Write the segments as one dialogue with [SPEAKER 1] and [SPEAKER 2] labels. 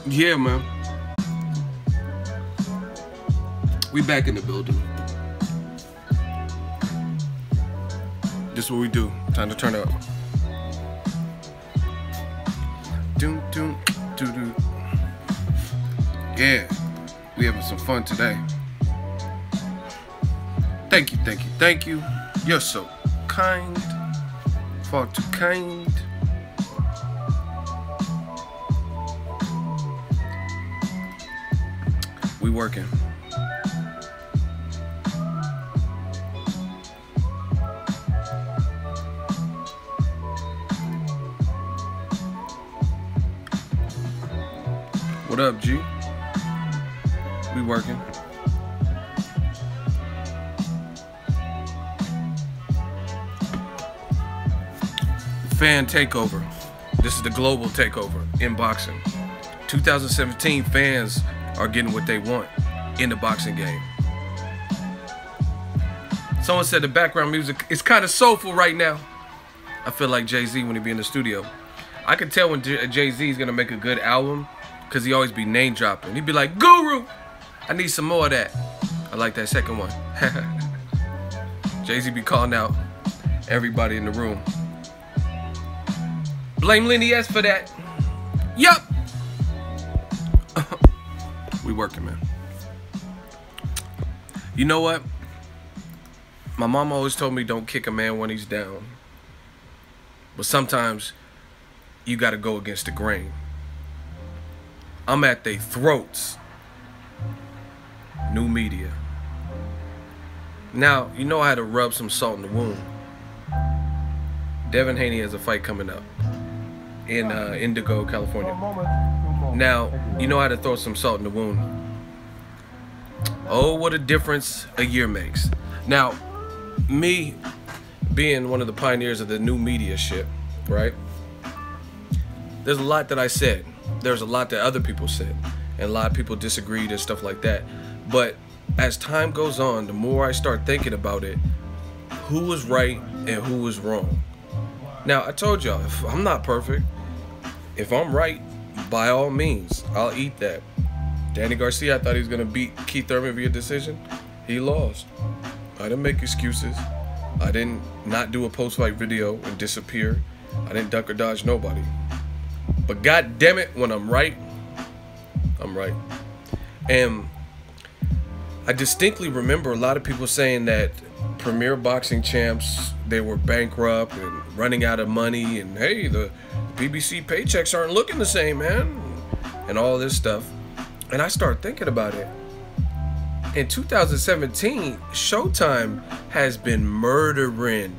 [SPEAKER 1] Yeah, man. We back in the building. This is what we do. Time to turn up. Doom, doom, doo, doo. Yeah, we having some fun today. Thank you, thank you, thank you. You're so kind. Far too kind. We working. What up, G? We working. Fan takeover. This is the global takeover in boxing. 2017 fans are getting what they want in the boxing game. Someone said the background music is kind of soulful right now. I feel like Jay-Z when he be in the studio. I can tell when Jay-Z is gonna make a good album because he always be name dropping. He'd be like, Guru, I need some more of that. I like that second one. Jay-Z be calling out everybody in the room. Blame Lenny S for that. Yup. We working, man. You know what? My mom always told me don't kick a man when he's down. But sometimes you gotta go against the grain. I'm at their throats. New media. Now, you know I had to rub some salt in the wound. Devin Haney has a fight coming up in Indigo, California. Now, you know I had to throw some salt in the wound. Oh, what a difference a year makes. Now, me being one of the pioneers of the new media shit, right? There's a lot that I said. There's a lot that other people said. And a lot of people disagreed and stuff like that. But as time goes on, the more I start thinking about it, who was right and who was wrong. Now, I told y'all, if I'm not perfect, if I'm right, by all means, I'll eat that. Danny Garcia, I thought he was going to beat Keith Thurman via decision. He lost. I didn't make excuses. I didn't not do a post-fight video and disappear. I didn't duck or dodge nobody. But God damn it, when I'm right, I'm right. And I distinctly remember a lot of people saying that premier boxing champs, they were bankrupt and running out of money, and hey, the PBC paychecks aren't looking the same, man, and all this stuff. And I started thinking about it. In 2017, Showtime has been murdering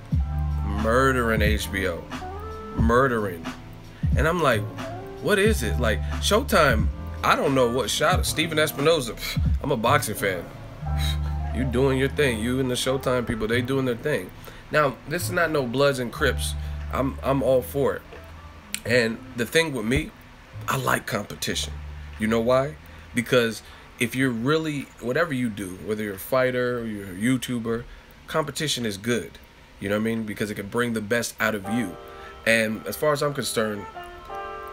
[SPEAKER 1] HBO. Murdering. And I'm like, what is it? Like, Showtime, I don't know what shot. Steven Espinoza, I'm a boxing fan. You doing your thing. You and the Showtime people, they doing their thing. Now, this is not no Bloods and Crips. I'm all for it. And the thing with me, I like competition. You know why? Because if you're really, whatever you do, whether you're a fighter or you're a YouTuber, competition is good. You know what I mean? Because it can bring the best out of you. And as far as I'm concerned,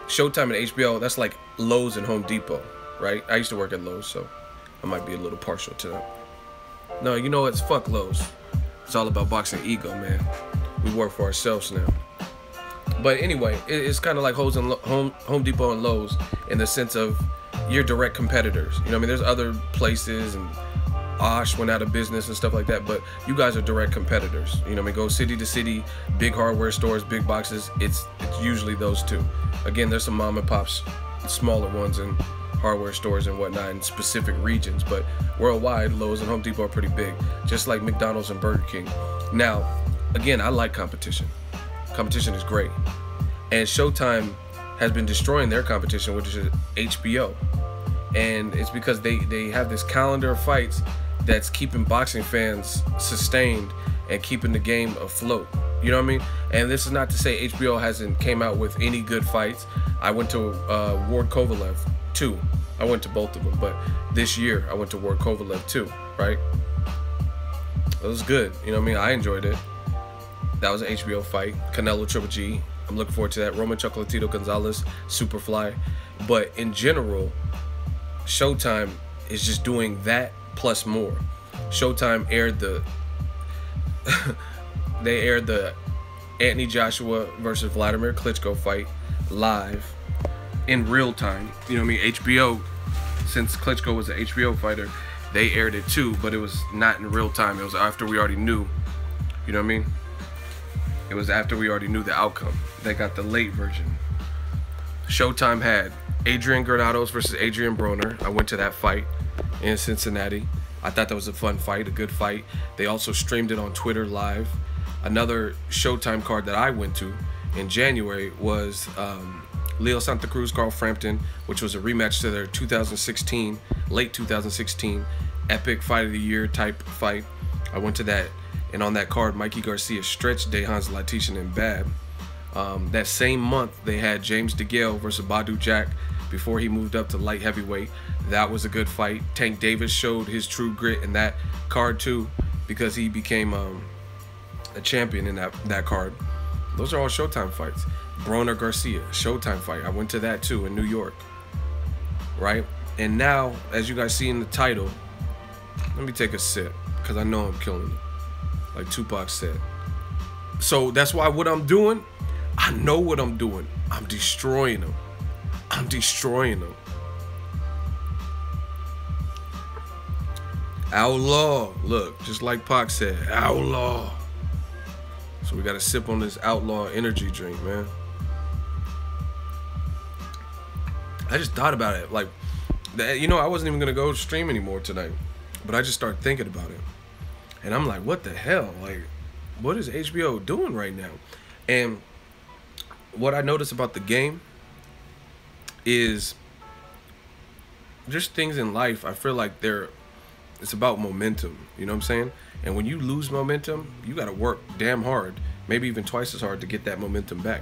[SPEAKER 1] Showtime and HBO, that's like Lowe's and Home Depot, right? I used to work at Lowe's, so I might be a little partial to that. No, you know what? It's fuck Lowe's. It's all about Boxingego, man. We work for ourselves now. But anyway, it's kind of like Home Depot and Lowe's in the sense of you're direct competitors. You know what I mean? There's other places, and Osh went out of business and stuff like that, but you guys are direct competitors. You know what I mean? Go city to city, big hardware stores, big boxes. It's usually those two. Again, there's some mom and pops, smaller ones, and hardware stores and whatnot in specific regions, but worldwide, Lowe's and Home Depot are pretty big, just like McDonald's and Burger King. Now, again, I like competition. Competition is great. And Showtime has been destroying their competition, which is HBO. And it's because they have this calendar of fights that's keeping boxing fans sustained and keeping the game afloat. You know what I mean? And this is not to say HBO hasn't came out with any good fights. I went to Ward Kovalev 2. I went to both of them, but this year I went to Ward Kovalev 2, right? It was good. You know what I mean? I enjoyed it. That was an HBO fight. Canelo Triple G. I'm looking forward to that. Roman Chocolatito Gonzalez, Superfly. But in general, Showtime is just doing that plus more. Showtime aired the they aired the Anthony Joshua versus Vladimir Klitschko fight live in real time. You know what I mean? HBO, since Klitschko was an HBO fighter, they aired it too, but it was not in real time. It was after we already knew. You know what I mean? It was after we already knew the outcome. They got the late version. Showtime had Adrian Granados versus Adrian Broner. I went to that fight in Cincinnati. I thought that was a fun fight, a good fight. They also streamed it on Twitter live. Another Showtime card that I went to in January was Leo Santa Cruz, Carl Frampton, which was a rematch to their 2016, late 2016, epic fight of the year type fight. I went to that, and on that card, Mikey Garcia stretched Dejan Zlatican and Bab. That same month, they had James DeGale versus Badu Jack before he moved up to light heavyweight. That was a good fight. Tank Davis showed his true grit in that card too, because he became a champion in that card. Those are all Showtime fights. Broner Garcia, Showtime fight. I went to that too in New York, right? And now, as you guys see in the title, let me take a sip, because I know I'm killing it, like Tupac said. So that's why what I'm doing, I know what I'm doing. I'm destroying them. I'm destroying them. Outlaw. Look, just like Pac said, outlaw. So we got to sip on this outlaw energy drink, man. I just thought about it. Like, you know, I wasn't even going to go stream anymore tonight. But I just started thinking about it. And I'm like, what the hell? Like, what is HBO doing right now? And what I notice about the game is just things in life. I feel like it's about momentum. You know what I'm saying? And when you lose momentum, you got to work damn hard, maybe even twice as hard to get that momentum back.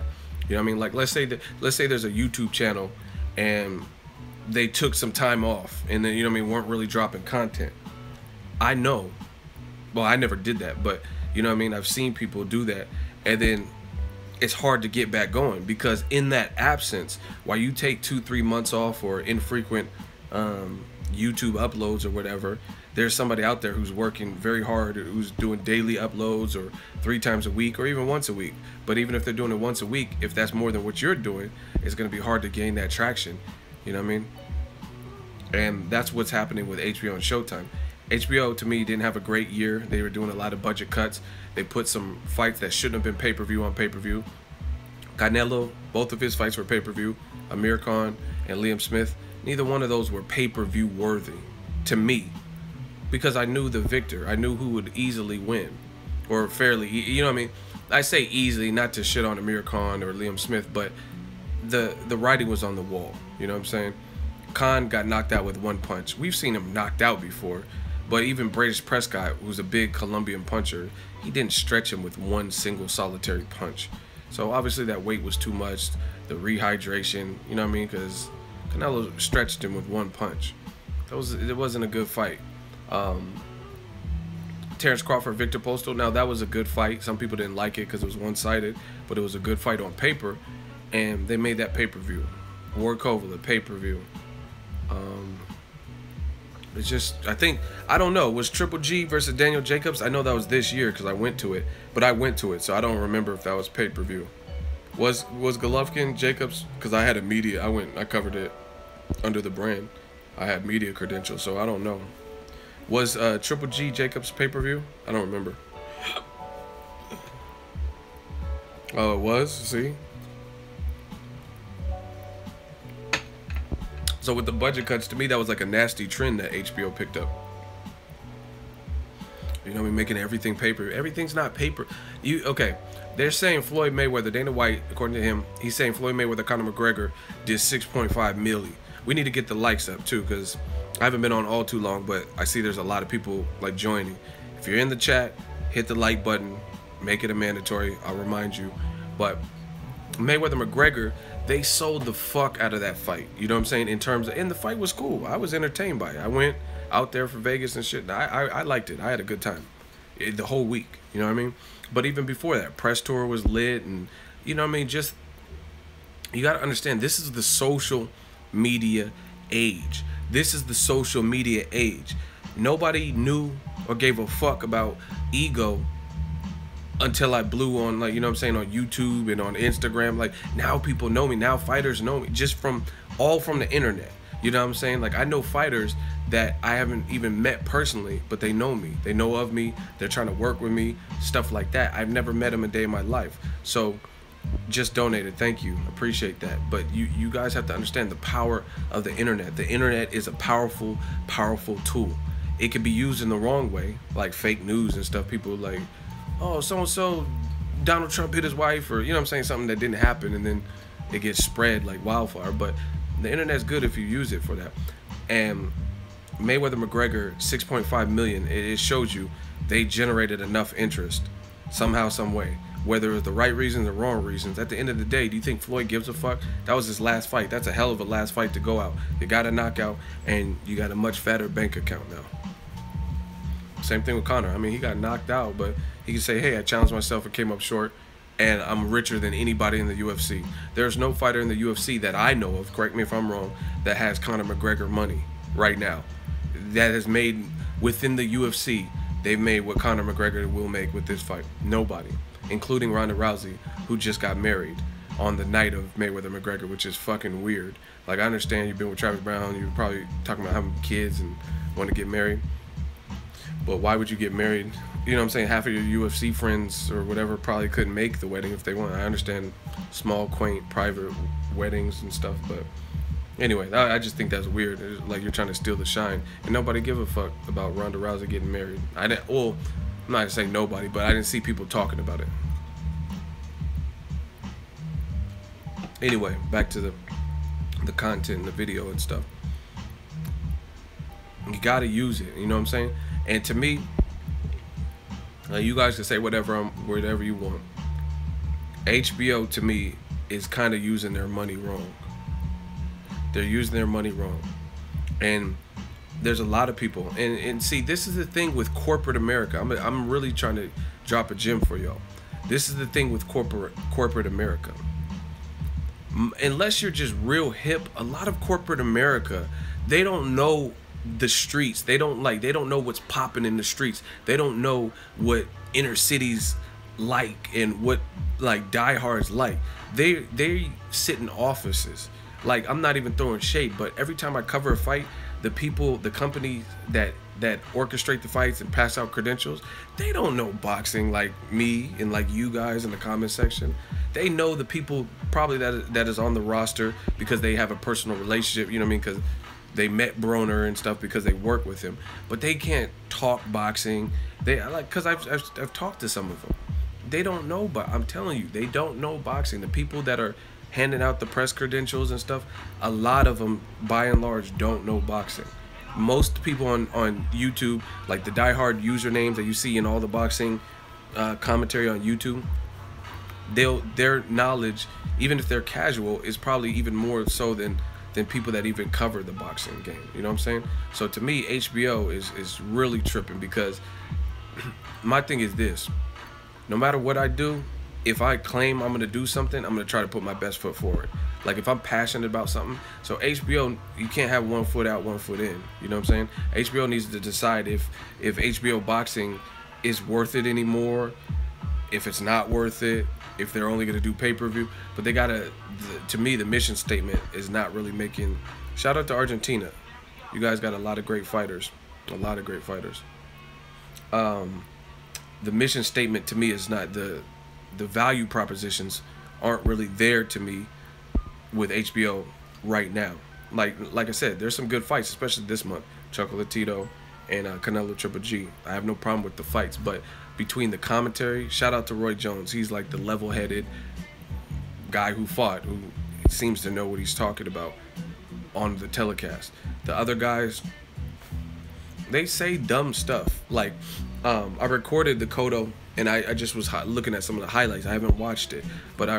[SPEAKER 1] You know what I mean? Like, let's say there's a YouTube channel and they took some time off and then, you know what I mean, weren't really dropping content. I know. Well, I never did that, but you know what I mean? I've seen people do that, and then it's hard to get back going, because in that absence, while you take 2-3 months off or infrequent YouTube uploads or whatever, there's somebody out there who's working very hard, or who's doing daily uploads or 3 times a week or even once a week. But even if they're doing it once a week, if that's more than what you're doing, it's going to be hard to gain that traction. You know what I mean? And that's what's happening with HBO and Showtime. HBO, to me, didn't have a great year. They were doing a lot of budget cuts. They put some fights that shouldn't have been pay-per-view on pay-per-view. Canelo, both of his fights were pay-per-view. Amir Khan and Liam Smith, neither one of those were pay-per-view worthy to me, because I knew the victor. I knew who would easily win, or fairly, you know what I mean? I say easily, not to shit on Amir Khan or Liam Smith, but the writing was on the wall. You know what I'm saying? Khan got knocked out with one punch. We've seen him knocked out before, but even British Prescott, who's a big Colombian puncher, he didn't stretch him with one single solitary punch. So obviously that weight was too much, the rehydration, you know what I mean? Because Canelo stretched him with one punch. It wasn't a good fight. Terrence Crawford, Victor Postal, now that was a good fight. Some people didn't like it because it was one-sided, but it was a good fight on paper, and they made that pay-per-view. Ward Koval, pay-per-view. It's just, I don't know, was Triple G versus Daniel Jacobs? I know that was this year because I went to it, but I went to it, so I don't remember if that was pay-per-view. Was Golovkin Jacobs? Because I had a media, I covered it under the brand. I had media credentials, so I don't know. Was Triple G Jacobs pay-per-view? I don't remember. Oh, it was? See? So with the budget cuts, to me, that was like a nasty trend that HBO picked up. You know, we're making everything paper. Everything's not paper. Okay, they're saying Floyd Mayweather, Dana White, according to him, he's saying Floyd Mayweather, Conor McGregor did 6.5 million. We need to get the likes up too, because I haven't been on all too long, but I see there's a lot of people like joining. If you're in the chat, hit the like button, make it a mandatory. I'll remind you. But Mayweather-McGregor, they sold the fuck out of that fight. You know what I'm saying? And the fight was cool. I was entertained by it. I went out there for Vegas and shit. I liked it. I had a good time the whole week. You know what I mean? But even before that, press tour was lit, and you know what I mean? Just, you got to understand, this is the social media age. This is the social media age. Nobody knew or gave a fuck about ego until I blew on, like, you know what I'm saying, on YouTube and on Instagram. Like, now people know me. Now fighters know me just from the internet. You know what I'm saying? Like, I know fighters that I haven't even met personally, but they know me. They know of me. They're trying to work with me, stuff like that. I've never met them a day in my life. So just donated. Thank you. Appreciate that. But you guys have to understand the power of the internet. The internet is a powerful, powerful tool. It can be used in the wrong way, like fake news and stuff. People like, oh, so-and-so, Donald Trump hit his wife, or, you know what I'm saying, something that didn't happen, and then it gets spread like wildfire. But the internet's good if you use it for that. And Mayweather-McGregor, 6.5 million, it shows you they generated enough interest somehow, some way. Whether it's the right reasons or wrong reasons, at the end of the day, do you think Floyd gives a fuck? That was his last fight. That's a hell of a last fight to go out. You got a knockout, and you got a much fatter bank account now. Same thing with Conor. I mean, he got knocked out, but he can say, hey, I challenged myself and came up short, and I'm richer than anybody in the UFC. There's no fighter in the UFC that I know of, correct me if I'm wrong, that has Conor McGregor money right now. That has made, within the UFC, they've made what Conor McGregor will make with this fight. Nobody. Including Ronda Rousey, who just got married on the night of Mayweather-McGregor, which is fucking weird. Like, I understand you've been with Travis Brown, you're probably talking about having kids and want to get married, but why would you get married? You know what I'm saying? Half of your UFC friends or whatever probably couldn't make the wedding if they want. I understand small, quaint, private weddings and stuff, but anyway, I just think that's weird. It's like you're trying to steal the shine, and nobody give a fuck about Ronda Rousey getting married. Well, I'm not gonna say nobody, but I didn't see people talking about it. Anyway, back to the content and the video and stuff. You gotta use it, you know what I'm saying? And to me, you guys can say whatever you want. HBO, to me, is kind of using their money wrong. They're using their money wrong. And there's a lot of people, and see, this is the thing with corporate America. I'm really trying to drop a gem for y'all. This is the thing with corporate America. Unless you're just real hip, a lot of corporate America, they don't know the streets. They don't know what's popping in the streets. They don't know what inner cities like and what like diehards like. They sit in offices. Like, I'm not even throwing shade, but every time I cover a fight, the companies that orchestrate the fights and pass out credentials, they don't know boxing like me and like you guys in the comment section. They know the people probably that is on the roster because they have a personal relationship, you know what I mean? Because they met Broner and stuff because they work with him, but they can't talk boxing. Because I've talked to some of them. They don't know, but I'm telling you, they don't know boxing. The people that are handing out the press credentials and stuff, a lot of them, by and large, don't know boxing. Most people on YouTube, like the diehard usernames that you see in all the boxing commentary on YouTube, their knowledge, even if they're casual, is probably even more so than people that even cover the boxing game. You know what I'm saying? So to me, HBO is really tripping, because my thing is this: no matter what I do, if I claim I'm gonna do something, I'm gonna try to put my best foot forward. Like, if I'm passionate about something, so HBO, you can't have one foot out, one foot in. You know what I'm saying? HBO needs to decide if HBO Boxing is worth it anymore, if it's not worth it, if they're only gonna do pay-per-view. But they gotta, to me, the mission statement is not really making. Shout out to Argentina. You guys got a lot of great fighters. A lot of great fighters. The mission statement to me is not the value propositions aren't really there to me with HBO right now. Like I said, there's some good fights, especially this month. Chocolatito and Canelo Triple G. I have no problem with the fights, but between the commentary, shout out to Roy Jones. He's like the level-headed guy who fought, who seems to know what he's talking about on the telecast. The other guys, they say dumb stuff. Like, I recorded the Cotto, and I just was looking at some of the highlights. I haven't watched it, but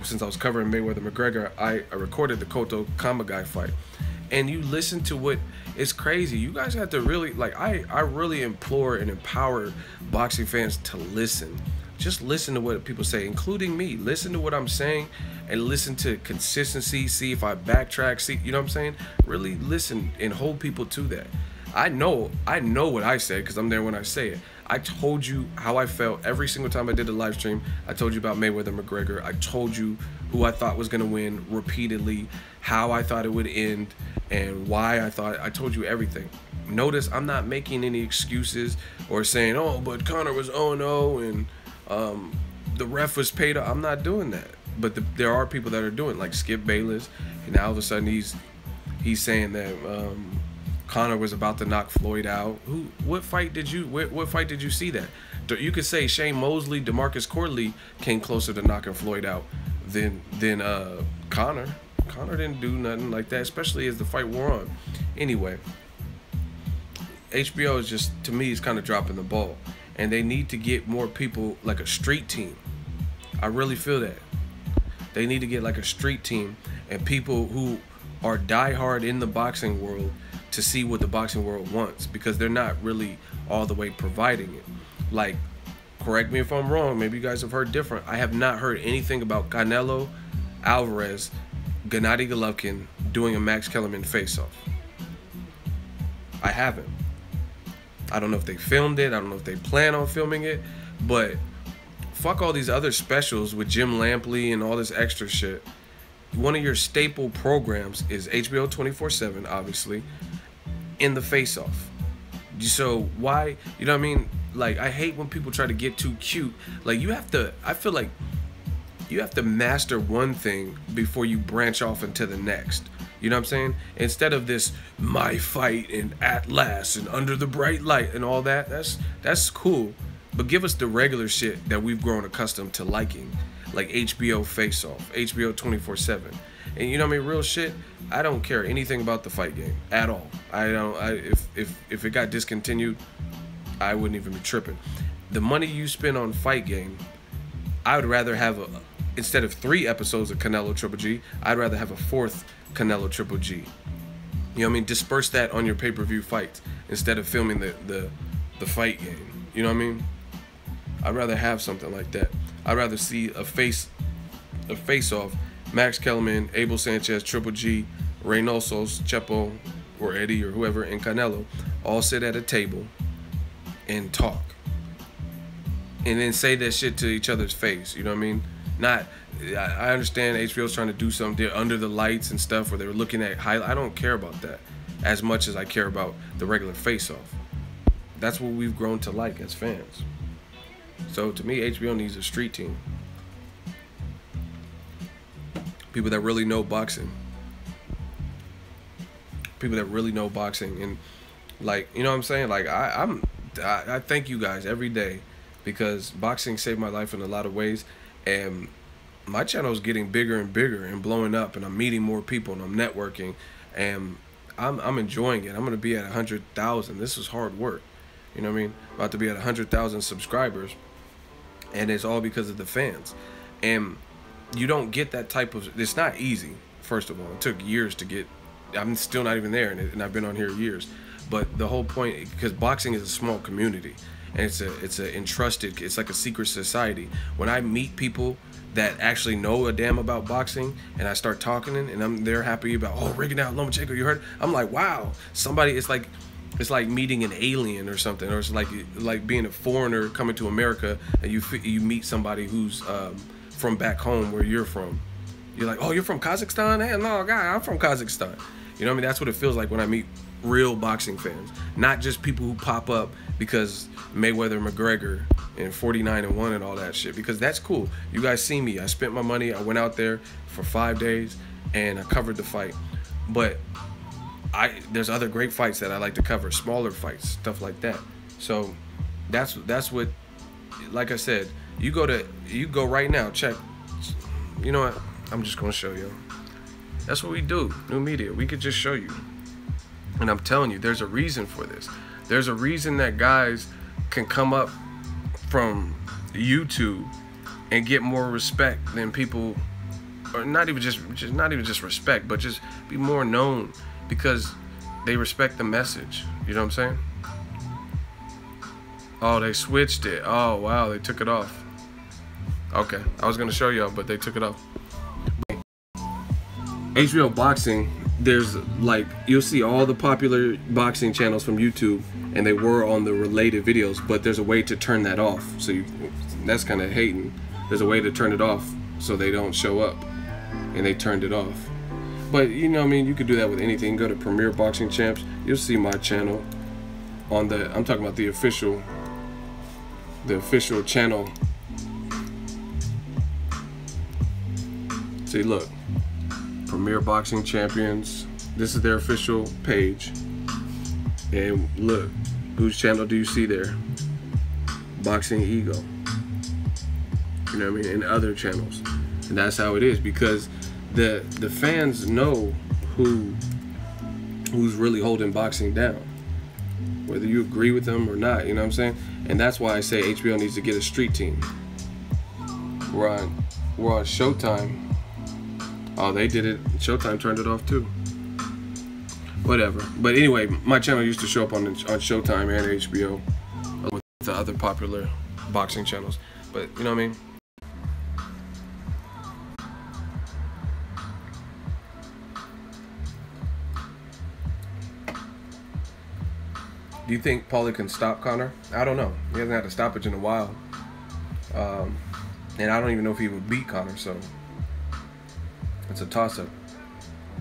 [SPEAKER 1] since I was covering Mayweather-McGregor, I recorded the Cotto Kamagai fight. And you listen to what, it's crazy. You guys have to really, like, I really implore and empower boxing fans to listen. just listen to what people say, including me. Listen to what I'm saying and listen to consistency. See if I backtrack. See, you know what I'm saying? Really listen and hold people to that. I know what I said because I'm there when I say it. I told you how I felt every single time I did a live stream. I told you about Mayweather-McGregor. I told you who I thought was going to win repeatedly, how I thought it would end, and why I thought. I told you everything. Notice I'm not making any excuses or saying, oh, but Conor was 0-0 and the ref was paid off. I'm not doing that. But there are people that are doing it, like Skip Bayless, and now all of a sudden he's saying that Conor was about to knock Floyd out. What fight did you see that? You could say Shane Mosley, DeMarcus Corley came closer to knocking Floyd out than Conor. Conor didn't do nothing like that, especially as the fight wore on. Anyway, HBO is just, to me, is kind of dropping the ball, and they need to get more people like a street team. I really feel that. They need to get like a street team and people who are diehard in the boxing world to see what the boxing world wants, because they're not really all the way providing it. Like, correct me if I'm wrong, maybe you guys have heard different. I have not heard anything about Canelo, Alvarez, Gennady Golovkin doing a Max Kellerman face-off. I haven't. I don't know if they filmed it. I don't know if they plan on filming it. But fuck all these other specials with Jim Lampley and all this extra shit. One of your staple programs is HBO 24/7, obviously, in the face-off. So why, you know what I mean? Like, I hate when people try to get too cute. Like, you have to, I feel like you have to master one thing before you branch off into the next. You know what I'm saying? Instead of this my fight and at last and under the bright light and all that, that's cool. But give us the regular shit that we've grown accustomed to liking, like HBO Face Off, HBO 24/7. And you know what I mean? Real shit, I don't care anything about the fight game at all. If it got discontinued, I wouldn't even be tripping. The money you spend on fight game, I would rather have instead of 3 episodes of Canelo Triple G, I'd rather have a 4th Canelo Triple G. You know what I mean? Disperse that on your pay-per-view fights instead of filming the fight game. You know what I mean? I'd rather have something like that. I'd rather see a face-off, Max Kellerman, Abel Sanchez, Triple G, Reynosos, Chepo, or Eddie, or whoever, and Canelo all sit at a table and talk. And then say that shit to each other's face. You know what I mean? I understand HBO's trying to do something. They're under the lights and stuff where they're looking at highlights. I don't care about that as much as I care about the regular face-off. That's what we've grown to like as fans. So to me, HBO needs a street team. People that really know boxing. People that really know boxing. And like, you know what I'm saying? Like, I thank you guys every day, because boxing saved my life in a lot of ways. And my channel is getting bigger and bigger and blowing up, and I'm meeting more people and I'm networking, and I'm enjoying it. I'm gonna be at 100,000. This is hard work. You know what I mean? About to be at 100,000 subscribers, and it's all because of the fans. And you don't get that type of. It's not easy. First of all, it took years to get. I'm still not even there, and I've been on here years. But the whole point, because boxing is a small community, and it's a entrusted. It's like a secret society. When I meet people that actually know a damn about boxing, and I start talking, and they're happy about, oh, rigging out Lomachenko, you heard? I'm like, wow, somebody. It's like meeting an alien or something, or it's like being a foreigner coming to America, and you meet somebody who's from back home where you're from. You're like, oh, you're from Kazakhstan? Hey, no, guy, I'm from Kazakhstan. You know what I mean? That's what it feels like when I meet real boxing fans, not just people who pop up because Mayweather-McGregor and 49-1 and all that shit, because that's cool. You guys see me. I spent my money. I went out there for 5 days and I covered the fight. But there's other great fights that I like to cover, smaller fights, stuff like that. So that's what, like I said, you go right now, check. You know what? I'm just gonna show you. That's what we do, new media. We could just show you. And I'm telling you, there's a reason for this. There's a reason that guys can come up from YouTube and get more respect than people, or not even just respect, but just be more known because they respect the message. You know what I'm saying? Oh, they switched it. Oh, wow, they took it off. Okay, I was gonna show y'all, but they took it off. HBO Boxing, there's like, you'll see all the popular boxing channels from YouTube, and they were on the related videos, but there's a way to turn that off. So that's kind of hating. There's a way to turn it off so they don't show up, and they turned it off. But you know, I mean, you could do that with anything. Go to Premier Boxing Champs. You'll see my channel on the. I'm talking about the official channel. See, look, Premier Boxing Champions. This is their official page, and look, whose channel do you see there? Boxingego. You know what I mean? And other channels, and that's how it is, because the fans know who's really holding boxing down, whether you agree with them or not. You know what I'm saying? And that's why I say HBO needs to get a street team. We're on Showtime. Oh, they did it. Showtime turned it off too. Whatever. But anyway, my channel used to show up on Showtime and HBO with the other popular boxing channels. But you know what I mean? Do you think Paulie can stop Conor? I don't know. He hasn't had a stoppage in a while. And I don't even know if he would beat Conor, so it's a toss-up.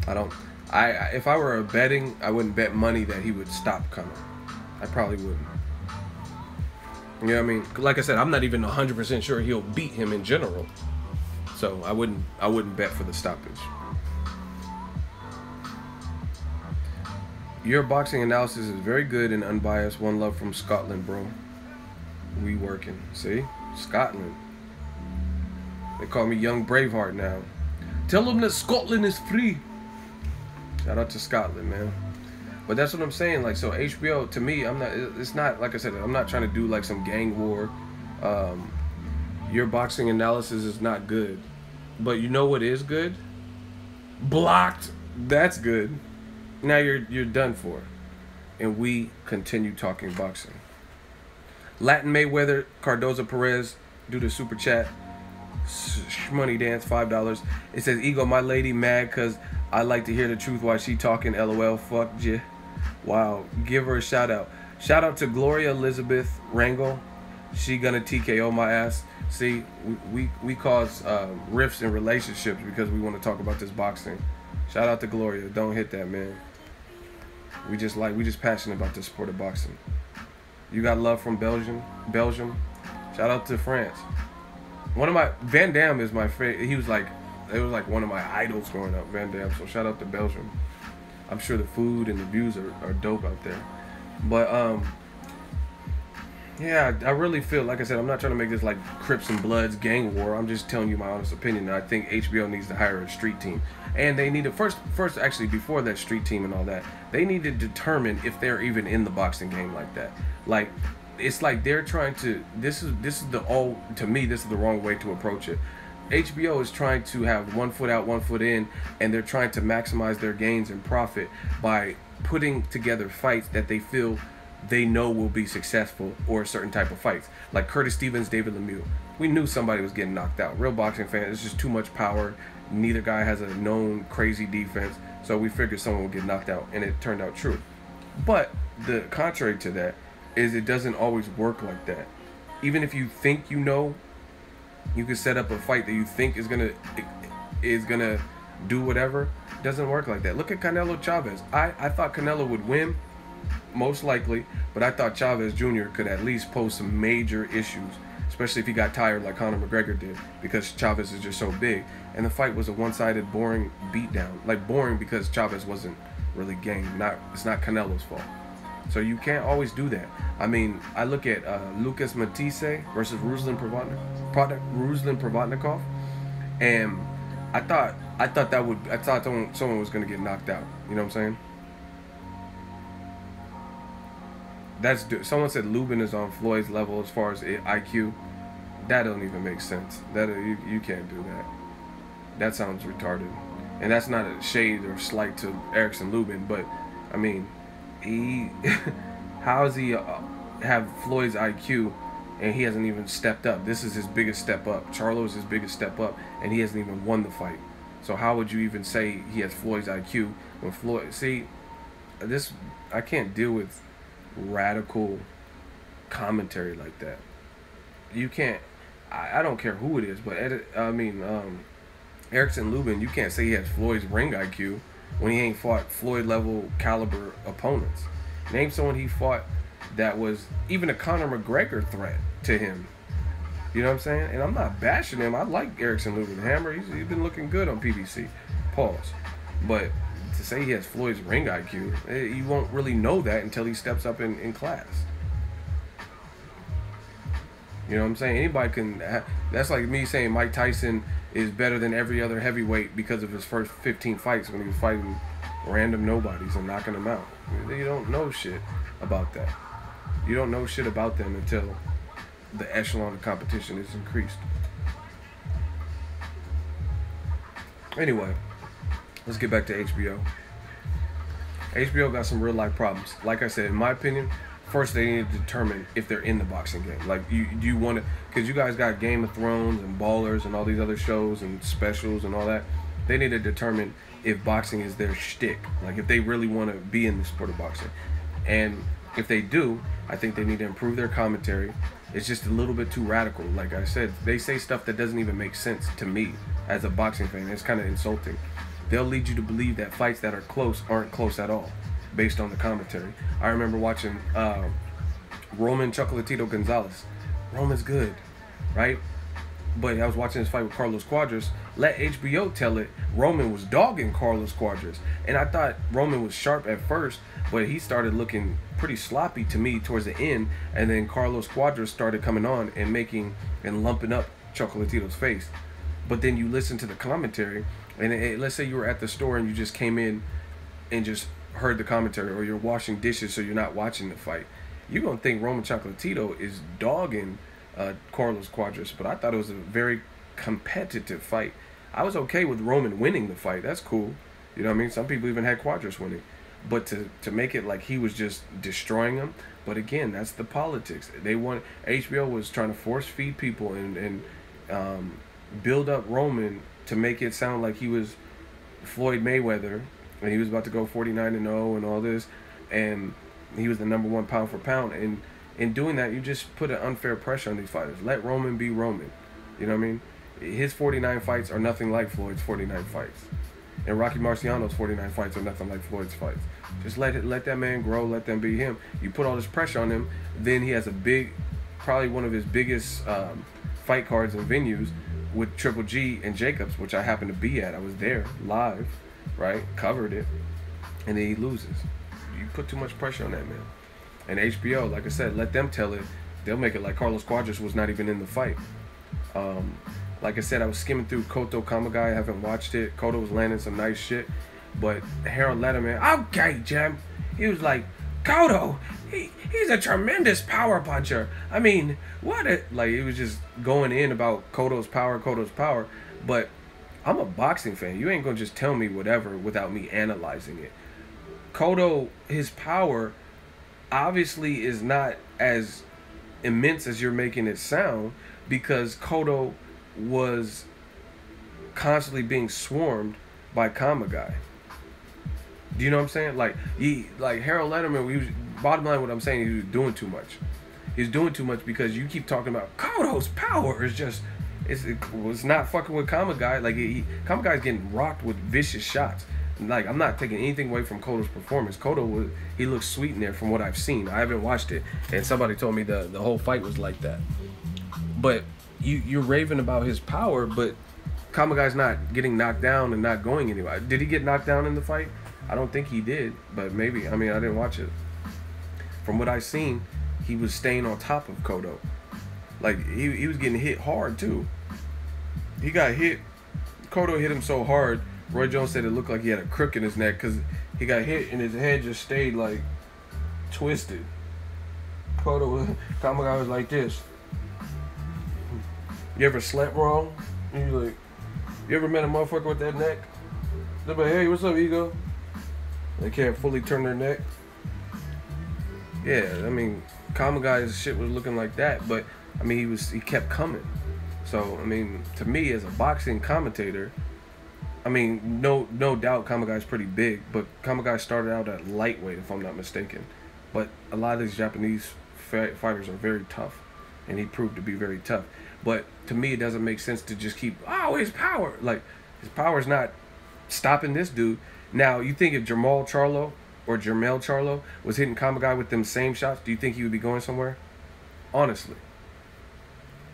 [SPEAKER 1] If I were betting, I wouldn't bet money that he would stop Conor. I probably wouldn't. You know what I mean? Like I said, I'm not even 100% sure he'll beat him in general. So I wouldn't bet for the stoppage. Your boxing analysis is very good and unbiased. One love from Scotland, bro. We working. See? Scotland. They call me Young Braveheart now. Tell them that Scotland is free. Shout out to Scotland, man. But that's what I'm saying. Like, so HBO, to me, it's not, like I said, I'm not trying to do like some gang war. Your boxing analysis is not good. But you know what is good? Blocked. That's good. Now you're done for. And we continue talking boxing. Latin Mayweather, Cardoza Perez, do the super chat. Money dance, $5. It says, Ego, my lady mad because I like to hear the truth while she talking. LOL, fuck yeah. Wow, give her a shout out. Shout out to Gloria Elizabeth Rangel. She gonna TKO my ass. See, we cause rifts in relationships because we want to talk about this boxing. Shout out to Gloria. Don't hit that, man. We just passionate about the sport of boxing. You got love from Belgium. Shout out to France. Van Damme is my favorite. It was like one of my idols growing up, Van Damme. So shout out to Belgium. I'm sure the food and the views are dope out there. But yeah, I really feel, like I said, I'm not trying to make this like Crips and Bloods gang war. I'm just telling you my honest opinion. I think HBO needs to hire a street team. And they need to first actually, before that street team and all that, they need to determine if they're even in the boxing game like that. Like, it's like they're trying to, to me, this is the wrong way to approach it. HBO is trying to have 1 foot out, 1 foot in, and they're trying to maximize their gains and profit by putting together fights that they feel they know will be successful, or certain type of fights. Like Curtis Stevens, David Lemieux. We knew somebody was getting knocked out. Real boxing fans, it's just too much power. Neither guy has a known crazy defense, so we figured someone would get knocked out, and it turned out true. But the contrary to that is it doesn't always work like that. Even if you think you know, you can set up a fight that you think is gonna do whatever. It doesn't work like that. Look at Canelo Chavez. I thought Canelo would win, most likely, but I thought Chavez Jr. could at least pose some major issues, especially if he got tired like Conor McGregor did, because Chavez is just so big. And the fight was a one-sided, boring beatdown. Like, boring because Chavez wasn't really game. It's not Canelo's fault. So you can't always do that. I mean, I look at Lucas Matisse versus Ruslan Provodnikov, and I thought someone was gonna get knocked out. You know what I'm saying? Someone said Lubin is on Floyd's level as far as IQ. That don't even make sense. That you can't do that. That sounds retarded. And that's not a shade or slight to Erickson Lubin, but I mean, how does he have Floyd's IQ and he hasn't even stepped up. This is his biggest step up. Charlo is his biggest step up, and he hasn't even won the fight. So how would you even say he has Floyd's IQ when Floyd? See, this, I can't deal with radical commentary like that. You can't. I don't care who it is, but Charlo-Lubin, you can't say he has Floyd's ring IQ when he ain't fought Floyd level caliber opponents. Name someone he fought that was even a Conor McGregor threat to him. You know what I'm saying? And I'm not bashing him. I like Charlo-Lubin. Hammer, he's been looking good on PBC. Pause. But to say he has Floyd's ring IQ, you won't really know that until he steps up in class. You know what I'm saying? Anybody can. That's like me saying Mike Tyson is better than every other heavyweight because of his first 15 fights when he was fighting random nobodies and knocking them out. You don't know shit about that. You don't know shit about them until the echelon of competition is increased. Anyway, let's get back to HBO. HBO got some real life problems. Like I said, in my opinion, first they need to determine if they're in the boxing game. Like, do you want to, because you guys got Game of Thrones and Ballers and all these other shows and specials and all that. They need to determine if boxing is their shtick. Like, if they really want to be in the sport of boxing. And if they do, I think they need to improve their commentary. It's just a little bit too radical. Like I said, they say stuff that doesn't even make sense to me as a boxing fan. It's kind of insulting. They'll lead you to believe that fights that are close aren't close at all based on the commentary. I remember watching Roman Chocolatito Gonzalez. Roman's good, right? But I was watching this fight with Carlos Cuadras. Let HBO tell it. Roman was dogging Carlos Cuadras. And I thought Roman was sharp at first, but he started looking pretty sloppy to me towards the end. And then Carlos Cuadras started coming on and making and lumping up Chocolatito's face. But then you listen to the commentary, and let's say you were at the store and you just came in and just heard the commentary, or you're washing dishes so you're not watching the fight. You're going to think Roman Chocolatito is dogging Carlos Cuadras, but I thought it was a very competitive fight. I was okay with Roman winning the fight. That's cool. You know what I mean? Some people even had Cuadras winning. But to make it like he was just destroying him, but again, that's the politics. They want, HBO was trying to force feed people and build up Roman to make it sound like he was Floyd Mayweather and he was about to go 49-0 and all this, and he was the #1 pound for pound. And in doing that, you just put an unfair pressure on these fighters. Let Roman be Roman. You know what I mean? His 49 fights are nothing like Floyd's 49 fights. And Rocky Marciano's 49 fights are nothing like Floyd's fights. Just let that man grow, let them be him. You put all this pressure on him, then he has a big, probably one of his biggest fight cards and venues with Triple G and Jacobs, which I happened to be at. I was there live, right? Covered it. And then he loses. You put too much pressure on that man. And HBO, like I said, let them tell it. They'll make it like Carlos Cuadras was not even in the fight. Like I said, I was skimming through Koto Kamagai. I haven't watched it. Koto was landing some nice shit. But Harold Letterman, okay, Jim. He was like, Koto, he's a tremendous power puncher. I mean, like, it was just going in about Koto's power. But I'm a boxing fan. You ain't going to just tell me whatever without me analyzing it. Koto, his power obviously is not as immense as you're making it sound, because Koto was constantly being swarmed by Kamagai. Do you know what I'm saying? Like Harold Letterman, bottom line, what I'm saying, he was doing too much. He's doing too much because you keep talking about Koto's power is just, it was not fucking with Kamagai. Like, Kamagai's getting rocked with vicious shots. Like, I'm not taking anything away from Koto's performance. Koto he looks sweet in there from what I've seen. I haven't watched it, and somebody told me the whole fight was like that. But you're raving about his power, but Kamagai's not getting knocked down and not going anywhere. Did he get knocked down in the fight? I don't think he did, but maybe. I mean, I didn't watch it. From what I've seen, he was staying on top of Koto. Like, he was getting hit hard too. He got hit. Koto hit him so hard, Roy Jones said it looked like he had a crook in his neck because he got hit and his head just stayed like twisted. Kamagai was like this. You ever slept wrong? And you ever met a motherfucker with that neck? They're like, hey, what's up, ego? They can't fully turn their neck. Yeah, I mean, Kamagai's shit was looking like that, but I mean, he kept coming. So I mean, to me as a boxing commentator, I mean, no doubt Kamagai's pretty big, but Kamagai started out at lightweight, if I'm not mistaken. But a lot of these Japanese fighters are very tough, and he proved to be very tough. But to me, it doesn't make sense to just keep, oh, his power. Like, his power's not stopping this dude. Now, you think if Jermall Charlo was hitting Kamagai with them same shots, do you think he would be going somewhere? Honestly.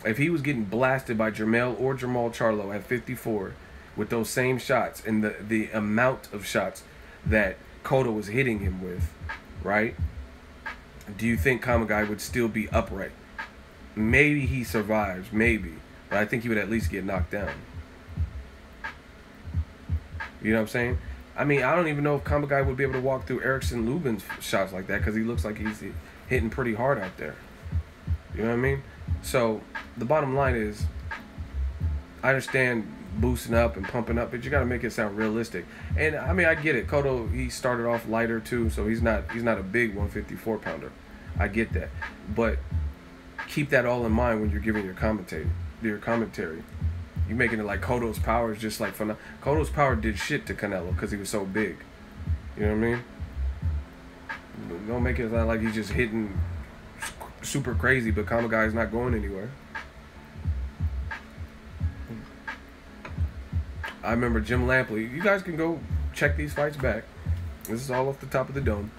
[SPEAKER 1] If he was getting blasted by Jermall Charlo at 54 with those same shots and the amount of shots that Cotto was hitting him with, right? Do you think Kamagai would still be upright? Maybe he survives, maybe. But I think he would at least get knocked down. You know what I'm saying? I mean, I don't even know if Kamagai would be able to walk through Charlo-Lubin's shots like that, because he looks like he's hitting pretty hard out there. You know what I mean? So, the bottom line is, I understand boosting up and pumping up, but you got to make it sound realistic. And, I mean, I get it. Cotto, he started off lighter, too, so he's not a big 154-pounder. I get that. But keep that all in mind when you're giving your commentary. You're making it like Cotto's power is just like Cotto's power did shit to Canelo because he was so big. You know what I mean? Don't make it sound like he's just hitting super crazy, but Kamagai's not going anywhere. I remember Jim Lampley. You guys can go check these fights back. This is all off the top of the dome.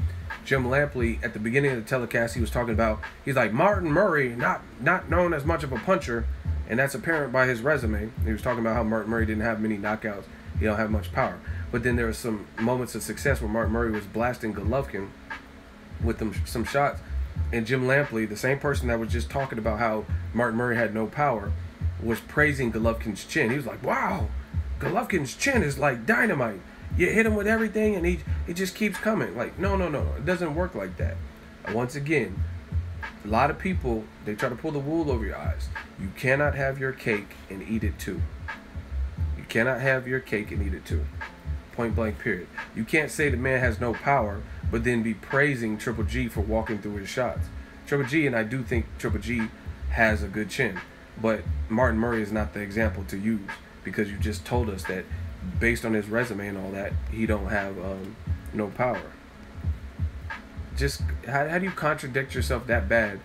[SPEAKER 1] Jim Lampley, at the beginning of the telecast, he was talking about, he's like, Martin Murray, not known as much of a puncher, and that's apparent by his resume. He was talking about how Martin Murray didn't have many knockouts. He don't have much power. But then there were some moments of success where Martin Murray was blasting Golovkin with some shots. And Jim Lampley, the same person that was just talking about how Martin Murray had no power, was praising Golovkin's chin. He was like, wow, Golovkin's chin is like dynamite. You hit him with everything and it just keeps coming. Like, no. It doesn't work like that. And once again, a lot of people, they try to pull the wool over your eyes. You cannot have your cake and eat it too. You cannot have your cake and eat it too. Point blank, period. You can't say the man has no power, but then be praising Triple G for walking through his shots. Triple G, and I do think Triple G has a good chin, but Martin Murray is not the example to use, because you just told us that based on his resume and all that, he don't have no power. Just how do you contradict yourself that bad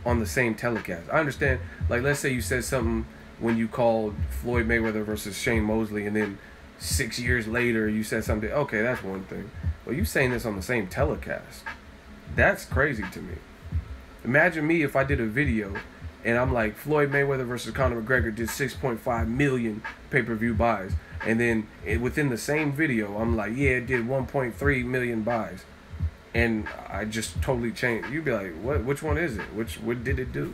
[SPEAKER 1] on the same telecast? I understand, like, let's say you said something when you called Floyd Mayweather versus Shane Mosley, and then 6 years later you said something. Okay, that's one thing. But you saying this on the same telecast, that's crazy to me. Imagine me if I did a video and I'm like, Floyd Mayweather versus Conor McGregor did 6.5 million pay-per-view buys, and then within the same video I'm like, yeah, it did 1.3 million buys. And I just totally changed. You'd be like, what? Which one is it? What did it do?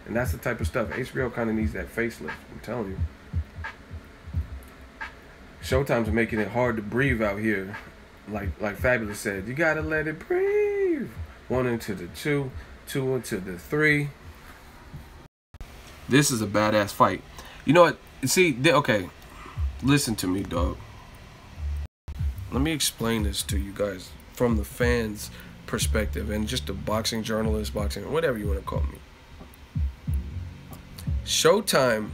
[SPEAKER 1] And that's the type of stuff. HBO kind of needs that facelift. I'm telling you. Showtime's making it hard to breathe out here. Like Fabulous said, you gotta let it breathe. 1 into the 2, 2 into the 3. This is a badass fight. You know what? See, okay. Listen to me, dog. Let me explain this to you guys from the fans' perspective and just a boxing journalist, whatever you want to call me. Showtime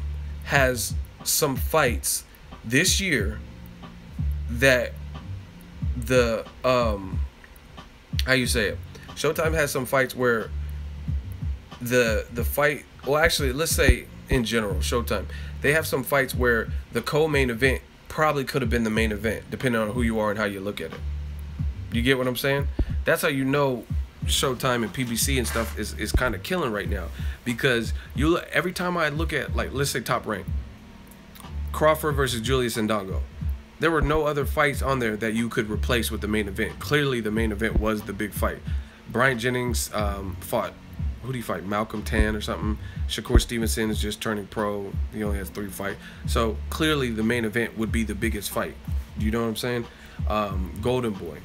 [SPEAKER 1] has some fights this year that how you say it? Showtime has some fights where the fight, well, actually, let's say in general, Showtime, they have some fights where the co-main event probably could have been the main event, depending on who you are and how you look at it. You get what I'm saying? That's how you know Showtime and PBC and stuff is kind of killing right now, because every time I look at, like, let's say Top Rank, Crawford versus Julius Ndongo, there were no other fights on there that you could replace with the main event. Clearly, the main event was the big fight. Bryant Jennings fought, who did he fight? Malcolm Tan or something. Shakur Stevenson is just turning pro. He only has 3 fights. So clearly, the main event would be the biggest fight. You know what I'm saying? Golden Boy,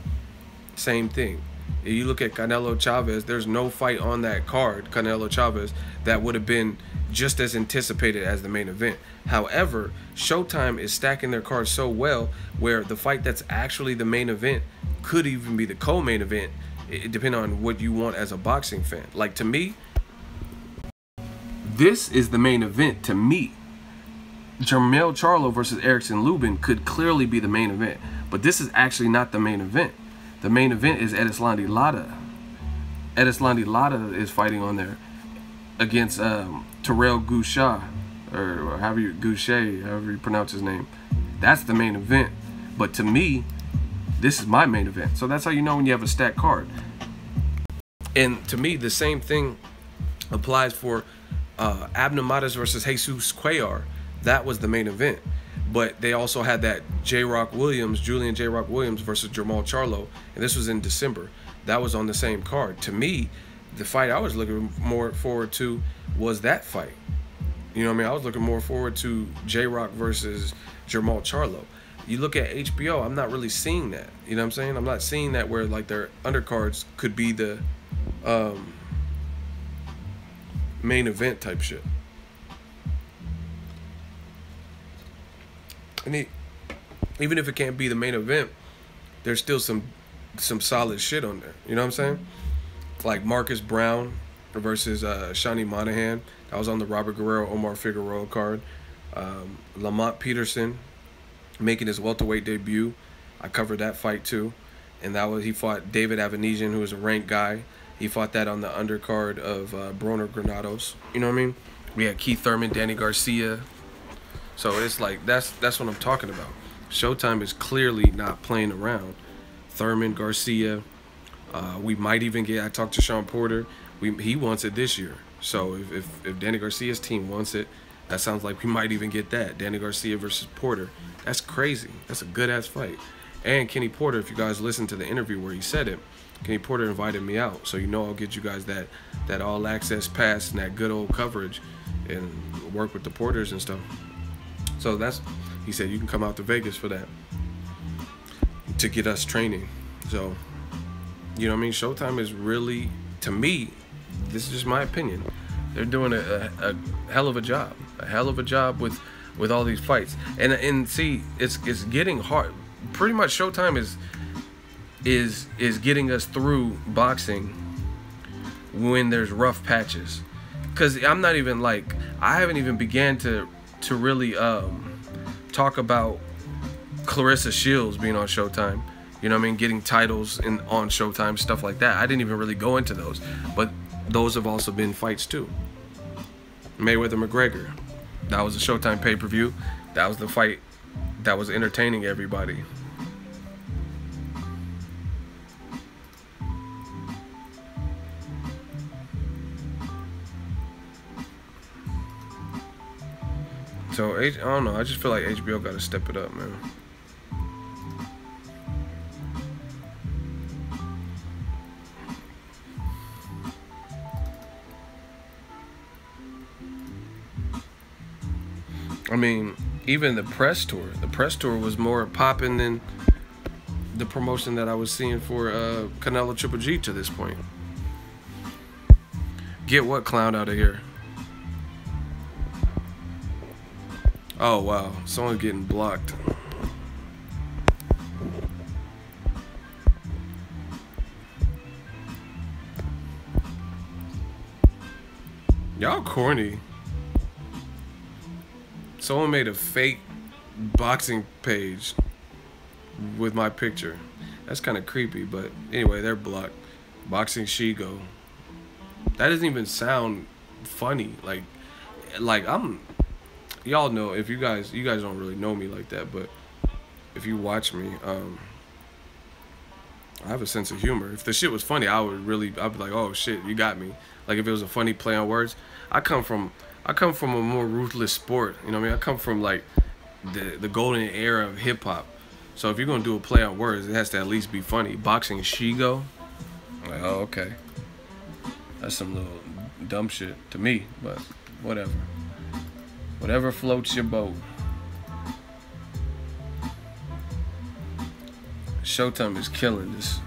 [SPEAKER 1] same thing. If you look at Canelo Chavez, there's no fight on that card, Canelo Chavez, that would have been just as anticipated as the main event. However, Showtime is stacking their cards so well where the fight that's actually the main event could even be the co-main event, depending on what you want as a boxing fan. Like, to me, this is the main event to me. Jermell Charlo versus Charlo-Lubin could clearly be the main event, but this is actually not the main event. The main event is Erislandy Lara. Erislandy Lara is fighting on there against Terrell Goucher, or however you pronounce his name. That's the main event. But to me, this is my main event. So that's how you know when you have a stacked card. And to me, the same thing applies for Abner Mares versus Jesus Cuellar. That was the main event. But they also had that Julian J-Rock Williams versus Jermall Charlo. And this was in December. That was on the same card. To me, the fight I was looking more forward to was that fight. You know what I mean? I was looking more forward to J-Rock versus Jermall Charlo. You look at HBO, I'm not really seeing that. You know what I'm saying? I'm not seeing that where like their undercards could be the main event type shit. And even if it can't be the main event, there's still some solid shit on there. You know what I'm saying? Like Marcus Brown versus Shani Monahan. That was on the Robert Guerrero, Omar Figueroa card. Lamont Peterson making his welterweight debut. I covered that fight too. And he fought David Avanesian, who was a ranked guy. He fought that on the undercard of Broner Granados. You know what I mean? We had Keith Thurman, Danny Garcia. So it's like, that's what I'm talking about. Showtime is clearly not playing around. Thurman, Garcia. We might even get, I talked to Sean Porter. He wants it this year. So if Danny Garcia's team wants it, that sounds like we might even get that. Danny Garcia versus Porter. That's crazy. That's a good-ass fight. And Kenny Porter, if you guys listened to the interview where he said it, Kenny Porter invited me out. So you know I'll get you guys that all-access pass and that good old coverage and work with the Porters and stuff. So he said you can come out to Vegas for that to get us training. So, you know what I mean? Showtime is really, to me, this is just my opinion, they're doing a hell of a job. A hell of a job with all these fights. And see, it's getting hard. Pretty much Showtime is getting us through boxing when there's rough patches. Cause I'm not even like, I haven't even began to really talk about Clarissa Shields being on Showtime. You know what I mean? Getting titles on Showtime, stuff like that. I didn't even really go into those. But those have also been fights too. Mayweather-McGregor. That was a Showtime pay-per-view. That was the fight that was entertaining everybody. So, I don't know. I just feel like HBO got to step it up, man. I mean, even the press tour. The press tour was more popping than the promotion that I was seeing for Canelo Triple G to this point. Get what clown out of here? Oh, wow. Someone's getting blocked. Y'all corny. Someone made a fake boxing page with my picture. That's kind of creepy, but anyway, they're blocked. Boxingego. That doesn't even sound funny. Like y'all know, if you guys don't really know me like that, but if you watch me, I have a sense of humor. If the shit was funny, I'd be like, oh shit, you got me. Like if it was a funny play on words. I come from a more ruthless sport. You know what I mean? I come from like the golden era of hip hop. So if you're gonna do a play on words, it has to at least be funny. Boxingego. Like, oh, okay. That's some little dumb shit to me, but whatever. Whatever floats your boat. Showtime is killing this.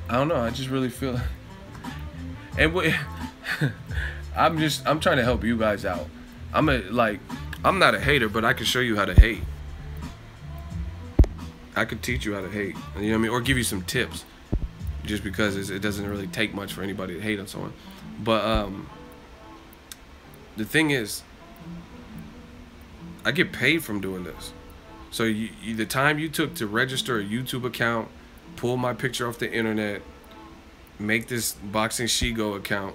[SPEAKER 1] I don't know. I just really feel, and I'm trying to help you guys out. I'm not a hater, but I can show you how to hate. I could teach you how to hate. You know what I mean? Or give you some tips. Just because it doesn't really take much for anybody to hate on someone. But the thing is, I get paid from doing this. So the time you took to register a YouTube account, pull my picture off the internet, make this Boxingego account,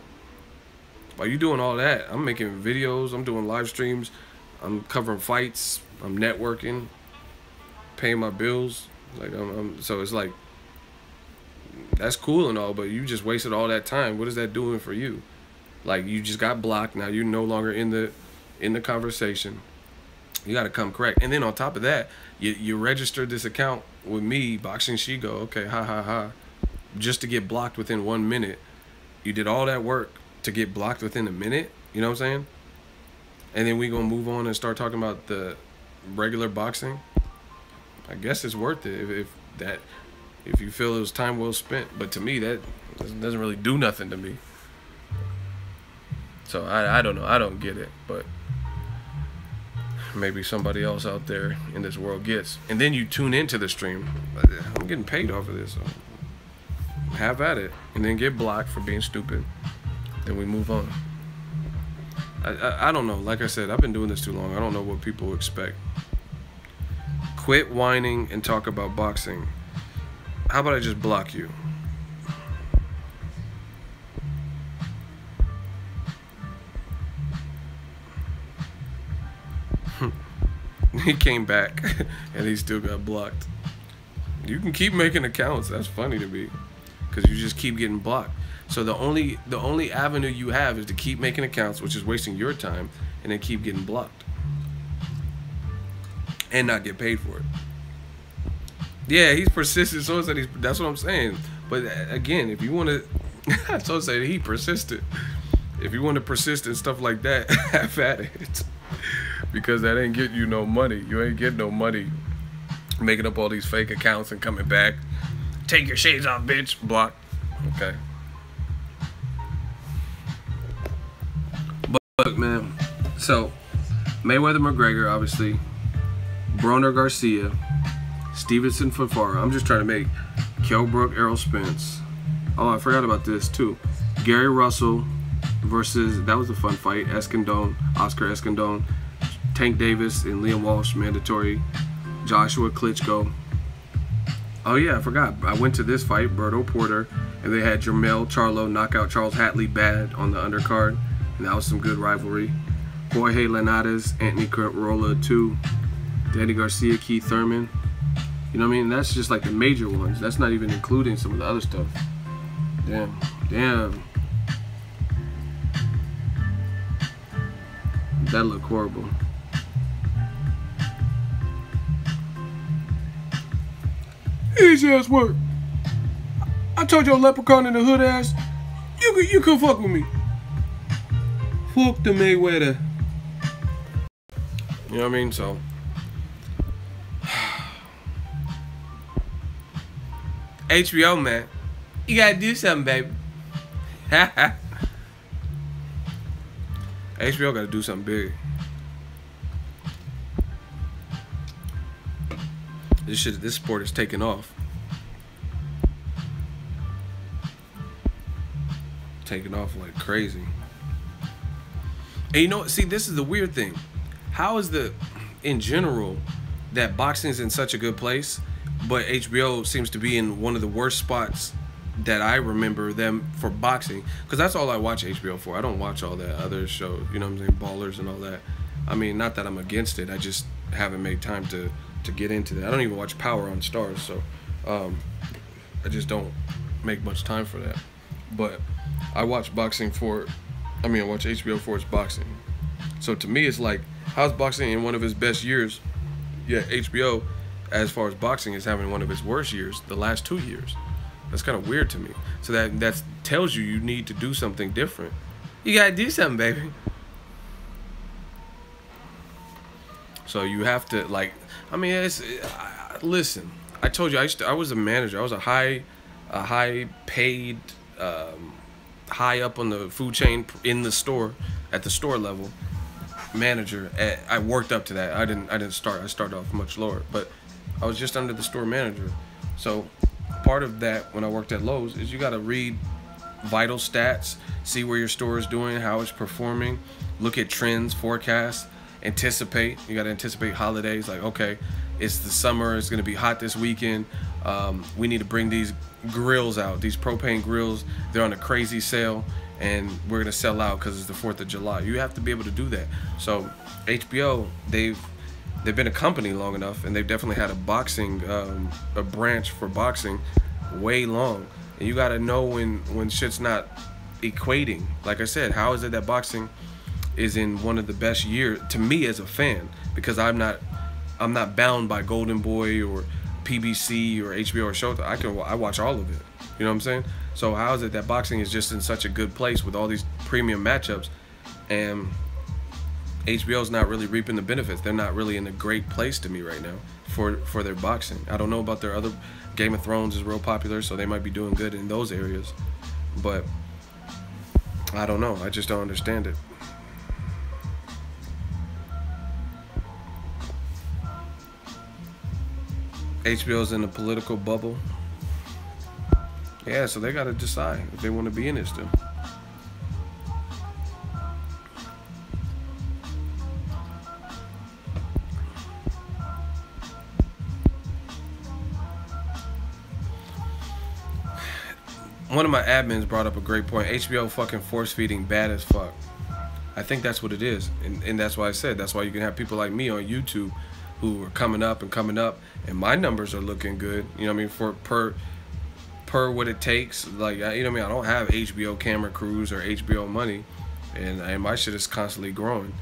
[SPEAKER 1] while you doing all that, I'm making videos, I'm doing live streams, I'm covering fights, I'm networking, paying my bills. Like so it's like, that's cool and all, but you just wasted all that time. What is that doing for you? Like, you just got blocked. Now you're no longer in the conversation. You got to come correct. And then on top of that, you registered this account with me, Boxingego. Okay, ha ha ha. Just to get blocked within 1 minute. You did all that work to get blocked within a minute. You know what I'm saying? And then we gonna move on and start talking about the regular boxing. I guess it's worth it if you feel it was time well spent. But to me, that doesn't really do nothing to me. So I don't know. I don't get it, but maybe somebody else out there in this world gets. And then you tune into the stream. I'm getting paid off of this, so have at it. And then get blocked for being stupid. Then we move on. I don't know. Like I said, I've been doing this too long. I don't know what people expect. Quit whining and talk about boxing. How about I just block you? He came back and he still got blocked. You can keep making accounts. That's funny to me, because you just keep getting blocked. So the only avenue you have is to keep making accounts, which is wasting your time, and then keep getting blocked and not get paid for it. Yeah, he's persistent. So said that's what I'm saying. But again, if you want to, so say he persisted. If you want to persist and stuff like that, have at it. Because that ain't getting you no money. You ain't getting no money making up all these fake accounts and coming back. Take your shades off, bitch. Block. Okay. But man, so Mayweather-McGregor, obviously. Broner Garcia. Stevenson Fafara. I'm just trying to make Kell Brook, Errol Spence. Oh, I forgot about this too. Gary Russell versus, that was a fun fight. Oscar Escondón. Tank Davis and Liam Walsh, mandatory. Joshua Klitschko. Oh yeah, I forgot. I went to this fight, Berto Porter, and they had Jermell Charlo knock out Charles Hatley bad on the undercard, and that was some good rivalry. Jorge Linares, Anthony Corolla 2, Danny Garcia, Keith Thurman. You know what I mean? That's just like the major ones. That's not even including some of the other stuff. Damn. That looked horrible. Easy ass work. I told your leprechaun in the hood ass, you could fuck with me. Fuck the Mayweather. You know what I mean? So HBO, man, you gotta do something, baby. HBO gotta do something big. This sport is taking off. Taking off like crazy. And you know what? See, this is the weird thing. How is in general, that boxing is in such a good place, but HBO seems to be in one of the worst spots that I remember them for boxing? Because that's all I watch HBO for. I don't watch all that other show, you know what I'm saying, Ballers and all that. I mean, not that I'm against it. I just haven't made time to get into that. I don't even watch Power on Stars, so I just don't make much time for that. But I watch I watch HBO for its boxing. So to me, it's like, how's boxing in one of its best years? Yeah, HBO, as far as boxing, is having one of its worst years the last 2 years. That's kind of weird to me. So that tells you need to do something different. You gotta do something, baby. So you have to, like, I mean, listen, I told you I was a manager. I was a high paid, high up on the food chain in the store, at the store level, manager. I worked up to that. I didn't start. I started off much lower, but I was just under the store manager. So part of that when I worked at Lowe's is you got to read vital stats, see where your store is doing, how it's performing, look at trends, forecasts, anticipate. You got to anticipate holidays. Like, okay, it's the summer, it's going to be hot this weekend. We need to bring these grills out, these propane grills. They're on a crazy sale, and we're going to sell out because it's the 4th of July. You have to be able to do that. So HBO, they've been a company long enough, and they've definitely had a boxing, a branch for boxing way long. And you got to know when shit's not equating. Like I said, how is it that boxing is in one of the best years to me as a fan? Because I'm not bound by Golden Boy or PBC or HBO or Showtime. I watch all of it. You know what I'm saying? So how is it that boxing is just in such a good place with all these premium matchups, and HBO's not really reaping the benefits? They're not really in a great place to me right now for their boxing. I don't know about their other. Game of Thrones is real popular, so they might be doing good in those areas, but I don't know. I just don't understand it. HBO's in a political bubble. Yeah, so they got to decide if they want to be in it still. One of my admins brought up a great point. HBO fucking force feeding bad as fuck. I think that's what it is, and that's why I said that's why you can have people like me on YouTube who are coming up, and my numbers are looking good. You know what I mean? For per what it takes. Like, you know what I mean? I don't have HBO camera crews or HBO money, and my shit is constantly growing.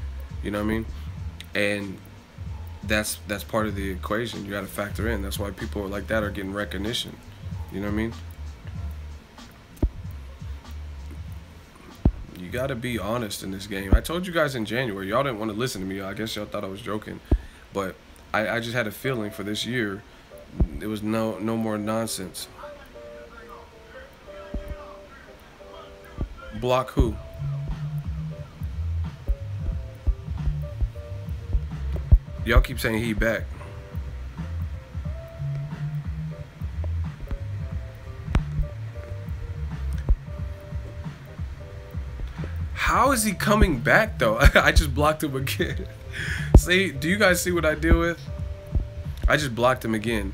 [SPEAKER 1] You know what I mean? And that's part of the equation. You got to factor in. That's why people like that are getting recognition. You know what I mean? You gotta be honest in this game. I told you guys in January, y'all didn't want to listen to me. I guess y'all thought I was joking, but I just had a feeling for this year it was no more nonsense. Block who? Y'all keep saying he back. How is he coming back though? I just blocked him again. See, do you guys see what I deal with? I just blocked him again.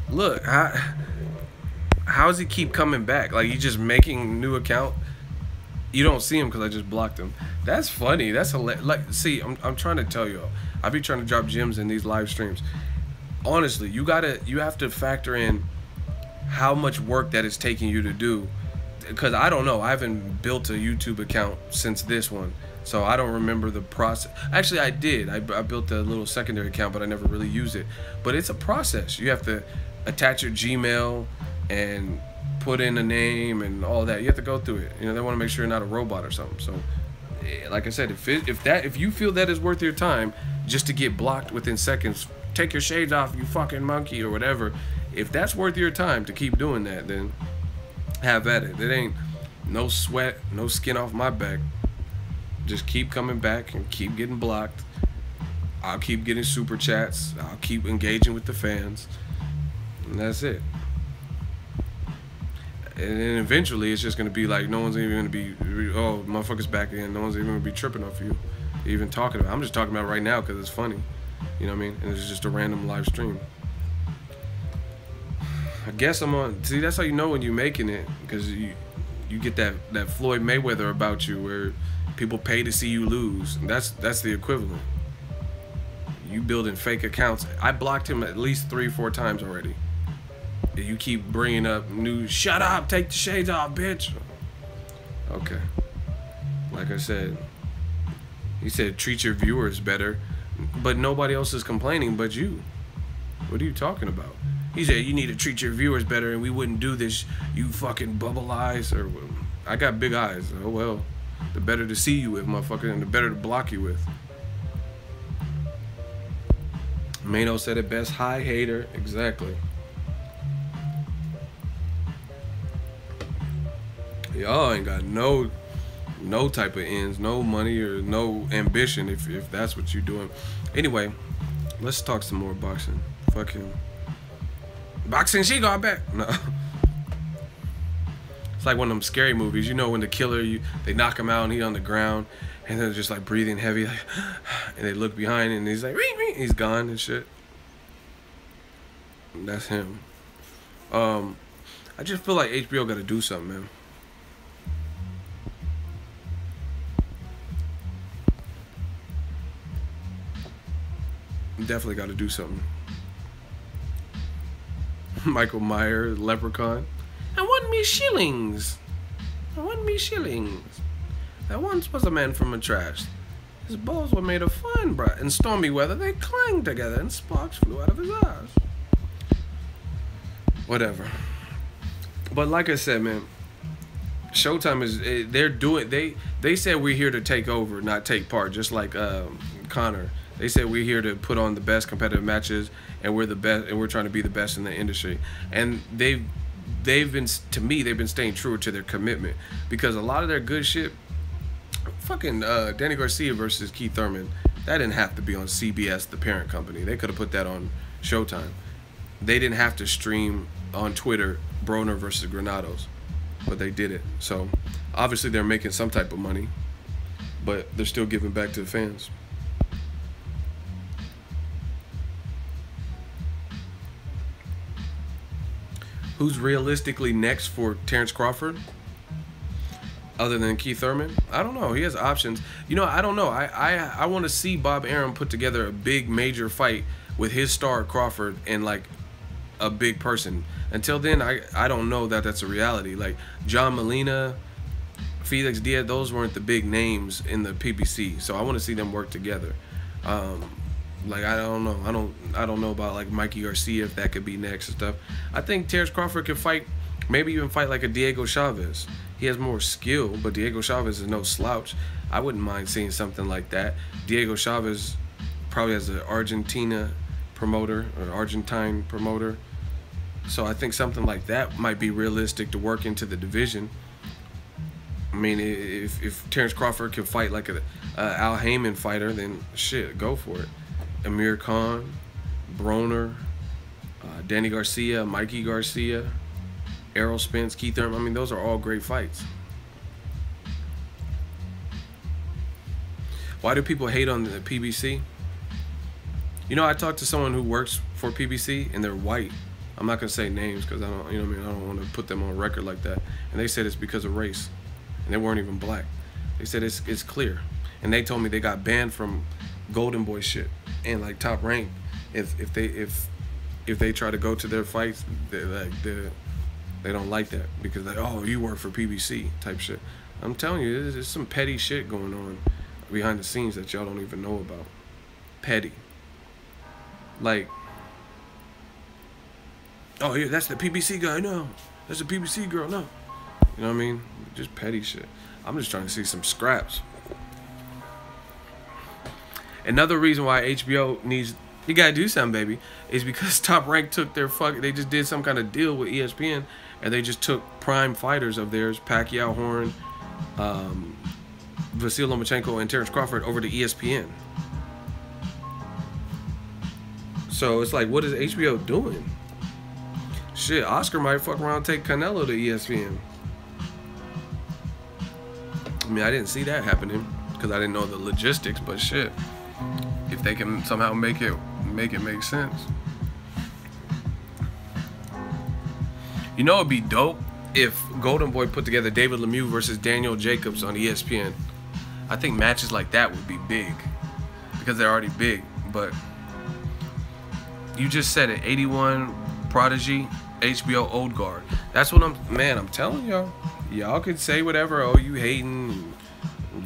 [SPEAKER 1] Look, how does he keep coming back? Like, he's just making a new account. You don't see him because I just blocked him. That's funny. That's hilarious. Like, see, I'm trying to tell y'all. I be trying to drop gems in these live streams. Honestly, you have to factor in how much work that is taking you to do. Because I don't know, I haven't built a YouTube account since this one, so I don't remember the process. Actually, I did. I built a little secondary account, but I never really used it. But it's a process. You have to attach your Gmail and put in a name and all that. You have to go through it. You know, they want to make sure you're not a robot or something. So, like I said, if you feel that is worth your time just to get blocked within seconds, take your shades off, you fucking monkey, or whatever. If that's worth your time to keep doing that, then have at it. It ain't no sweat, no skin off my back. Just keep coming back and keep getting blocked. I'll keep getting super chats. I'll keep engaging with the fans. And that's it. And then eventually it's just going to be like no one's even going to be, oh, motherfucker's back in. No one's even going to be tripping off you. Even talking about it. I'm just talking about it right now because it's funny. You know what I mean? And it's just a random live stream. I guess I'm on. See, that's how you know when you're making it, because you get that Floyd Mayweather about you, where people pay to see you lose. And that's the equivalent. You building fake accounts. I blocked him at least 3-4 times already. You keep bringing up new. Shut up! Take the shades off, bitch. Okay. Like I said, he said treat your viewers better, but nobody else is complaining but you. What are you talking about? He said, you need to treat your viewers better and we wouldn't do this, you fucking bubble eyes. Or I got big eyes. Oh, well. The better to see you with, motherfucker, and the better to block you with. Mano said it best. Hi, hater. Exactly. Y'all ain't got no type of ends, no money or no ambition if that's what you're doing. Anyway, let's talk some more boxing. fucking Boxingego, I bet. No. It's like one of them scary movies. You know when the killer, they knock him out and he's on the ground, and they're just like breathing heavy, like, and they look behind and he's like, he's gone and shit. That's him. I just feel like HBO got to do something, man. Definitely got to do something. Michael Myers, Leprechaun. I want me shillings. I want me shillings. There once was a man from a trash. His balls were made of fine brass. In stormy weather, they clanged together and sparks flew out of his eyes. Whatever. But like I said, man, Showtime is, they're doing, they said we're here to take over, not take part, just like Connor. They said we're here to put on the best competitive matches, and we're the best, and we're trying to be the best in the industry. And they've been, to me, they've been staying true to their commitment, because a lot of their good shit, fucking Danny Garcia versus Keith Thurman, that didn't have to be on CBS, the parent company. They could have put that on Showtime. They didn't have to stream on Twitter Broner versus Granados, but they did it. So obviously they're making some type of money, but they're still giving back to the fans. Who's realistically next for Terrence Crawford other than Keith Thurman? I don't know. He has options. You know, I don't know. I want to see Bob Arum put together a big major fight with his star Crawford and like a big person. Until then, I don't know that that's a reality. Like John Molina, Felix Diaz, those weren't the big names in the PBC. So I want to see them work together. Like I don't know. I don't know about like Mikey Garcia, if that could be next and stuff. I think Terrence Crawford could fight, maybe even fight like a Diego Chavez. He has more skill, but Diego Chavez is no slouch. I wouldn't mind seeing something like that. Diego Chavez probably has an Argentina promoter or Argentine promoter. So I think something like that might be realistic to work into the division. I mean, if Terrence Crawford can fight like a Al Heyman fighter, then shit, go for it. Amir Khan, Broner, Danny Garcia, Mikey Garcia, Errol Spence, Keith Thurman. I mean, those are all great fights. Why do people hate on the PBC? You know, I talked to someone who works for PBC, and they're white. I'm not gonna say names because I don't, you know what I mean, I don't want to put them on record like that. And they said it's because of race, and they weren't even black. They said it's clear, and they told me they got banned from Golden Boy shit and like Top Rank if they try to go to their fights, they don't like that because like, oh, you work for PBC type shit. I'm telling you, there's some petty shit going on behind the scenes that y'all don't even know about. Petty. Like, oh yeah, that's the PBC guy, no. That's the PBC girl, no. You know what I mean? Just petty shit. I'm just trying to see some scraps. Another reason why HBO needs, you gotta do something, baby, is because Top Rank took their they just did some kind of deal with ESPN, and they just took prime fighters of theirs, Pacquiao, Horn, Vasyl Lomachenko, and Terrence Crawford over to ESPN. So it's like, what is HBO doing? Shit, Oscar might fuck around and take Canelo to ESPN. I mean, I didn't see that happening because I didn't know the logistics, but shit, if they can somehow make it make sense. You know, it'd be dope if Golden Boy put together David Lemieux versus Daniel Jacobs on ESPN. I think matches like that would be big because they're already big. But you just said it, 81 Prodigy, HBO Old Guard. That's what I'm telling y'all. Y'all could say whatever. Oh, you hating,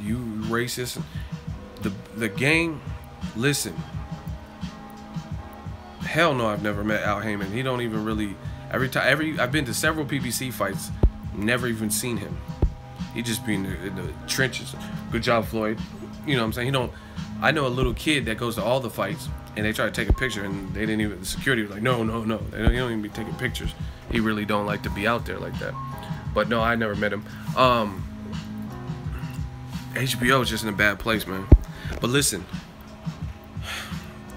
[SPEAKER 1] you racist. The gang, listen. Hell no, I've never met Al Heyman. He don't even really. I've been to several PBC fights, never even seen him. He just be in the trenches. Good job, Floyd. You know what I'm saying? I know a little kid that goes to all the fights, and they try to take a picture, and they didn't even. The security was like, no. He don't even be taking pictures. He really don't like to be out there like that. But no, I never met him. HBO is just in a bad place, man. But listen,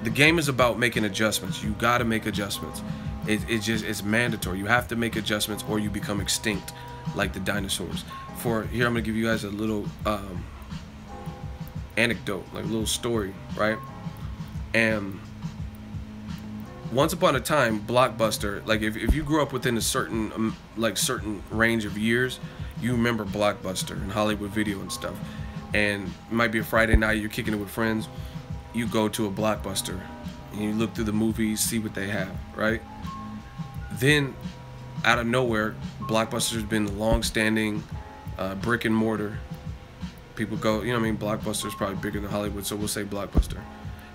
[SPEAKER 1] The game is about making adjustments. You got to make adjustments. It's mandatory. You have to make adjustments or you become extinct like the dinosaurs. Here, I'm going to give you guys a little anecdote, like a little story, right? And once upon a time, Blockbuster, like if you grew up within a certain certain range of years, you remember Blockbuster and Hollywood Video and stuff. And it might be a Friday night, you're kicking it with friends, you go to a Blockbuster and you look through the movies, see what they have, right? Then out of nowhere, Blockbuster's been the long-standing brick and mortar. People go, you know what I mean, Blockbuster's probably bigger than Hollywood, so we'll say Blockbuster.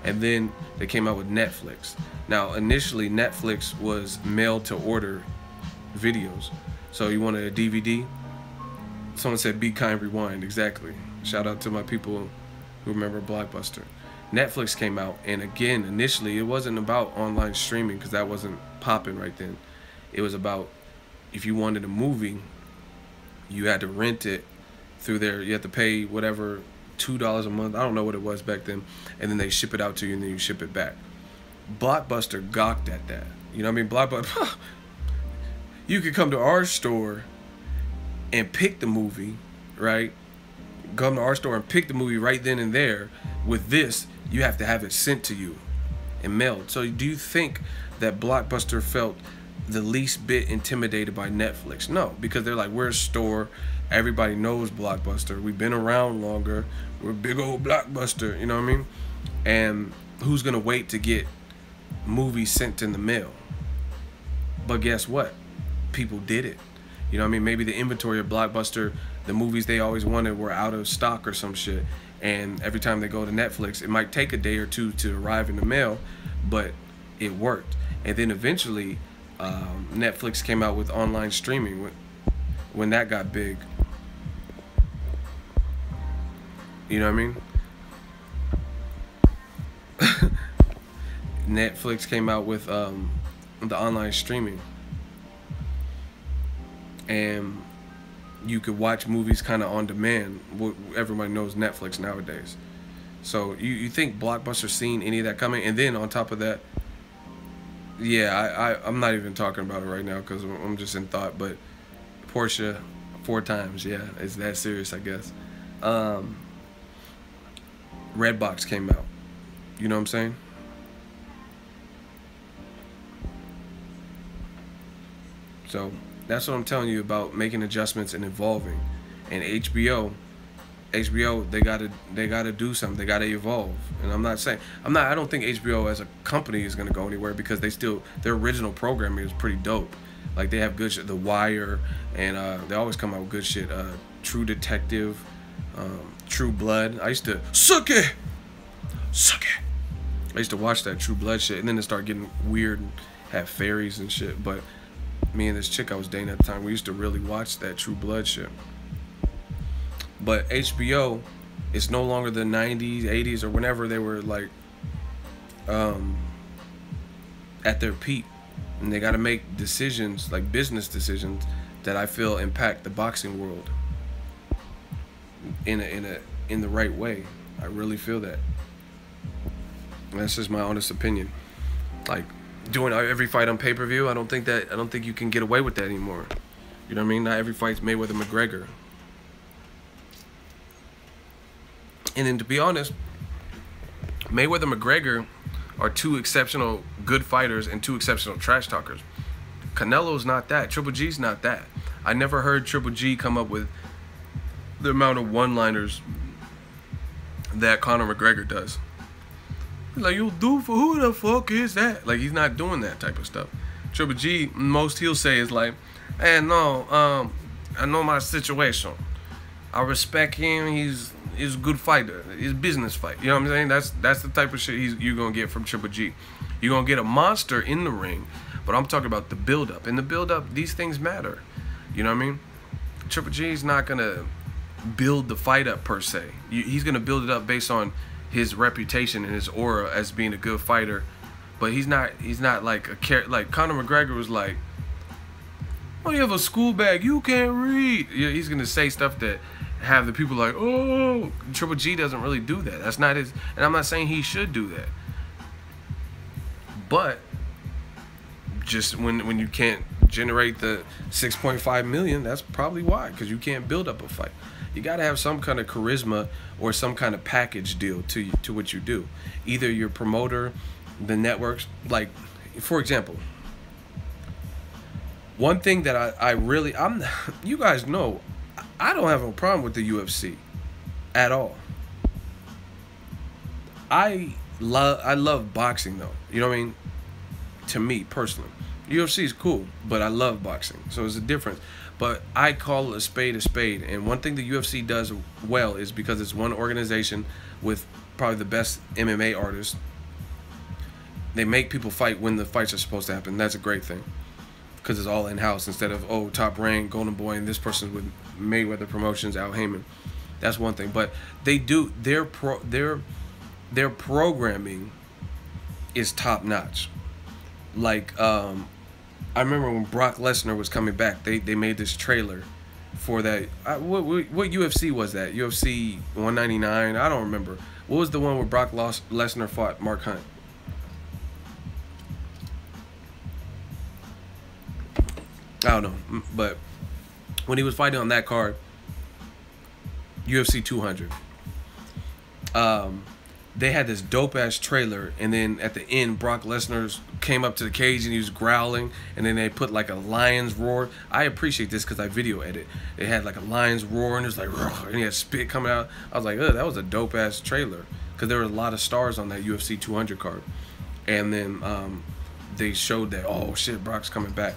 [SPEAKER 1] And then they came out with Netflix. Now, initially, Netflix was mail-to-order videos. So you wanted a DVD? Someone said, "Be kind, rewind." Exactly. Shout out to my people who remember Blockbuster. Netflix came out, and again, initially, it wasn't about online streaming because that wasn't popping right then. It was about if you wanted a movie, you had to rent it through there. You had to pay whatever, $2 a month. I don't know what it was back then. And then they ship it out to you, and then you ship it back. Blockbuster gawked at that. You know what I mean? Blockbuster, you could come to our store and pick the movie, right? Come to our store and pick the movie right then and there. With this, you have to have it sent to you and mailed. So do you think that Blockbuster felt the least bit intimidated by Netflix? No, because they're like, we're a store. Everybody knows Blockbuster. We've been around longer. We're big old Blockbuster, you know what I mean? And who's gonna wait to get movies sent in the mail? But guess what? People did it. You know what I mean? Maybe the inventory of Blockbuster, the movies they always wanted were out of stock or some shit. And every time they go to Netflix, it might take a day or two to arrive in the mail, but it worked. And then eventually, Netflix came out with online streaming when that got big. You know what I mean? Netflix came out with the online streaming, and you could watch movies kind of on demand. Everybody knows Netflix nowadays. So you think Blockbuster's seen any of that coming? And then on top of that, yeah, I'm not even talking about it right now because I'm just in thought, but Porsche 4 times, yeah, it's that serious, I guess. Redbox came out. You know what I'm saying? So that's what I'm telling you about making adjustments and evolving. And HBO, they gotta do something. They gotta evolve. And I don't think HBO as a company is gonna go anywhere because their original programming is pretty dope. Like they have good shit, The Wire, and they always come out with good shit. True Detective, True Blood. I used to suck it. I used to watch that True Blood shit, and then it started getting weird and have fairies and shit. But me and this chick I was dating at the time, we used to really watch that True Blood shit. But HBO is no longer the 90s, 80s, or whenever they were like at their peak. And they got to make decisions, like business decisions, that I feel impact the boxing world in the right way. I really feel that. And that's just my honest opinion. Like doing every fight on pay-per-view, I don't think you can get away with that anymore. You know what I mean? Not every fight's Mayweather-McGregor. And then to be honest, Mayweather-McGregor are 2 exceptional good fighters and 2 exceptional trash talkers. Canelo's not that. Triple G's not that. I never heard Triple G come up with the amount of one-liners that Conor McGregor does. Like, you'll do for who the fuck is that? Like, he's not doing that type of stuff. Triple G, most he'll say is like, hey, no, I know my situation. I respect him. He's a good fighter. He's a business fight. You know what I'm saying? That's the type of shit you're going to get from Triple G. You're going to get a monster in the ring, but I'm talking about the build-up. In the build-up, these things matter. You know what I mean? Triple G is not going to build the fight up per se. He's going to build it up based on his reputation and his aura as being a good fighter, but he's not like like Conor McGregor was like, oh, you have a school bag, you can't read. Yeah, he's gonna say stuff that have the people like, oh. Triple G doesn't really do that. That's not his, and I'm not saying he should do that. But just when you can't generate the 6.5 million, that's probably why, because you can't build up a fight. You got to have some kind of charisma or some kind of package deal to what you do. Either your promoter, the networks. Like, for example, one thing that you guys know, I don't have a problem with the UFC at all. I love boxing though. You know what I mean? To me personally, UFC is cool, but I love boxing, so it's a difference. But I call a spade, and one thing the UFC does well is because it's one organization with probably the best MMA artists. They make people fight when the fights are supposed to happen. That's a great thing, because it's all in-house instead of, oh, Top Rank, Golden Boy, and this person with Mayweather Promotions, Al Heyman. That's one thing. But they do their programming is top notch. Like I remember when Brock Lesnar was coming back, they made this trailer for that. What UFC was that? UFC 199? I don't remember. What was the one where Brock Lesnar fought Mark Hunt? I don't know. But when he was fighting on that card, UFC 200, they had this dope-ass trailer, and then at the end, Brock Lesnar came up to the cage and he was growling, and then they put like a lion's roar. I appreciate this because I video edit. They had like a lion's roar, and it was like, and he had spit coming out. I was like, that was a dope-ass trailer, because there were a lot of stars on that UFC 200 card. And then they showed that, oh shit, Brock's coming back.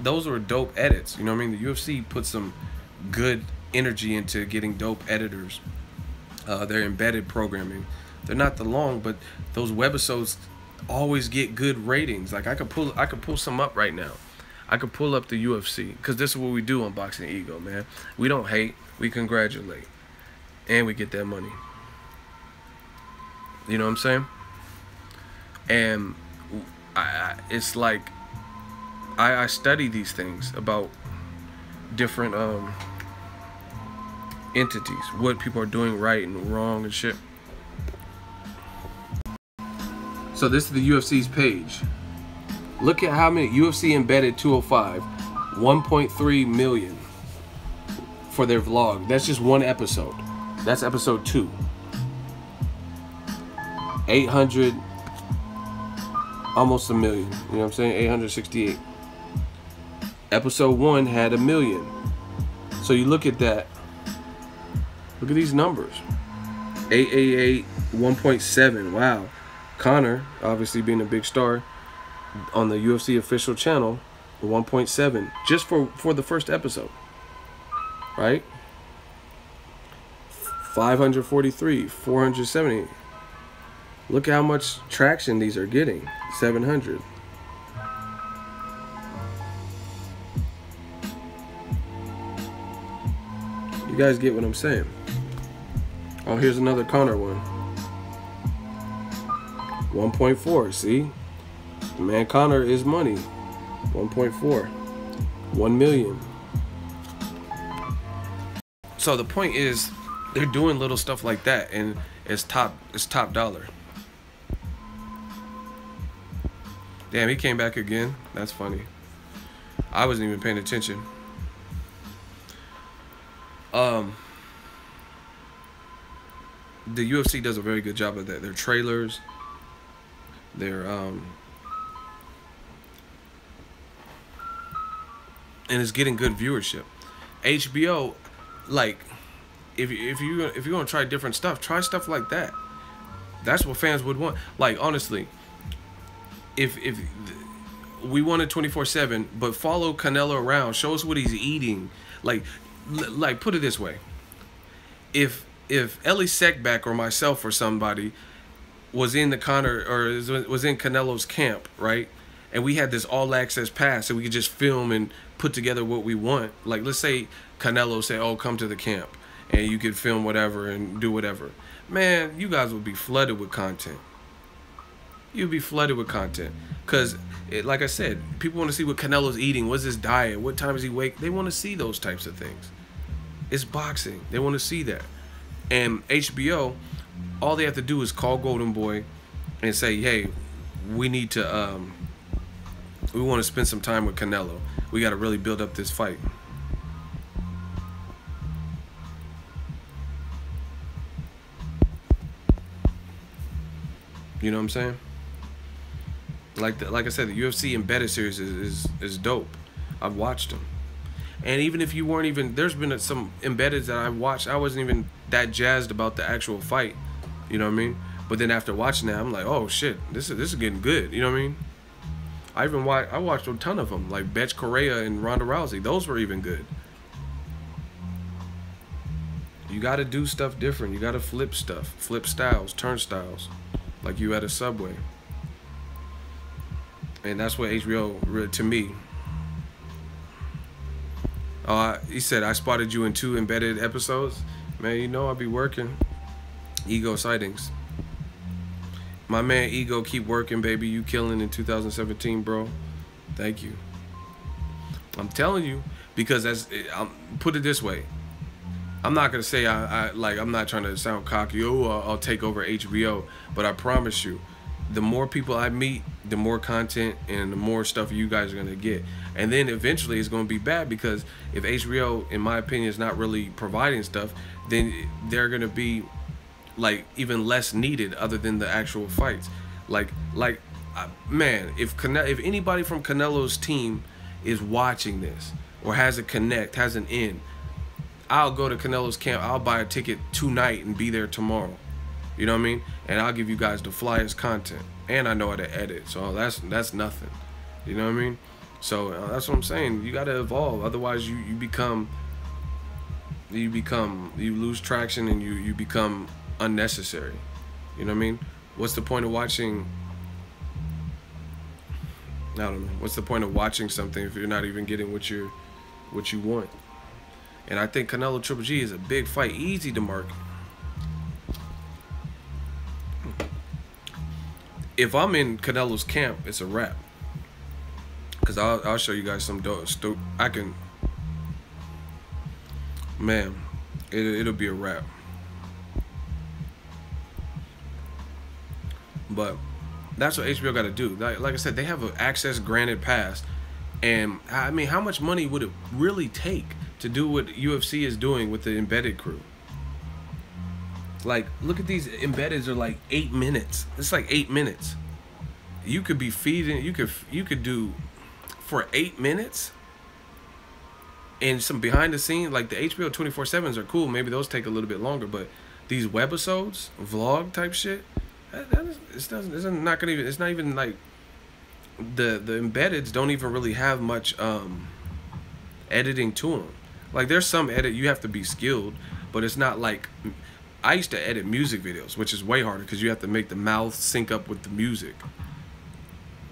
[SPEAKER 1] Those were dope edits. You know what I mean? The UFC put some good energy into getting dope editors. Their embedded programming. They're not the long, but those webisodes always get good ratings. Like I could pull some up right now. I could pull up the UFC, because this is what we do on Boxingego, man. We don't hate, we congratulate, and we get that money. You know what I'm saying? And it's like I study these things about different entities, what people are doing right and wrong and shit. So this is the UFC's page. Look at how many UFC embedded 205, 1.3 million for their vlog. That's just one episode. That's episode 2. 800, almost a million. You know what I'm saying? 868. Episode 1 had 1 million. So you look at that. Look at these numbers. 888, 1.7. Wow. Conor, obviously being a big star on the UFC official channel, 1.7 just for the first episode, right? 543, 470. Look at how much traction these are getting. 700. You guys get what I'm saying? Oh, here's another Conor one. 1.4, see? Man, Conor is money. 1.4. 1 million. So the point is, they're doing little stuff like that, and it's top dollar. Damn, he came back again. That's funny. I wasn't even paying attention. The UFC does a very good job of that. Their trailers, their and it's getting good viewership. HBO, like, if you're gonna try different stuff, try stuff like that. That's what fans would want. Like, honestly, if we wanted 24/7, but follow Canelo around, show us what he's eating. Like put it this way: if Ellie Seckback or myself or somebody was in the Conor or was in Canelo's camp, right, and we had this all access pass, so we could just film and put together what we want. Like, let's say Canelo said, "Oh, come to the camp," and you could film whatever and do whatever. Man, you guys would be flooded with content. You'd be flooded with content, because like I said, people want to see what Canelo's eating, what's his diet, what time does he wake. They want to see those types of things. It's boxing. They want to see that. And HBO, all they have to do is call Golden Boy and say, hey, we need to we want to spend some time with Canelo. We got to really build up this fight. You know what I'm saying? Like I said, the UFC embedded series is dope. I've watched them. And even if you weren't even, there's been some embeddeds that I've watched, I wasn't even that jazzed about the actual fight. You know what I mean? But then after watching that, I'm like, oh shit, this is getting good. You know what I mean? I watched a ton of them, like Betch Correa and Ronda Rousey. Those were even good. You got to do stuff different. You got to flip stuff, flip styles, turnstiles, like you at a Subway. And that's what HBO, to me. He said, I spotted you in 2 embedded episodes. Man, you know I'll be working. Ego sightings. My man Ego, keep working, baby. You killing in 2017, bro. Thank you. I'm telling you, because put it this way. I'm not gonna say I'm not trying to sound cocky. Oh, I'll take over HBO, but I promise you, the more people I meet, the more content and the more stuff you guys are gonna get. And then eventually it's gonna be bad, because if HBO, in my opinion, is not really providing stuff, then they're gonna be like even less needed other than the actual fights. Man, if anybody from Canelo's team is watching this or has a connect, has an in, I'll go to Canelo's camp. I'll buy a ticket tonight and be there tomorrow. You know what I mean? And I'll give you guys the flyest content. And I know how to edit, so that's nothing. You know what I mean? So that's what I'm saying. You gotta evolve. Otherwise, you lose traction and you become unnecessary. You know what I mean? What's the point of watching? I don't know. What's the point of watching something if you're not even getting what you want? And I think Canelo Triple G is a big fight, easy to mark. If I'm in Canelo's camp, it's a wrap. Cause I'll show you guys some dope. Man, it'll be a wrap. But that's what HBO got to do. Like I said, they have an access granted pass, and I mean, how much money would it really take to do what UFC is doing with the embedded crew? Like, look at these embeddeds are like 8 minutes. It's like 8 minutes. You could be feeding. You could do for 8 minutes. And some behind the scenes, like the HBO 24/7s are cool. Maybe those take a little bit longer, but these webisodes, vlog type shit, it's not even like the embeddeds don't even really have much editing to them. Like, there's some edit you have to be skilled, but it's not like I used to edit music videos, which is way harder because you have to make the mouth sync up with the music.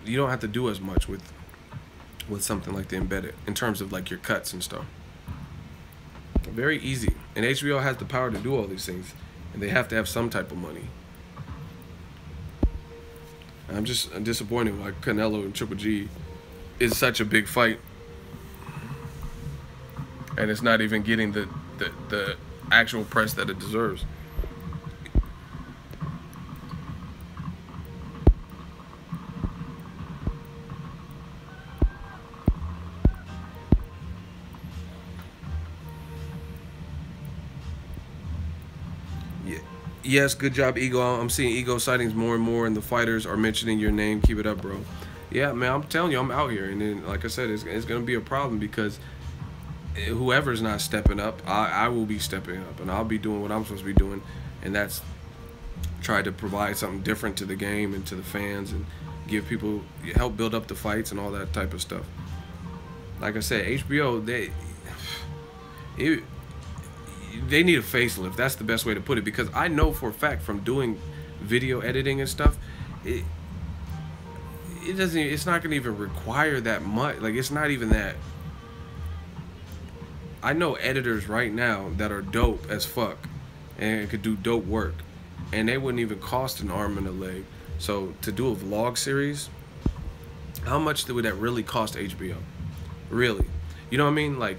[SPEAKER 1] You don't have to do as much with something like the embedded in terms of like your cuts and stuff. Very easy. And HBO has the power to do all these things, and they have to have some type of money. I'm just disappointed why Canelo and Triple G is such a big fight, and it's not even getting the actual press that it deserves. Yes, good job, Ego. I'm seeing Ego sightings more and more, and the fighters are mentioning your name. Keep it up, bro. Yeah, man, I'm telling you, I'm out here. And then, like I said, it's going to be a problem because whoever's not stepping up, I will be stepping up, and I'll be doing what I'm supposed to be doing, and that's try to provide something different to the game and to the fans and give people, help build up the fights and all that type of stuff. Like I said, HBO, they need a facelift. That's the best way to put it, because I know for a fact from doing video editing and stuff, it's not gonna even require that much. Like, it's not even that. I know editors right now that are dope as fuck and could do dope work, and they wouldn't even cost an arm and a leg. So to do a vlog series, how much would that really cost HBO? Really? You know what I mean? Like,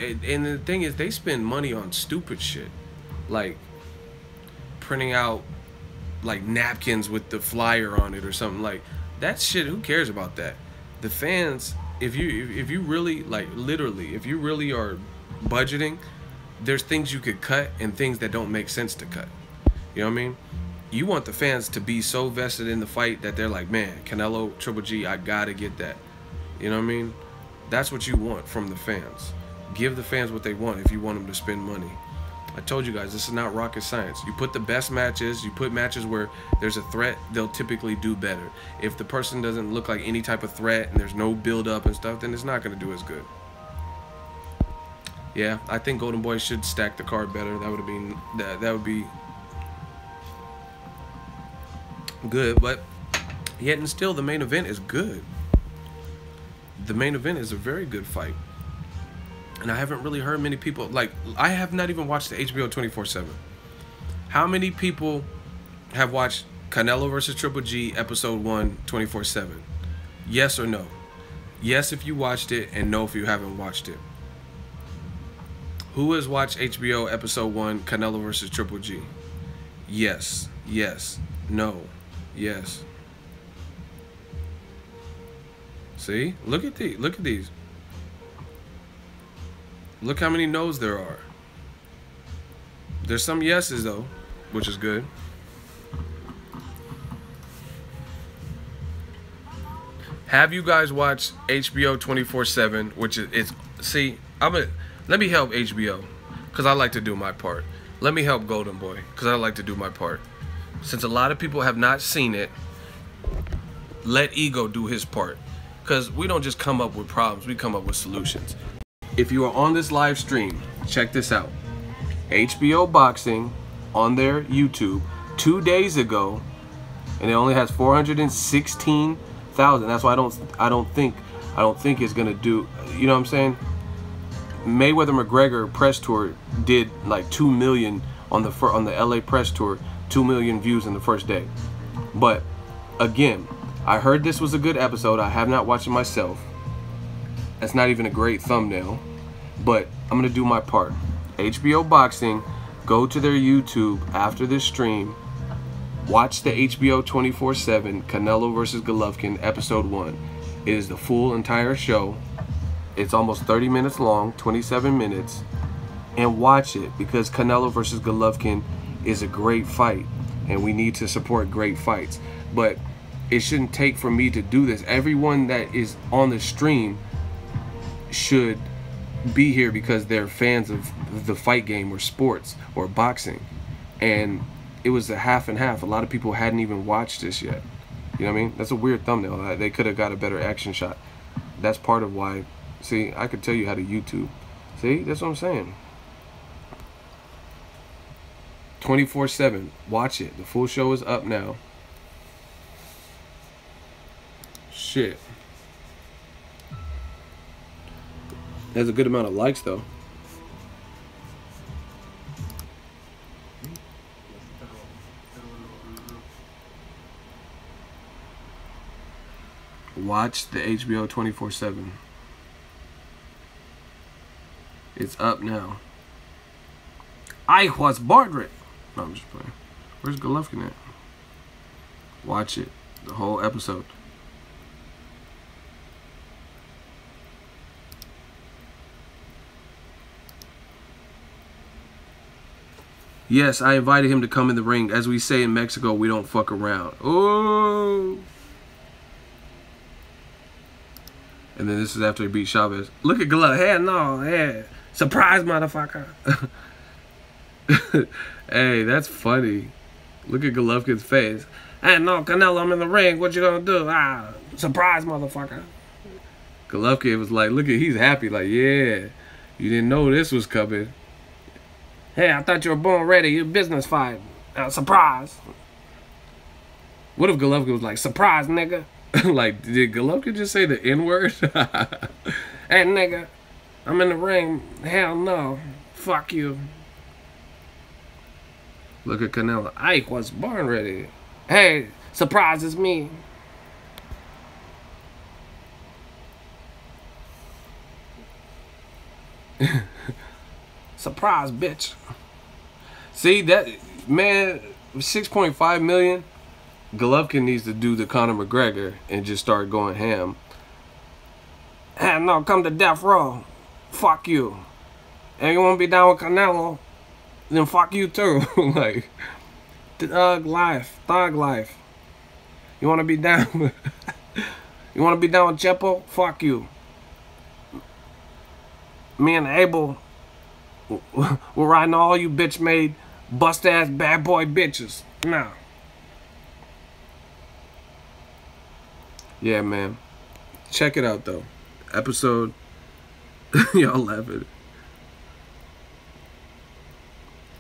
[SPEAKER 1] and the thing is, they spend money on stupid shit, like printing out like napkins with the flyer on it or something. Like that shit, who cares about that? The fans, if you really, like, literally, if you really are budgeting, there's things you could cut and things that don't make sense to cut. You know what I mean? You want the fans to be so vested in the fight that they're like, man, Canelo, Triple G, I gotta get that. You know what I mean? That's what you want from the fans. Give the fans what they want if you want them to spend money. I told you guys, this is not rocket science. You put the best matches, you put matches where there's a threat, they'll typically do better. If the person doesn't look like any type of threat and there's no build up and stuff, then it's not gonna do as good. Yeah, I think Golden Boy should stack the card better. That would have been that would be good, but yet and still the main event is good. The main event is a very good fight. And I haven't really heard many people, like, I have not even watched the HBO 24/7. How many people have watched Canelo versus Triple G episode 1 24/7? Yes or no? Yes if you watched it, and no if you haven't watched it. Who has watched HBO episode 1 Canelo versus Triple G? Yes, yes, no, yes. See? Look at these. Look at these. Look how many no's there are. There's some yeses though, which is good. Have you guys watched HBO 24/7, which is, it's, see, let me help HBO, because I like to do my part. Let me help Golden Boy, because I like to do my part. Since a lot of people have not seen it, let Ego do his part. Because we don't just come up with problems, we come up with solutions. If you are on this live stream, check this out. HBO Boxing on their YouTube 2 days ago, and it only has 416,000. That's why I don't think it's gonna do. You know what I'm saying? Mayweather-McGregor press tour did like 2 million on the LA press tour, 2 million views in the first day. But again, I heard this was a good episode. I have not watched it myself. That's not even a great thumbnail, but I'm gonna do my part. HBO Boxing, go to their YouTube after this stream, watch the HBO 24/7 Canelo versus Golovkin episode 1. It is the full entire show. It's almost 30 minutes long, 27 minutes, and watch it, because Canelo versus Golovkin is a great fight, and we need to support great fights. But it shouldn't take for me to do this. Everyone that is on the stream should be here because they're fans of the fight game or sports or boxing. And it was a half and half. A lot of people hadn't even watched this yet. You know what I mean? That's a weird thumbnail. They could have got a better action shot. That's part of why. See, I could tell you how to YouTube. See, that's what I'm saying. 24/7. Watch it. The full show is up now. Shit. That's a good amount of likes though. Watch the HBO 24/7. It's up now. I was born. No, I'm just playing. Where's Golovkin at? Watch it. The whole episode. Yes, I invited him to come in the ring. As we say in Mexico, we don't fuck around. Oh. And then this is after he beat Chavez. Look at Golovkin. Hey, no, hey. Surprise, motherfucker. Hey, that's funny. Look at Golovkin's face. Hey, no, Canelo, I'm in the ring. What you gonna do? Ah, surprise, motherfucker. Golovkin was like, look at, he's happy. Like, yeah, you didn't know this was coming. Hey, I thought you were born ready. You're business fight. Surprise. What if Golovkin was like, surprise, nigga? Like, did Golovkin just say the N-word? Hey, nigga, I'm in the ring. Hell no. Fuck you. Look at Canelo. I was born ready. Hey, surprise, it's me. Surprise, bitch. See that, man, 6.5 million. Golovkin needs to do the Conor McGregor and just start going ham. Hey, no, come to death row. Fuck you. And you want to be down with Canelo? Then fuck you too. Like, thug life. You want to be down? You want to be down with Chepo? Fuck you. Me and Abel, we're riding all you bitch-made, bust-ass bad boy bitches. Nah. Yeah, man. Check it out, though. Episode... Y'all laughing.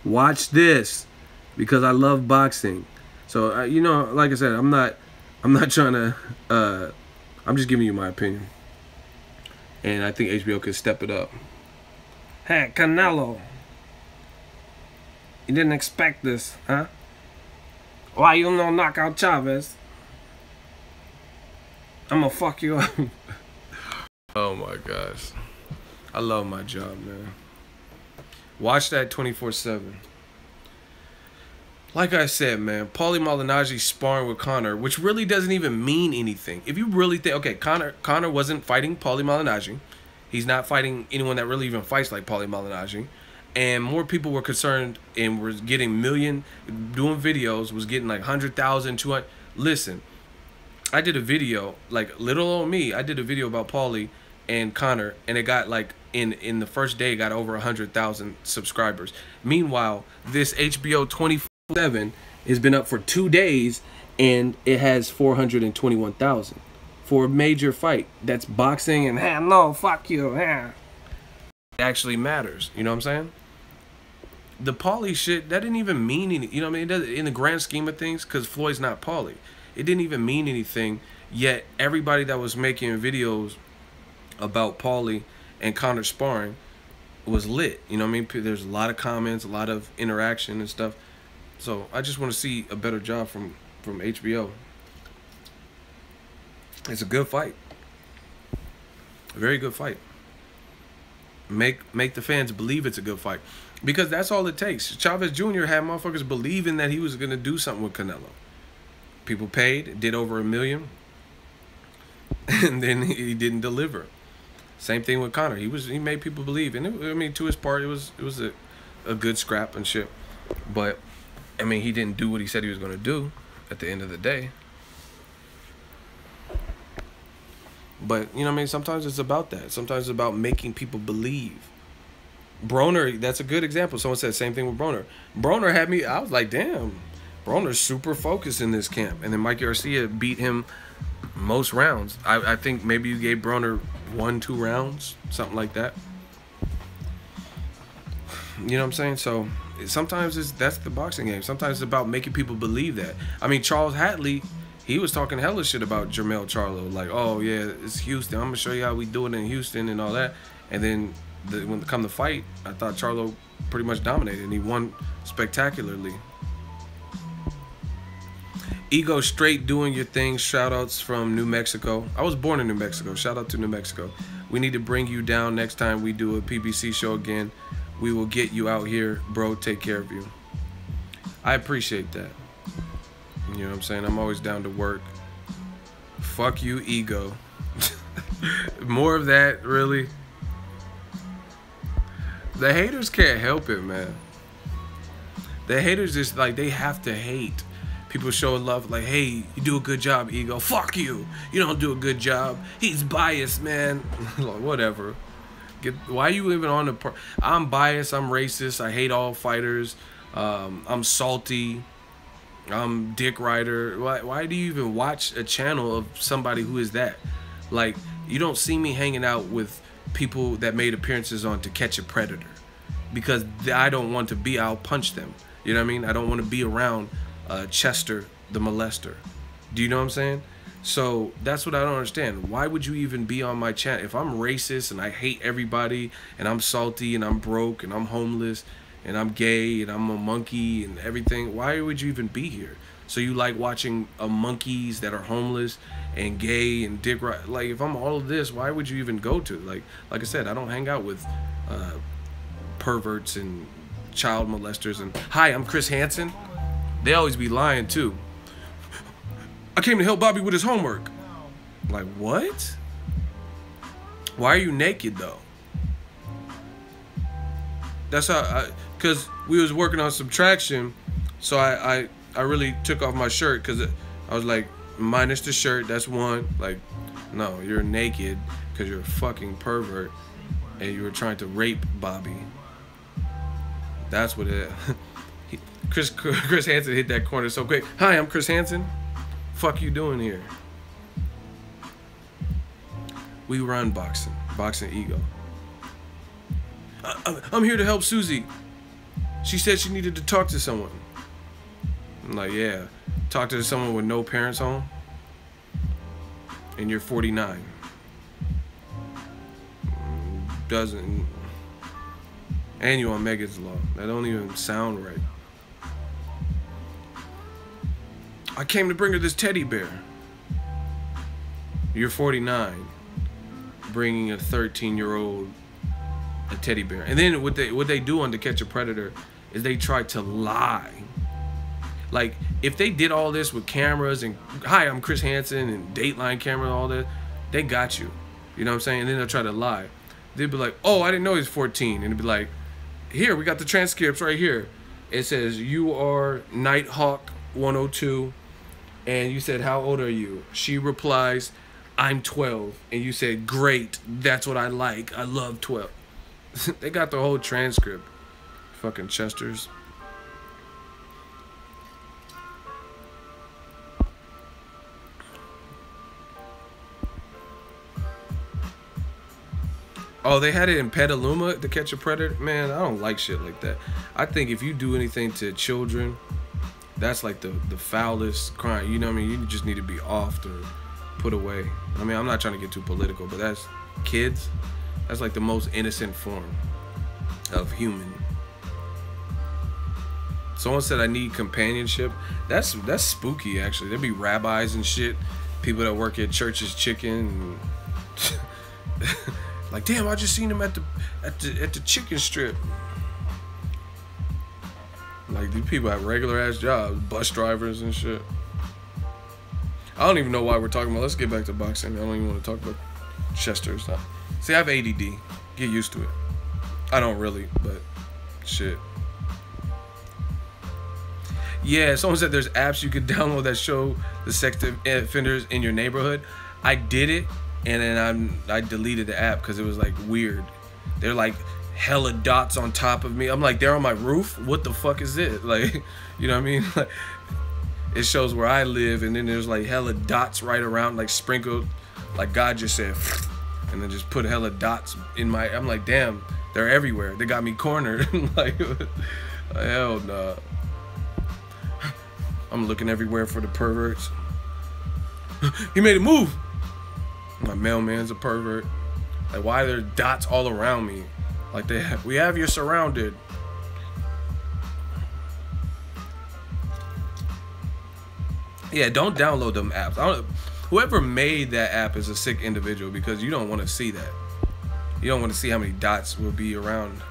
[SPEAKER 1] Watch this, because I love boxing. So, you know, like I said, I'm not trying to... I'm just giving you my opinion. And I think HBO could step it up. Hey, Canelo. You didn't expect this, huh? Why you no knock out Chavez? I'm gonna fuck you up. Oh my gosh. I love my job, man. Watch that 24/7. Like I said, man, Paulie Malignaggi sparring with Conor, which really doesn't even mean anything. If you really think, okay, Conor wasn't fighting Paulie Malignaggi. He's not fighting anyone that really even fights like Paulie Malignaggi. And more people were concerned and were getting doing videos, was getting like 100,000, 200. Listen, I did a video, like little old me, I did a video about Paulie and Conor, and it got like, in the first day, it got over 100,000 subscribers. Meanwhile, this HBO 24/7 has been up for 2 days, and it has 421,000 for a major fight. That's boxing, and no, fuck you. It actually matters. You know what I'm saying? The Paulie shit, that didn't even mean any. You know what I mean? It doesn't, in the grand scheme of things, because Floyd's not Paulie, it didn't even mean anything. Yet everybody that was making videos about Paulie and Conor sparring was lit. You know what I mean? There's a lot of comments, a lot of interaction and stuff. So I just want to see a better job from HBO. It's a good fight. A very good fight. Make the fans believe it's a good fight. Because that's all it takes. Chavez Jr. had motherfuckers believing that he was going to do something with Canelo. People paid, did over $1 million. And then he didn't deliver. Same thing with Conor. He made people believe. And I mean, to his part, it was a good scrap and shit. But I mean, he didn't do what he said he was going to do at the end of the day. But, you know what I mean? Sometimes it's about that. Sometimes it's about making people believe. Broner, that's a good example. Someone said the same thing with Broner. Broner had me, I was like, damn, Broner's super focused in this camp. And then Mike Garcia beat him most rounds. I think maybe you gave Broner 1-2 rounds, something like that. You know what I'm saying? So sometimes that's the boxing game. Sometimes it's about making people believe that. I mean, Charles Hatley, he was talking hella shit about Jermell Charlo. Like, oh, yeah, it's Houston. I'm going to show you how we do it in Houston and all that. And then when it come to fight, I thought Charlo pretty much dominated. And he won spectacularly. Ego straight doing your thing. Shout-outs from New Mexico. I was born in New Mexico. Shout-out to New Mexico. We need to bring you down next time we do a PBC show again. We will get you out here, bro. Take care of you. I appreciate that. You know what I'm saying? I'm always down to work. Fuck you, Ego. More of that, really. The haters can't help it, man. The haters just, like, they have to hate. People showing love, like, hey, you do a good job, Ego. Fuck you. You don't do a good job. He's biased, man. Like, whatever. Why are you even on the part? I'm biased. I'm racist. I hate all fighters. I'm salty. I'm dick rider. Why do you even watch a channel of somebody who is that? Like, you don't see me hanging out with people that made appearances on To Catch a Predator, because I don't want to be. I'll punch them. You know what I mean? I don't want to be around Chester the molester. Do you know what I'm saying? So that's what I don't understand. Why would you even be on my channel? If I'm racist and I hate everybody and I'm salty and I'm broke and I'm homeless and I'm gay and I'm a monkey and everything, why would you even be here? So you like watching monkeys that are homeless and gay and dick right? Like, if I'm all of this, why would you even go to? Like I said, I don't hang out with perverts and child molesters. And hi, I'm Chris Hansen. They always be lying too. I came to help Bobby with his homework. Like, what? Why are you naked though? That's how cause we was working on subtraction, so I really took off my shirt because I was like, minus the shirt, that's one. Like, no, you're naked because you're a fucking pervert and you were trying to rape Bobby. That's what it is. Chris Hansen hit that corner so quick. Hi, I'm Chris Hansen. Fuck you doing here? We run boxing. Boxingego. I'm here to help Susie. She said she needed to talk to someone. I'm like, yeah. Talk to someone with no parents home. And you're 49. Doesn't. And you on Megan's Law. That don't even sound right. I came to bring her this teddy bear. You're 49. Bringing a 13-year-old a teddy bear. And then what they do on To Catch a Predator is they try to lie. Like, if they did all this with cameras and, hi, I'm Chris Hansen, and Dateline camera and all that, they got you. You know what I'm saying? And then they'll try to lie. They'd be like, oh, I didn't know he was 14. And it'd be like, here, we got the transcripts right here. It says, you are Nighthawk 102. And you said, how old are you? She replies, I'm 12. And you said, great, that's what I like. I love 12. They got the whole transcript. Fucking Chesters. Oh, they had it in Petaluma, To Catch a Predator? Man, I don't like shit like that. I think if you do anything to children, that's like the foulest crime. You know what I mean? You just need to be offed or put away. I mean, I'm not trying to get too political, but that's kids. That's like the most innocent form of human. Someone said I need companionship. That's spooky, actually. There'd be rabbis and shit, people that work at Church's Chicken. And like, damn, I just seen him at the chicken strip. Like, these people have regular ass jobs, bus drivers and shit. I don't even know why we're talking about. Let's get back to boxing. I don't even want to talk about Chester stuff. See, I have ADD. Get used to it. I don't really, but shit. Yeah, someone said there's apps you could download that show the sex offenders in your neighborhood. I did it, and then I deleted the app because it was like weird. They're like hella dots on top of me. I'm like, they're on my roof? What the fuck is it? Like, you know what I mean? Like, it shows where I live, and then there's like hella dots right around, like sprinkled, like God just said, and then just put hella dots in my. I'm like, damn, they're everywhere. They got me cornered. Like, hell no. I'm looking everywhere for the perverts. He made a move. My mailman's a pervert. Like, why are there dots all around me? Like, we have you surrounded. Yeah, don't download them apps. Whoever made that app is a sick individual, because you don't want to see that. You don't want to see how many dots will be around.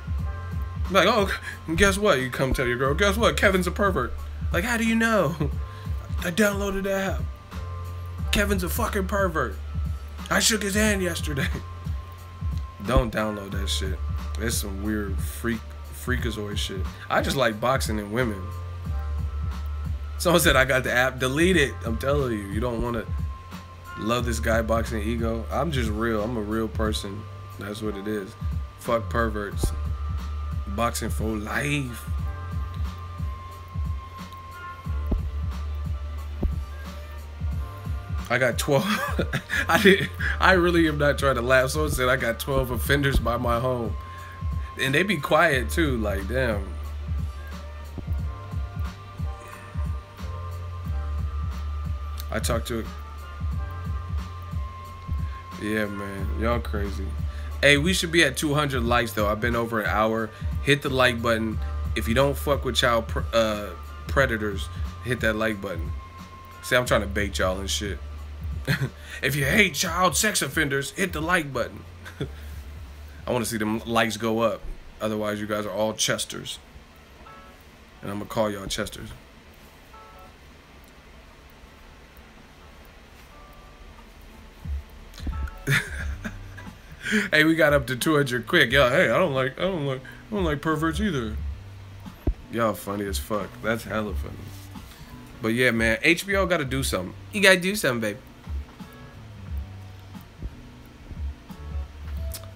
[SPEAKER 1] Like, oh, guess what? You come tell your girl, guess what? Kevin's a pervert. Like, how do you know? I downloaded the app. Kevin's a fucking pervert. I shook his hand yesterday. Don't download that shit. It's some weird freakazoid shit. I just like boxing and women. Someone said I got the app. Delete it. I'm telling you. You don't want to love this guy Boxingego. I'm just real. I'm a real person. That's what it is. Fuck perverts. Boxing for life. I got 12. I really am not trying to laugh. Someone said I got 12 offenders by my home. And they be quiet too, like, damn. I talked to it. Yeah, man. Y'all crazy. Hey, we should be at 200 likes though. I've been over an hour. Hit the like button. If you don't fuck with child predators, hit that like button. See, I'm trying to bait y'all and shit. If you hate child sex offenders, hit the like button. I want to see them likes go up. Otherwise, you guys are all Chesters. And I'm going to call y'all Chesters. Hey, we got up to 200 quick. Yo, hey, I don't like perverts either. Y'all funny as fuck. That's hella funny. But yeah, man, HBO got to do something. You got to do something, babe.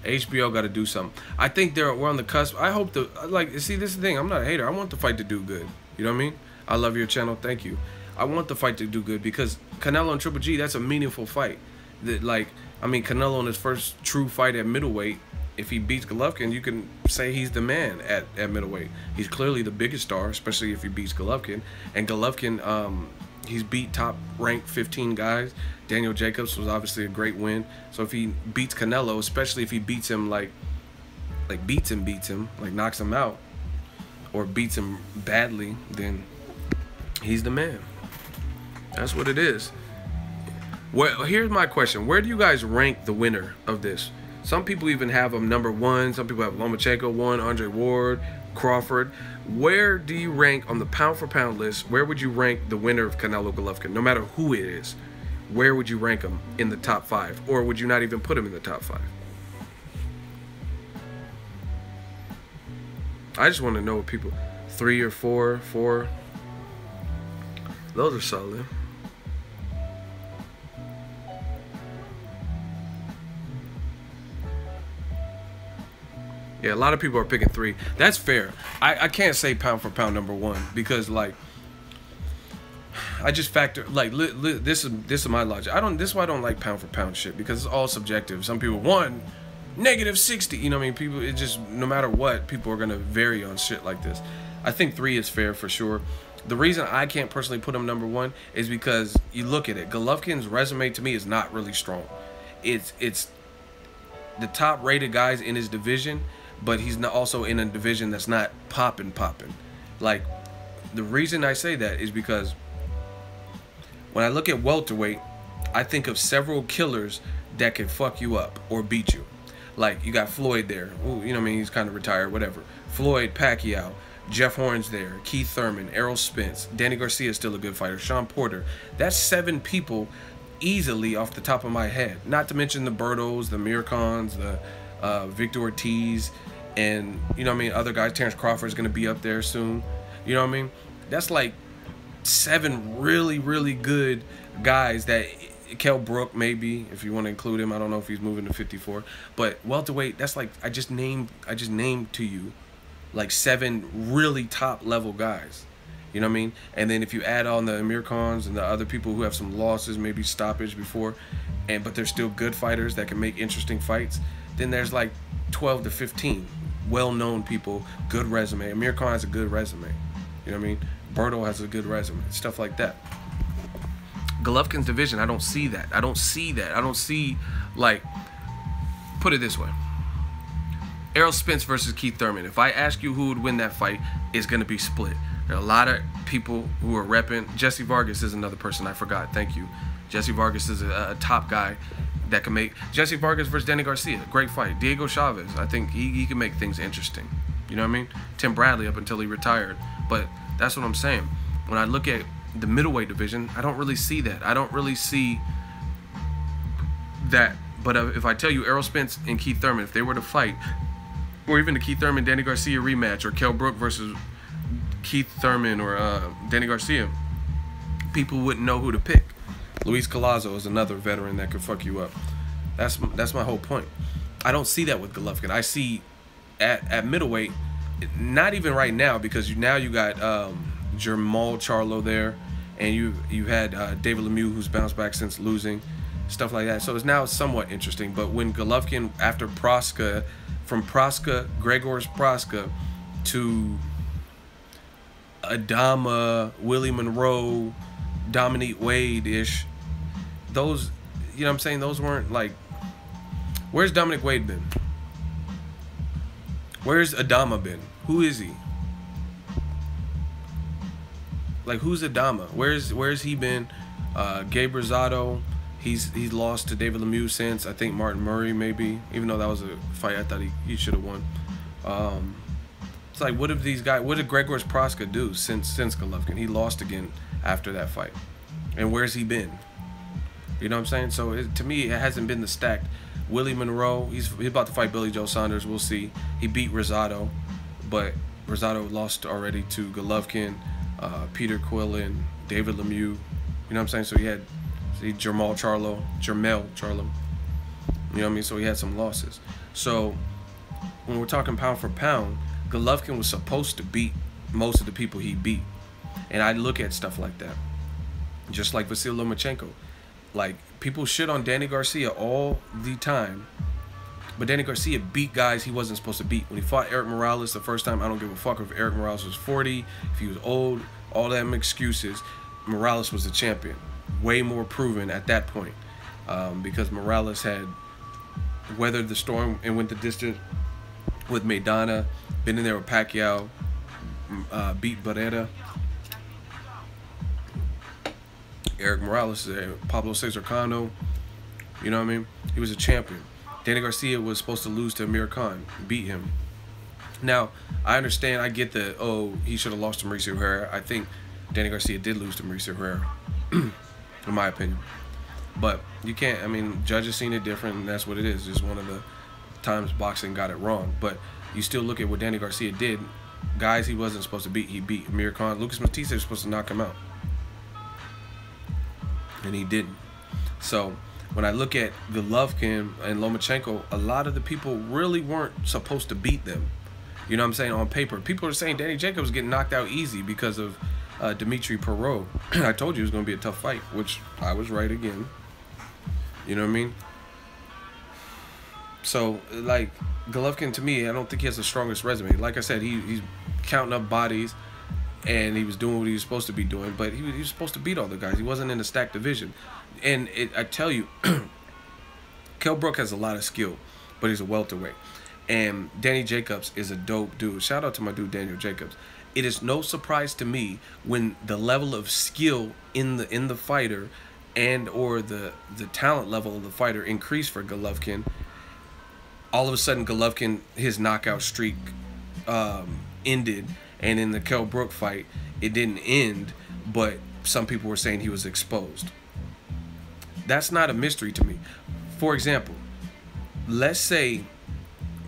[SPEAKER 1] HBO got to do something. I think we're on the cusp. I hope see, this is the thing. I'm not a hater. I want the fight to do good. You know what I mean? I love your channel. Thank you. I want the fight to do good because Canelo and Triple G, that's a meaningful fight. Canelo in his first true fight at middleweight, if he beats Golovkin, you can say he's the man at middleweight. He's clearly the biggest star, especially if he beats Golovkin. And Golovkin, he's beat top-ranked 15 guys. Daniel Jacobs was obviously a great win. So if he beats Canelo, especially if he beats him beats him, like knocks him out, or beats him badly, then he's the man. That's what it is. Well, here's my question. Where do you guys rank the winner of this? Some people even have him number 1. Some people have Lomachenko 1, Andre Ward, Crawford. Where do you rank on the pound-for-pound list? Where would you rank the winner of Canelo Golovkin? No matter who it is, where would you rank him in the top 5? Or would you not even put him in the top 5? I just want to know what people... 3 or 4, 4. Those are solid. Yeah, a lot of people are picking 3. That's fair. I can't say pound for pound number 1 because I just factor this is my logic. This is why I don't like pound for pound shit because it's all subjective. Some people want -60. You know what I mean? People, it just no matter what, people are gonna vary on shit like this. I think 3 is fair for sure. The reason I can't personally put him number 1 is because you look at it. Golovkin's resume to me is not really strong. It's the top rated guys in his division, but he's not also in a division that's not popping. Like, the reason I say that is because when I look at welterweight, I think of several killers that can fuck you up or beat you. Like, you got Floyd there. Ooh, you know what I mean? He's kind of retired, whatever. Floyd, Pacquiao, Jeff Horn's there, Keith Thurman, Errol Spence, Danny Garcia is still a good fighter, Sean Porter. That's 7 people easily off the top of my head. Not to mention the Bertos, the Mirkons, the Victor Ortiz, and you know what I mean, other guys. Terrence Crawford's gonna be up there soon. You know what I mean? That's like 7 really, really good guys. That Kell Brook, maybe, if you want to include him. I don't know if he's moving to 54. But welterweight, that's like I just named to you like 7 really top level guys. You know what I mean? And then if you add on the Amir Khans and the other people who have some losses, maybe stoppage before, but they're still good fighters that can make interesting fights, then there's like 12 to 15 well-known people, good resume. Amir Khan has a good resume. You know what I mean? Berto has a good resume. Stuff like that. Golovkin's division, I don't see that. I don't see, like, put it this way. Errol Spence versus Keith Thurman. If I ask you who would win that fight, it's going to be split. There are a lot of people who are repping. Jesse Vargas is another person I forgot. Thank you. Jesse Vargas is a top guy that can make... Jesse Vargas versus Danny Garcia. Great fight. Diego Chavez. I think he can make things interesting. You know what I mean? Tim Bradley up until he retired. But that's what I'm saying. When I look at the middleweight division, I don't really see that. I don't really see that. But if I tell you Errol Spence and Keith Thurman, if they were to fight, or even the Keith Thurman Danny Garcia rematch, or Kell Brook versus Keith Thurman or Danny Garcia, people wouldn't know who to pick. Luis Collazo is another veteran that could fuck you up. That's my whole point. I don't see that with Golovkin. I see at middleweight, not even right now, because now you got Jermall Charlo there, and you had David Lemieux, who's bounced back since losing, stuff like that. So it's now somewhat interesting. But when Golovkin, after Proska, from Proska, Gregor's Proska, to Adama, Willie Monroe, Dominique Wade-ish, those, you know what I'm saying, those weren't like... Where's Dominic Wade been? Where's Adama been? Who is he? Like, who's Adama? Where's he been? Gabe Rosado, he's lost to David Lemieux since. I think Martin Murray maybe, even though that was a fight I thought he should have won. It's like, what did Gregor's Proska do since Golovkin? He lost again after that fight. And where's he been? You know what I'm saying? So to me, it hasn't been the stacked Willie Monroe, he's about to fight Billy Joe Saunders. We'll see. He beat Rosado, but Rosado lost already to Golovkin, Peter Quillen, David Lemieux. You know what I'm saying? So he had Jermell Charlo. You know what I mean? So he had some losses. So when we're talking pound for pound, Golovkin was supposed to beat most of the people he beat. And I look at stuff like that. Just like Vasily Lomachenko. Like, people shit on Danny Garcia all the time. But Danny Garcia beat guys he wasn't supposed to beat. When he fought Eric Morales the first time, I don't give a fuck if Eric Morales was 40, if he was old, all them excuses. Morales was the champion. Way more proven at that point. Because Morales had weathered the storm and went the distance with Maidana, been in there with Pacquiao, beat Barrera. Eric Morales, Pablo Cesar Cano, you know what I mean? He was a champion. Danny Garcia was supposed to lose to Amir Khan, beat him. Now, I understand, I get the, oh, he should have lost to Mauricio Herrera. I think Danny Garcia did lose to Mauricio Herrera, in my opinion. But you can't, I mean, judges seen it different, and that's what it is. Just one of the times boxing got it wrong. But you still look at what Danny Garcia did. Guys he wasn't supposed to beat, he beat. Amir Khan, Lucas Matisse was supposed to knock him out, and he didn't. So when I look at Golovkin and Lomachenko, a lot of the people really weren't supposed to beat them. You know what I'm saying? On paper, people are saying Danny Jacobs was getting knocked out easy because of Dimitri Perot. I told you it was going to be a tough fight, which I was right again. You know what I mean? So, like, Golovkin, to me, I don't think he has the strongest resume. Like I said, he's counting up bodies, and he was doing what he was supposed to be doing, but he was supposed to beat all the guys. He wasn't in a stacked division. And I tell you, Kell Brook has a lot of skill, but he's a welterweight. And Danny Jacobs is a dope dude. Shout out to my dude Daniel Jacobs. It is no surprise to me when the level of skill in the fighter and or the talent level of the fighter increased for Golovkin. All of a sudden, Golovkin, his knockout streak ended, and in the Kell Brook fight, it didn't end, but some people were saying he was exposed. That's not a mystery to me. For example, let's say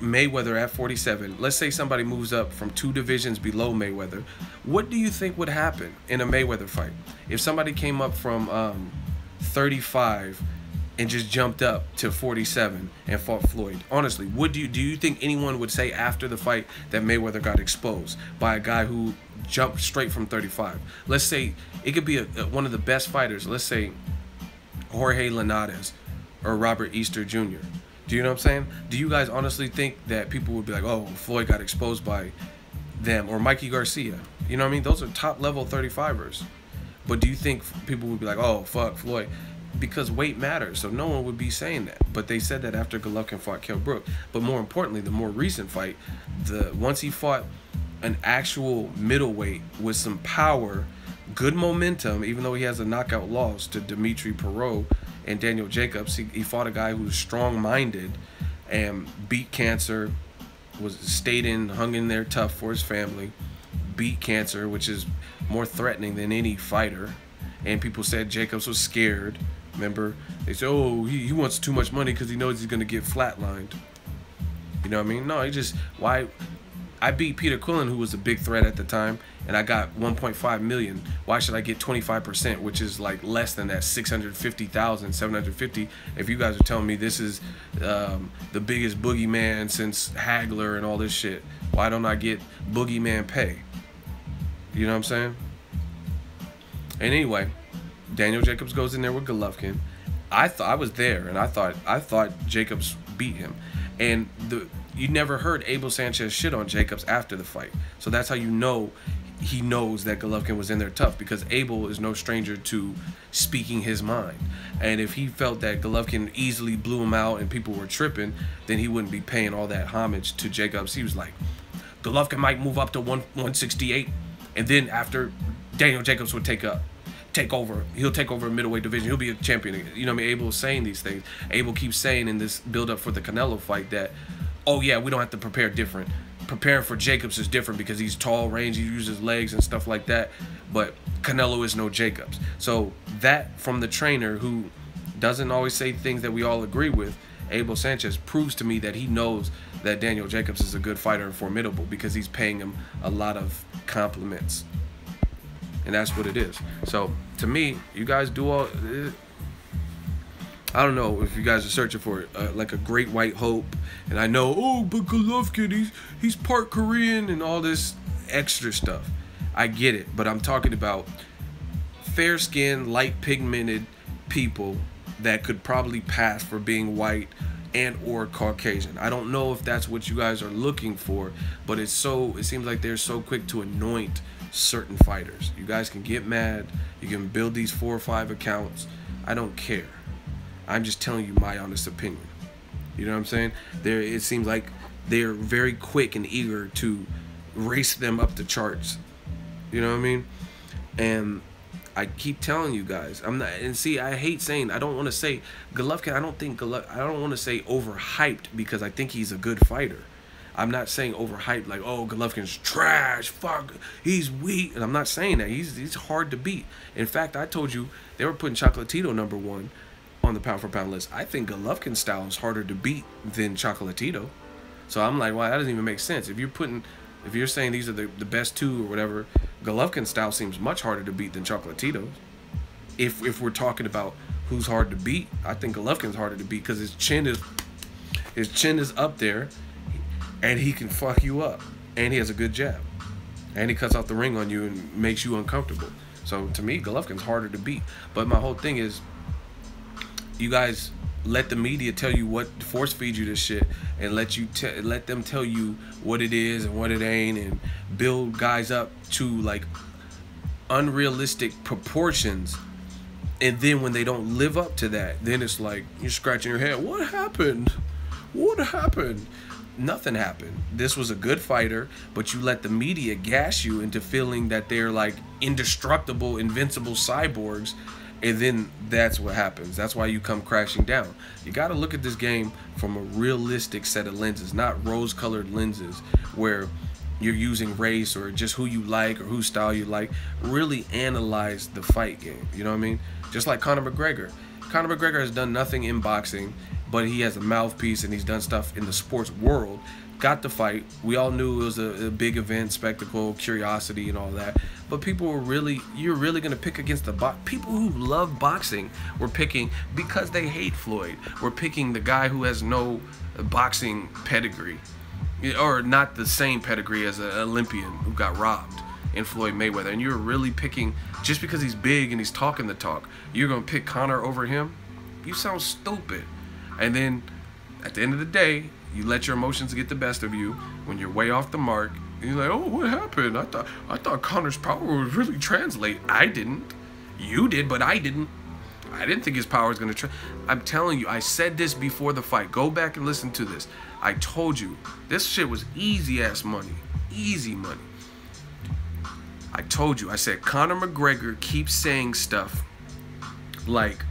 [SPEAKER 1] Mayweather at 47, let's say somebody moves up from 2 divisions below Mayweather. What do you think would happen in a Mayweather fight? If somebody came up from 35 and just jumped up to 47 and fought Floyd, honestly, do you think anyone would say after the fight that Mayweather got exposed by a guy who jumped straight from 35? Let's say it could be one of the best fighters. Let's say Jorge Linares or Robert Easter Jr. Do you know what I'm saying? Do you guys honestly think that people would be like, oh, Floyd got exposed by them, or Mikey Garcia? You know what I mean? Those are top level 35ers. But do you think people would be like, oh, fuck Floyd? Because weight matters, so no one would be saying that. But they said that after Golovkin fought Kell Brook. But more importantly, the more recent fight, once he fought an actual middleweight with some power, good momentum, even though he has a knockout loss to Dimitri Perot and Daniel Jacobs, he fought a guy who was strong-minded and beat cancer, stayed in, hung in there tough for his family, beat cancer, which is more threatening than any fighter. And people said Jacobs was scared. Remember, they said, oh, he wants too much money because he knows he's going to get flatlined. You know what I mean? No, why? I beat Peter Quillen, who was a big threat at the time, and I got 1.5 million. Why should I get 25%, which is like less than that, 650,000, 750? If you guys are telling me this is the biggest boogeyman since Hagler and all this shit, why don't I get boogeyman pay? You know what I'm saying? And anyway, Daniel Jacobs goes in there with Golovkin. I was there, and I thought Jacobs beat him. And you never heard Abel Sanchez shit on Jacobs after the fight. So that's how you know he knows that Golovkin was in there tough, because Abel is no stranger to speaking his mind. And if he felt that Golovkin easily blew him out and people were tripping, then he wouldn't be paying all that homage to Jacobs. He was like, Golovkin might move up to 168, and then after Daniel Jacobs would take over. He'll take over a middleweight division. He'll be a champion. You know what I mean? Abel is saying these things. Abel keeps saying in this build-up for the Canelo fight that, oh yeah, we don't have to prepare different. Preparing for Jacobs is different because he's tall, range, he uses legs and stuff like that. But Canelo is no Jacobs. So that from the trainer, who doesn't always say things that we all agree with, Abel Sanchez proves to me that he knows that Daniel Jacobs is a good fighter and formidable because he's paying him a lot of compliments. And that's what it is. So, to me, you guys do all... I don't know if you guys are searching for like a great white hope. And I know, oh, but Golovkin, he's part Korean and all this extra stuff. I get it. But I'm talking about fair-skinned, light-pigmented people that could probably pass for being white and or Caucasian. I don't know if that's what you guys are looking for, but it seems like they're so quick to anoint certain fighters. You guys can get mad. You can build these 4 or 5 accounts. I don't care. I'm just telling you my honest opinion. You know what I'm saying? It seems like they're very quick and eager to race them up the charts. You know what I mean? And I keep telling you guys, I'm not, and see, I hate saying, I don't want to say Golovkin, I don't want to say overhyped because I think he's a good fighter. I'm not saying overhyped like, oh, Golovkin's trash, fuck, he's weak. And I'm not saying that. He's hard to beat. In fact, I told you they were putting Chocolatito #1 on the pound-for-pound list. I think Golovkin's style is harder to beat than Chocolatito. So I'm like, wow, that doesn't even make sense. If you're saying these are the best 2 or whatever, Golovkin's style seems much harder to beat than Chocolatito's. If we're talking about who's hard to beat, I think Golovkin's harder to beat because his chin is up there, and he can fuck you up, and he has a good jab, and he cuts off the ring on you and makes you uncomfortable. So to me, Golovkin's harder to beat. But my whole thing is, you guys let the media tell you what, force feed you this shit, and let them tell you what it is and what it ain't, and build guys up to like unrealistic proportions. And then when they don't live up to that, then it's like you're scratching your head. What happened? What happened? Nothing happened. This was a good fighter, but you let the media gas you into feeling that they're like indestructible, invincible cyborgs. And then that's what happens. That's why you come crashing down. You got to look at this game from a realistic set of lenses, not rose-colored lenses where you're using race or just who you like or whose style you like. Really analyze the fight game. You know what I mean? Just like Conor McGregor. Conor McGregor has done nothing in boxing, but he has a mouthpiece and he's done stuff in the sports world. Got the fight. We all knew it was a big event, spectacle, curiosity, and all that. But people were really, you're really going to pick against the people who love boxing were picking because they hate Floyd. We're picking the guy who has no boxing pedigree, or not the same pedigree as an Olympian who got robbed in Floyd Mayweather. And you're really picking, just because he's big and he's talking the talk, you're going to pick Conor over him? You sound stupid. And then at the end of the day, you let your emotions get the best of you when you're way off the mark. And you're like, oh, what happened? I thought Conor's power would really translate. I didn't. You did, but I didn't. I didn't think his power was going to I'm telling you, I said this before the fight. Go back and listen to this. I told you, this shit was easy-ass money. Easy money. I told you, I said, Conor McGregor keeps saying stuff like,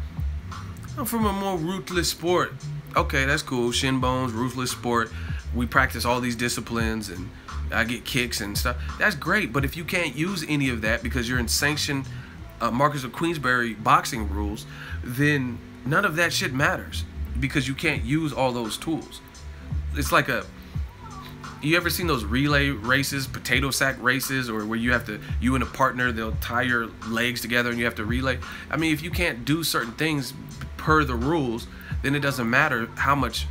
[SPEAKER 1] I'm from a more ruthless sport. Okay, that's cool. Shin bones, ruthless sport. We practice all these disciplines and I get kicks and stuff. That's great, but if you can't use any of that because you're in sanctioned Marcus of Queensberry boxing rules, then none of that shit matters because you can't use all those tools. It's like you ever seen those relay races, potato sack races, or where you and a partner, they'll tie your legs together and you have to relay? I mean, if you can't do certain things per the rules, then it doesn't matter how much,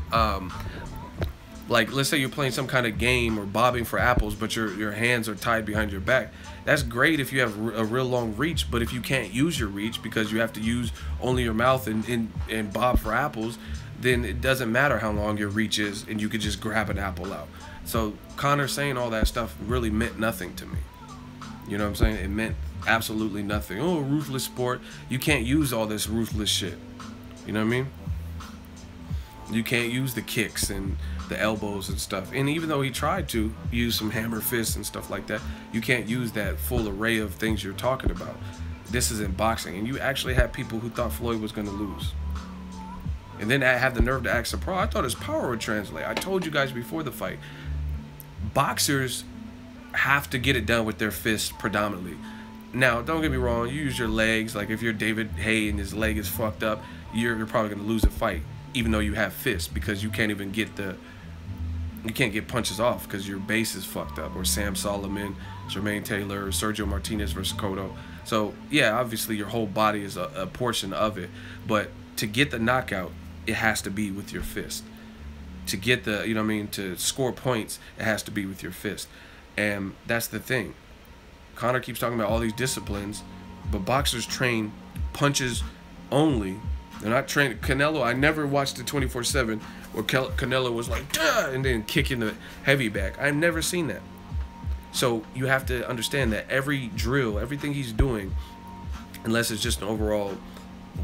[SPEAKER 1] like, let's say you're playing some kind of game or bobbing for apples, but your hands are tied behind your back. That's great if you have a real long reach, but if you can't use your reach because you have to use only your mouth and bob for apples, then it doesn't matter how long your reach is and you could just grab an apple out. So Conor saying all that stuff really meant nothing to me. You know what I'm saying? It meant absolutely nothing. Oh, ruthless sport. You can't use all this ruthless shit. You know what I mean? You can't use the kicks and the elbows and stuff. And even though he tried to use some hammer fists and stuff like that, you can't use that full array of things you're talking about. This is in boxing. And you actually had people who thought Floyd was going to lose. And then I have the nerve to ask the pro. I thought his power would translate. I told you guys before the fight, boxers have to get it done with their fists predominantly. Now, don't get me wrong. You use your legs. Like if you're David Haye and his leg is fucked up, you're probably going to lose a fight. even though you have fists, because you can't even get punches off because your base is fucked up. Or Sam Solomon, Jermaine Taylor, Sergio Martinez versus Cotto. So yeah, obviously your whole body is a portion of it, but to get the knockout, it has to be with your fist. To get the, you know what I mean, to score points, it has to be with your fist. And that's the thing. Conor keeps talking about all these disciplines, but boxers train punches only. They're not trained. Canelo, I never watched the 24/7 where Canelo was like, duh, and then kicking the heavy back. I've never seen that. So you have to understand that every drill, everything he's doing, unless it's just an overall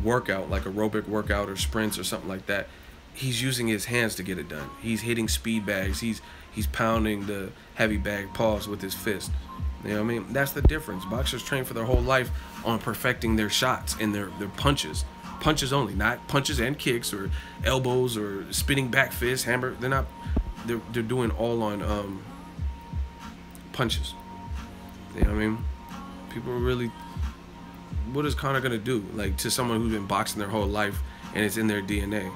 [SPEAKER 1] workout, like aerobic workout or sprints or something like that, he's using his hands to get it done. He's hitting speed bags. He's pounding the heavy bag paws with his fist. You know what I mean? That's the difference. Boxers train for their whole life on perfecting their shots and their punches. Punches only, not punches and kicks or elbows or spinning back fists, hammer. They're not. They're doing all on punches. You know what I mean? People are really. What is Conor gonna do? Like, to someone who's been boxing their whole life and it's in their DNA.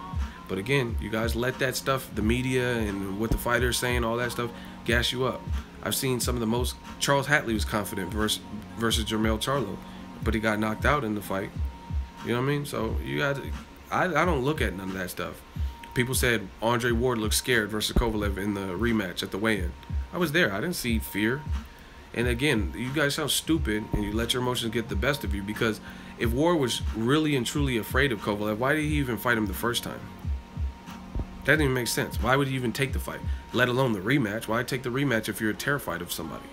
[SPEAKER 1] But again, you guys let that stuff, the media and what the fighter's saying, all that stuff, gas you up. I've seen some of the most. Charles Hatley was confident versus Jermell Charlo, but he got knocked out in the fight. You know what I mean? So you got to, I don't look at none of that stuff. People said Andre Ward looked scared versus Kovalev in the rematch at the weigh-in. I was there. I didn't see fear. And again, you guys sound stupid and you let your emotions get the best of you, because if Ward was really and truly afraid of Kovalev, why did he even fight him the first time? That didn't even make sense. Why would he even take the fight, let alone the rematch? Why take the rematch if you're terrified of somebody?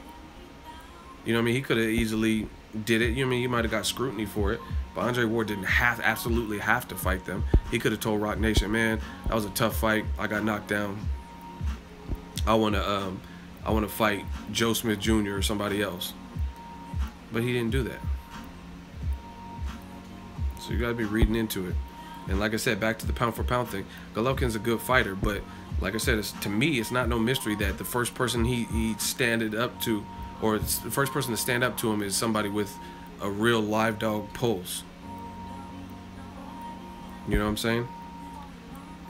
[SPEAKER 1] You know what I mean? He could have easily did it. You know what I mean? You might have got scrutiny for it, but Andre Ward didn't absolutely have to fight them. He could have told Rock Nation, man, that was a tough fight. I got knocked down. I want to fight Joe Smith Jr. or somebody else. But he didn't do that. So you got to be reading into it. And like I said, back to the pound for pound thing, Golovkin's a good fighter, but like I said, to me, it's not no mystery that the first person he standed up to, or the first person to stand up to him, is somebody with a real live dog pulse. You know what I'm saying?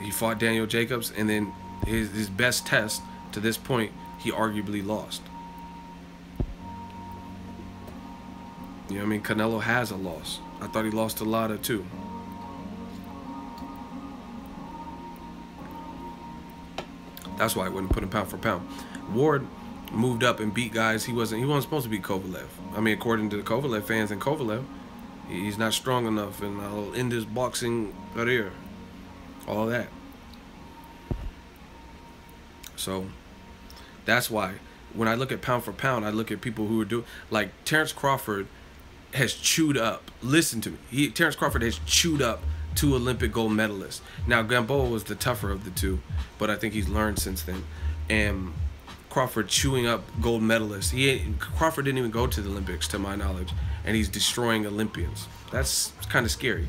[SPEAKER 1] He fought Daniel Jacobs, and then his best test to this point, he arguably lost. You know what I mean? Canelo has a loss. I thought he lost a lot of too. That's why I wouldn't put him pound for pound. Ward moved up and beat guys he wasn't supposed to beat Kovalev. I mean, according to the Kovalev fans and Kovalev, he's not strong enough, and I'll end his boxing career. All that. So that's why when I look at pound for pound, I look at people who are doing, like Terrence Crawford has chewed up. Listen to me. Terrence Crawford has chewed up 2 Olympic gold medalists. Now, Gamboa was the tougher of the 2, but I think he's learned since then. And Crawford chewing up gold medalists. Crawford didn't even go to the Olympics, to my knowledge, and he's destroying Olympians. That's kind of scary.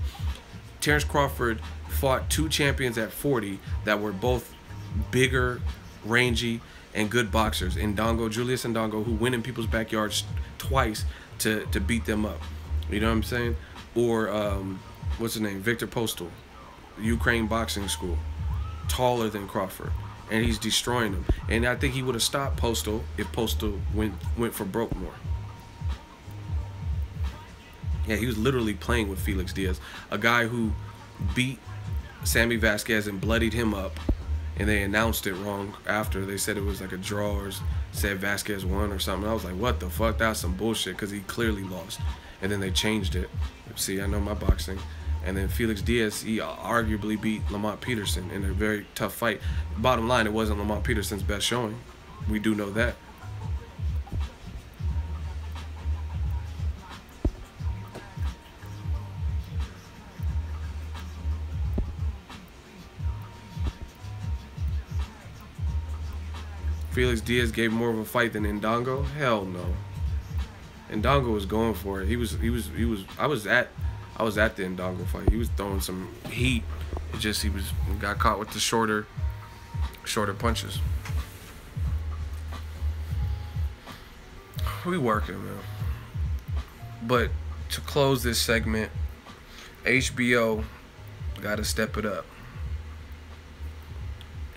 [SPEAKER 1] Terrence Crawford fought 2 champions at 40 that were both bigger, rangy, and good boxers. Julius Ndongo, who went in people's backyards twice to beat them up. You know what I'm saying? Or what's his name? Victor Postal, Ukraine boxing school, taller than Crawford, and he's destroying him. And I think he would have stopped Postal if Postal went for broke more. Yeah, he was literally playing with Felix Diaz, a guy who beat Sammy Vasquez and bloodied him up, and they announced it wrong after. They said it was like a draw, or said Vasquez won or something. I was like, what the fuck? That's some bullshit, because he clearly lost. And then they changed it. See, I know my boxing. And then Felix Diaz, he arguably beat Lamont Peterson in a very tough fight. Bottom line, it wasn't Lamont Peterson's best showing. We do know that. Felix Diaz gave more of a fight than Ndongo? Hell no. Ndongo was going for it. I was at the Ndongo fight. He was throwing some heat. It just he got caught with the shorter punches. We working, man. But to close this segment, HBO got to step it up.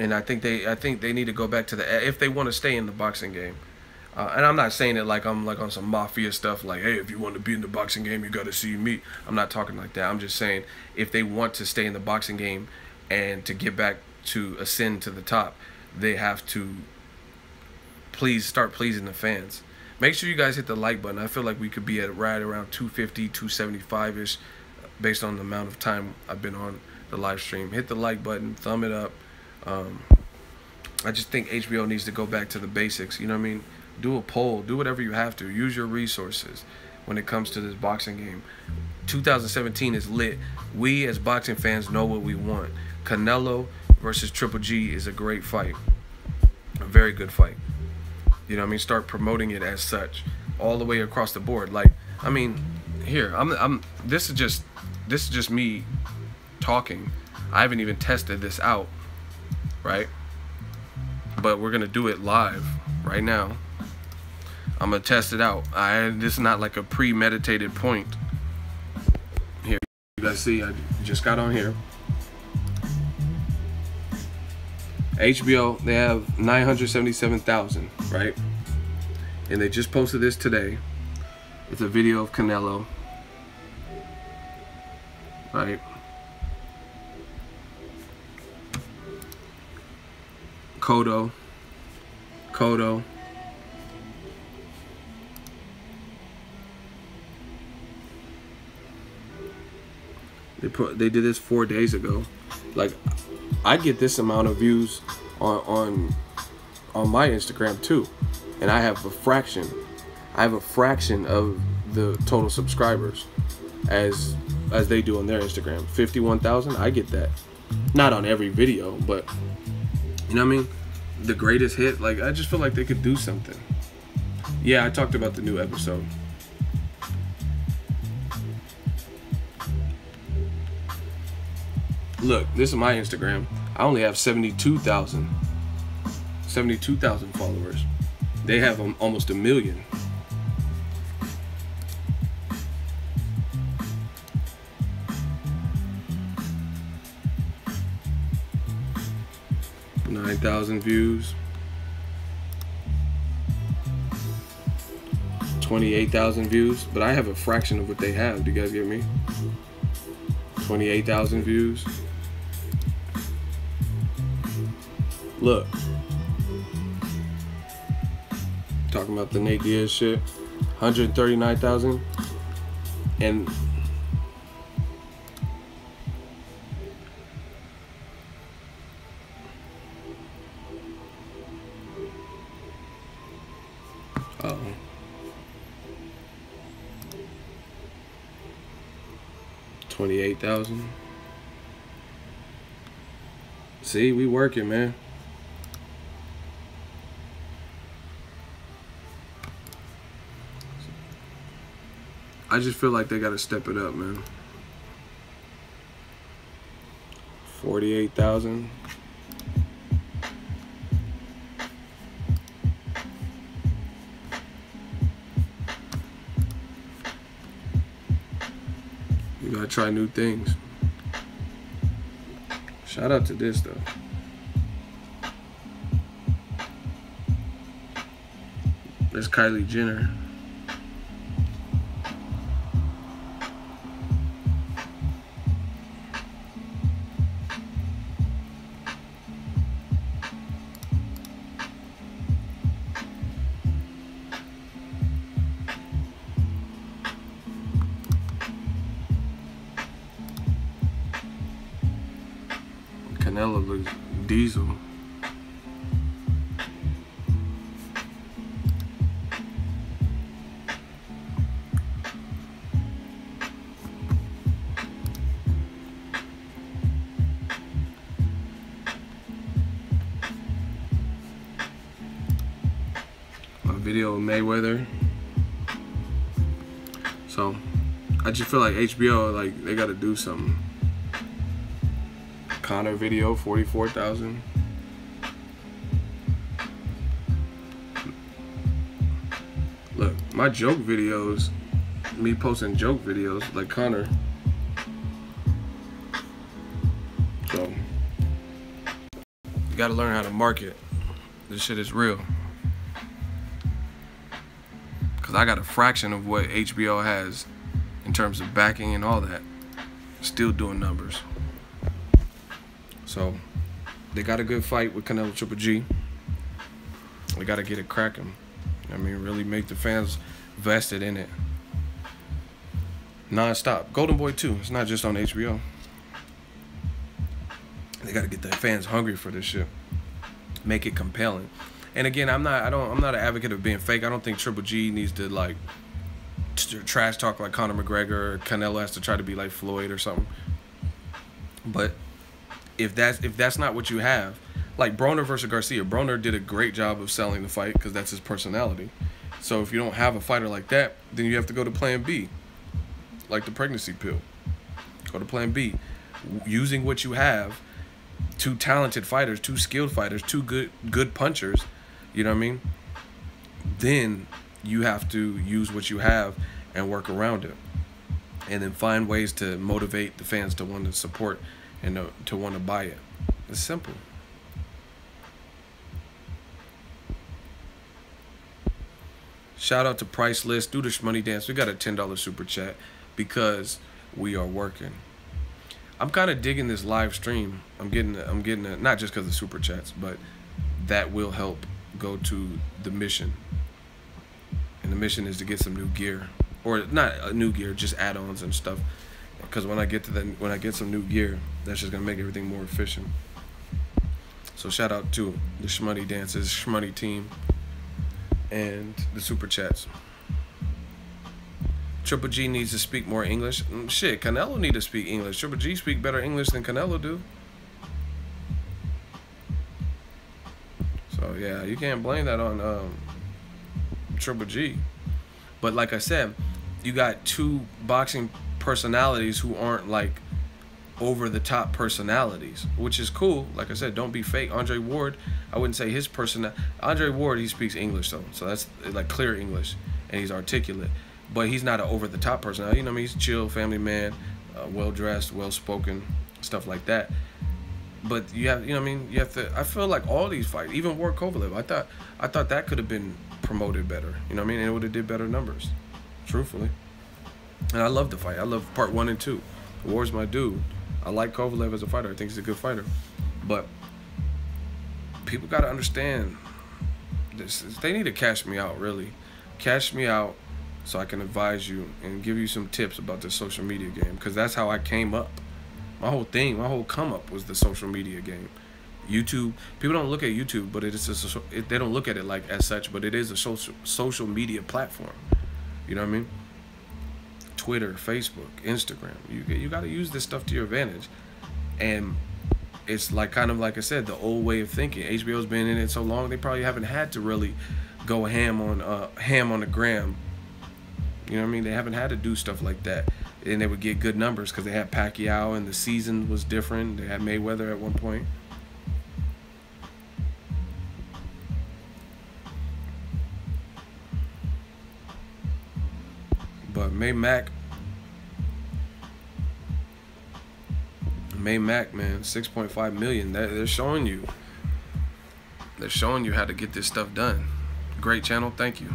[SPEAKER 1] And I think they need to go back to if they want to stay in the boxing game. And I'm not saying it like I'm like on some mafia stuff, like, hey, if you want to be in the boxing game, you got to see me. I'm not talking like that. I'm just saying if they want to stay in the boxing game and to get back to ascend to the top, they have to start pleasing the fans. Make sure you guys hit the like button. I feel like we could be at right around 250, 275-ish based on the amount of time I've been on the live stream. Hit the like button, thumb it up. I just think HBO needs to go back to the basics. You know what I mean? Do a poll. Do whatever you have to. Use your resources when it comes to this boxing game. 2017 is lit. We as boxing fans know what we want. Canelo versus Triple G is a great fight. A very good fight. You know what I mean? Start promoting it as such all the way across the board. Like, I mean, here, this is just me talking. I haven't even tested this out, right? But we're gonna do it live right now. I'm gonna test it out. This is not like a premeditated point. Here, you guys see, I just got on here. HBO, they have 977,000, right? And they just posted this today. It's a video of Canelo, right? Cotto. They did this 4 days ago. Like, I get this amount of views on my Instagram too, and I have a fraction. I have a fraction of the total subscribers as they do on their Instagram. 51,000. I get that. Not on every video, but you know what I mean? The greatest hit. Like, I just feel like they could do something. Yeah, I talked about the new episode. Look, this is my Instagram. I only have 72,000 followers. They have almost 1 million. $9,000 views. 28,000 views. But I have a fraction of what they have. Do you guys get me? 28,000 views. Look, talking about the Nate Diaz shit, 139,000, and uh-oh. 28,000. See, we working, man. I just feel like they gotta step it up, man. 48,000. You gotta try new things. Shout out to this though. There's Kylie Jenner. Canelo looks diesel. A video of Mayweather. So I just feel like HBO, like, they gotta do something. Connor video, 44,000. Look, my joke videos, me posting joke videos like Connor. So You gotta learn how to market. This shit is real. Cause I got a fraction of what HBO has in terms of backing and all that. Still doing numbers. So they got a good fight with Canelo Triple G. We gotta get it cracking. I mean, really make the fans vested in it. Non-stop. Golden Boy 2. It's not just on HBO. They gotta get the fans hungry for this shit. Make it compelling. And again, I'm not an advocate of being fake. I don't think Triple G needs to like trash talk like Conor McGregor, or Canelo has to try to be like Floyd or something. But if that's not what you have, like Broner versus Garcia, Broner did a great job of selling the fight because that's his personality. So if you don't have a fighter like that, then you have to go to plan B, like the pregnancy pill. Go to plan B, using what you have. Two talented fighters, two skilled fighters, two good punchers, you know what I mean? Then you have to use what you have and work around it. And then find ways to motivate the fans to want to support and to want to buy it. It's simple. Shout out to Priceless. Do the Shmoney Dance. We got a $10 super chat because we are working. I'm kind of digging this live stream. I'm getting not just because of super chats, but that will help go to the mission. And the mission is to get some new gear, or not new gear, just add-ons and stuff. Because when I get some new gear, that's just gonna make everything more efficient. So shout out to the Shmoney Dances, Shmoney team, and the super chats. Triple G needs to speak more English. Shit, Canelo need to speak English. Triple G speak better English than Canelo do. So yeah, you can't blame that on Triple G. But like I said, you got two boxing personalities who aren't like over the top personalities, which is cool. Like I said, don't be fake. Andre Ward, I wouldn't say his Andre Ward, he speaks English though, so that's like clear English, and he's articulate. But he's not an over-the-top personality. You know what I mean? He's a chill, family man, well-dressed, well-spoken, stuff like that. But you have, you know what I mean? You have to. I feel like all these fights, even Ward Kovalev, I thought that could have been promoted better. You know what I mean? And it would have did better numbers, truthfully. And I love the fight. I love part 1 and 2. Ward's my dude. I like Kovalev as a fighter. I think he's a good fighter. But people got to understand this. They need to cash me out, really. Cash me out, so I can advise you and give you some tips about the social media game, because that's how I came up. My whole thing, my whole come up was the social media game. YouTube, people don't look at YouTube, but they don't look at it like as such, but it is a social media platform. You know what I mean? Twitter, Facebook, Instagram. You got to use this stuff to your advantage. And it's like kind of like I said, the old way of thinking. HBO's been in it so long, they probably haven't had to really go ham on the gram. You know what I mean? They haven't had to do stuff like that. And they would get good numbers because they had Pacquiao and the season was different. They had Mayweather at one point. But May Mac, man, 6.5 million. They're showing you. They're showing you how to get this stuff done. Great channel. Thank you.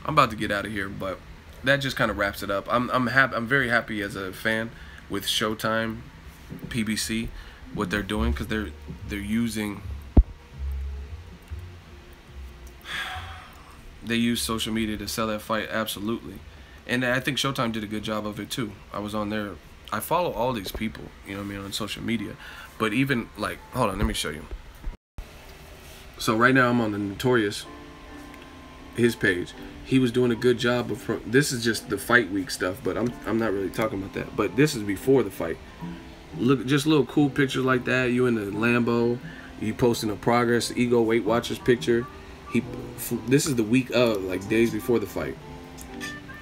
[SPEAKER 1] I'm about to get out of here, but that just kind of wraps it up. I'm very happy as a fan with Showtime, PBC, what they're doing, because they're using. They use social media to sell that fight, absolutely. And I think Showtime did a good job of it too. I was on there. I follow all these people, you know what I mean, on social media. But even like, hold on, let me show you. So right now I'm on the Notorious, his page. He was doing a good job of, this is just the fight week stuff, but I'm not really talking about that. But this is before the fight. Look, just little cool pictures like that. You in the Lambo, you posting a progress, Ego Weight Watchers picture. This is the week of, like days before the fight.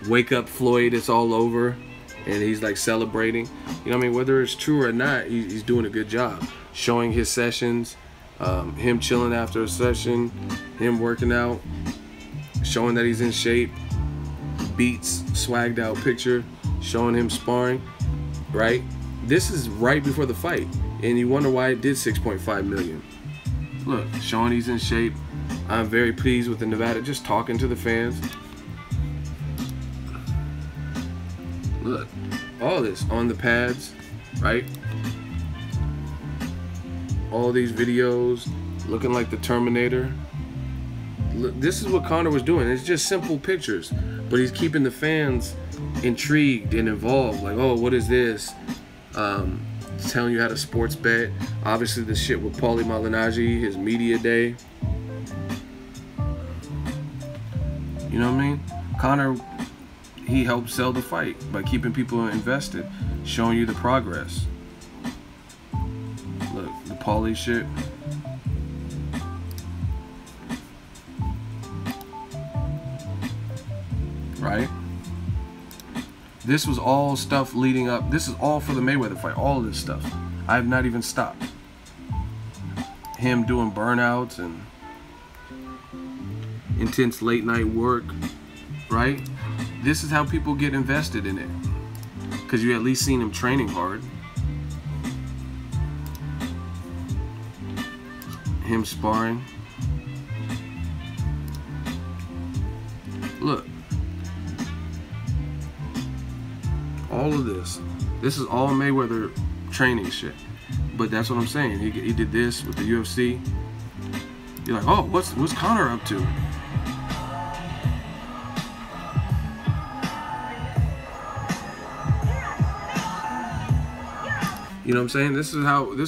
[SPEAKER 1] Wake up Floyd, it's all over, and he's like celebrating. You know what I mean? Whether it's true or not, he's doing a good job. Showing his sessions, him chilling after a session, him working out, showing that he's in shape, beats, swagged out picture, showing him sparring, right? This is right before the fight, and you wonder why it did 6.5 million. Look, showing he's in shape. I'm very pleased with the Nevada, just talking to the fans. Look, all this on the pads, right? All these videos, looking like the Terminator. Look, this is what Conor was doing. It's just simple pictures, but he's keeping the fans intrigued and involved. Like, oh, what is this? Telling you how to sports bet. Obviously, the shit with Paulie Malignaggi, his media day. You know what I mean? Conor, he helped sell the fight by keeping people invested, showing you the progress. Look, the Paulie shit. Right? This was all stuff leading up. This is all for the Mayweather fight. All of this stuff. I have not even stopped. Him doing burnouts and intense late night work. Right? This is how people get invested in it. Because you at least seen him training hard. Him sparring. Look. All of this. This is all Mayweather training shit. But that's what I'm saying. He did this with the UFC. You're like, oh, what's Conor up to? You know what I'm saying? This is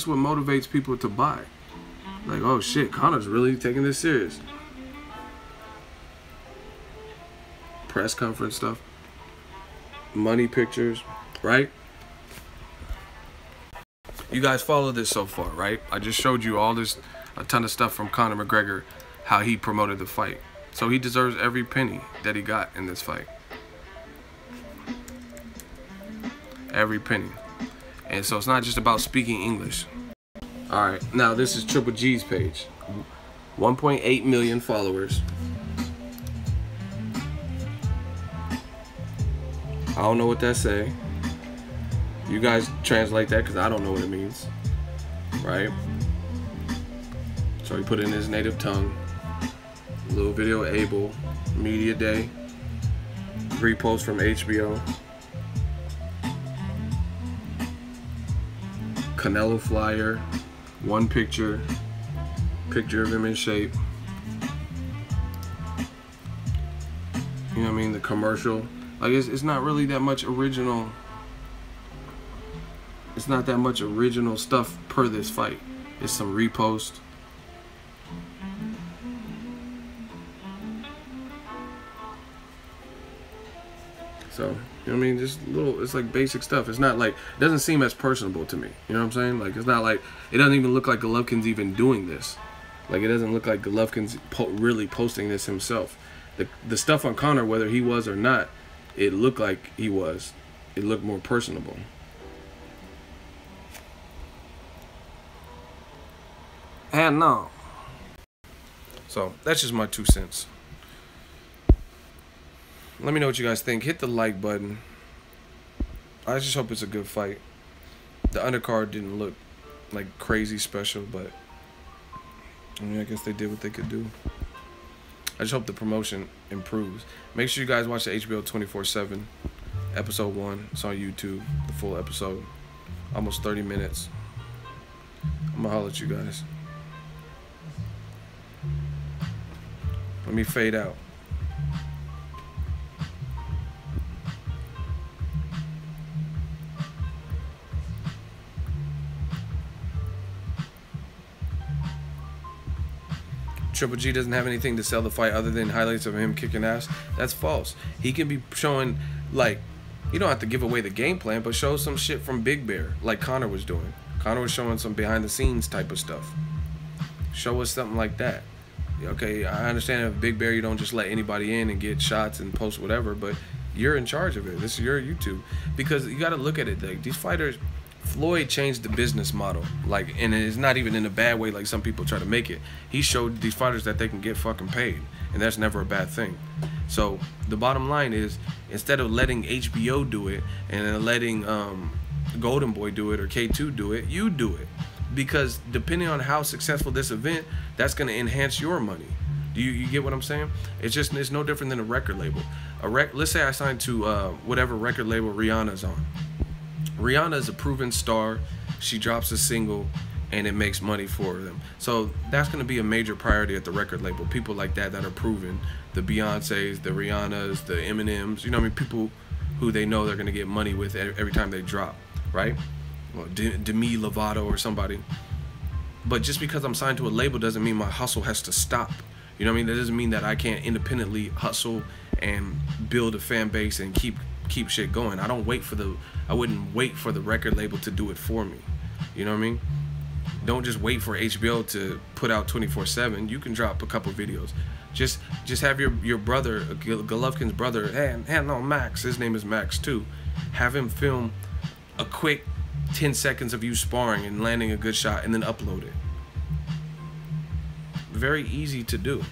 [SPEAKER 1] what motivates people to buy. Like, oh shit, Conor's really taking this serious. Press conference stuff. Money pictures, right? You guys follow this so far, right? I just showed you all this, a ton of stuff from Conor McGregor, how he promoted the fight. So he deserves every penny that he got in this fight. Every penny. And so it's not just about speaking English. Alright, now this is Triple G's page. 1.8 million followers. I don't know what that say. You guys translate that because I don't know what it means. Right? So he put it in his native tongue. A little video of Abel. Media day. Repost from HBO. Canelo flyer. One picture. Picture of him in shape. You know what I mean? The commercial. Like, it's not really that much original. It's not that much original stuff per this fight. It's some repost. So, you know what I mean? Just little, it's like basic stuff. It's not like, it doesn't seem as personable to me. You know what I'm saying? Like, it's not like, it doesn't even look like Golovkin's even doing this. Like, it doesn't look like Golovkin's really posting this himself. The stuff on Conor, whether he was or not, it looked like he was. It looked more personable. And no. So, that's just my 2 cents. Let me know what you guys think. Hit the like button. I just hope it's a good fight. The undercard didn't look like crazy special, but I mean, I guess they did what they could do. I just hope the promotion improves. Make sure you guys watch the HBO 24/7 episode 1. It's on YouTube, the full episode. Almost 30 minutes. I'm gonna holler at you guys. Let me fade out. Triple G doesn't have anything to sell the fight other than highlights of him kicking ass. That's false. He can be showing, like, you don't have to give away the game plan, but show some shit from Big Bear, like Conor was doing. Conor was showing some behind the scenes type of stuff. Show us something like that. Okay, I understand if Big Bear, you don't just let anybody in and get shots and post whatever, but you're in charge of it. This is your YouTube. Because you got to look at it, like, these fighters, Floyd changed the business model, like, and it's not even in a bad way like some people try to make it. He showed these fighters that they can get fucking paid, and that's never a bad thing. So the bottom line is, instead of letting HBO do it and then letting Golden Boy do it or K2 do it, you do it. Because depending on how successful this event, that's going to enhance your money. Do you get what I'm saying? It's no different than a record label. Let's say I signed to whatever record label Rihanna's on. Rihanna is a proven star. She drops a single and it makes money for them. So that's going to be a major priority at the record label. People like that are proven. The Beyoncés, the Rihannas, the Eminems, you know what I mean? People who they know they're going to get money with every time they drop, right? Well, Demi Lovato or somebody. But just because I'm signed to a label doesn't mean my hustle has to stop. You know what I mean? That doesn't mean that I can't independently hustle and build a fan base and keep shit going. I wouldn't wait for the record label to do it for me. You know what I mean? Don't just wait for HBO to put out 24/7. You can drop a couple videos. Just have your brother, Golovkin's brother, no, Max, his name is Max too. Have him film a quick 10 seconds of you sparring and landing a good shot and then upload it. Very easy to do.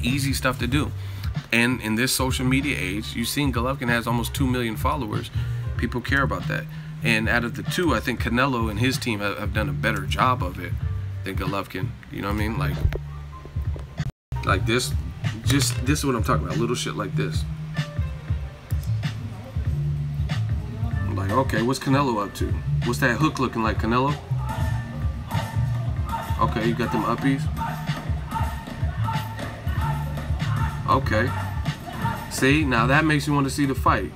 [SPEAKER 1] Easy stuff to do. And in this social media age, you've seen Golovkin has almost 2 million followers. People care about that. And out of the two, I think Canelo and his team have done a better job of it than Golovkin. You know what I mean? Like this is what I'm talking about. Little shit like this. I'm like, okay, what's Canelo up to? What's that hook looking like, Canelo? Okay, you got them uppies. Okay. See, now that makes you want to see the fight.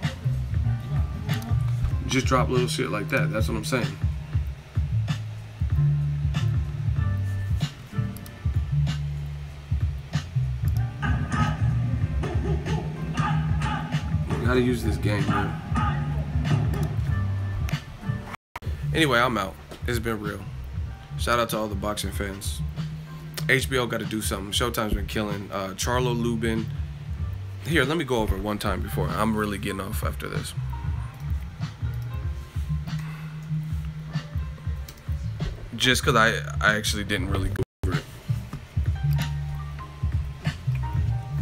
[SPEAKER 1] Just drop little shit like that. That's what I'm saying. You gotta use this game, man. Anyway, I'm out. It's been real. Shout out to all the boxing fans. HBO got to do something. Showtime's been killing. Charlo-Lubin. Here, let me go over it one time before. I'm really getting off after this. Just because I actually didn't really go over it.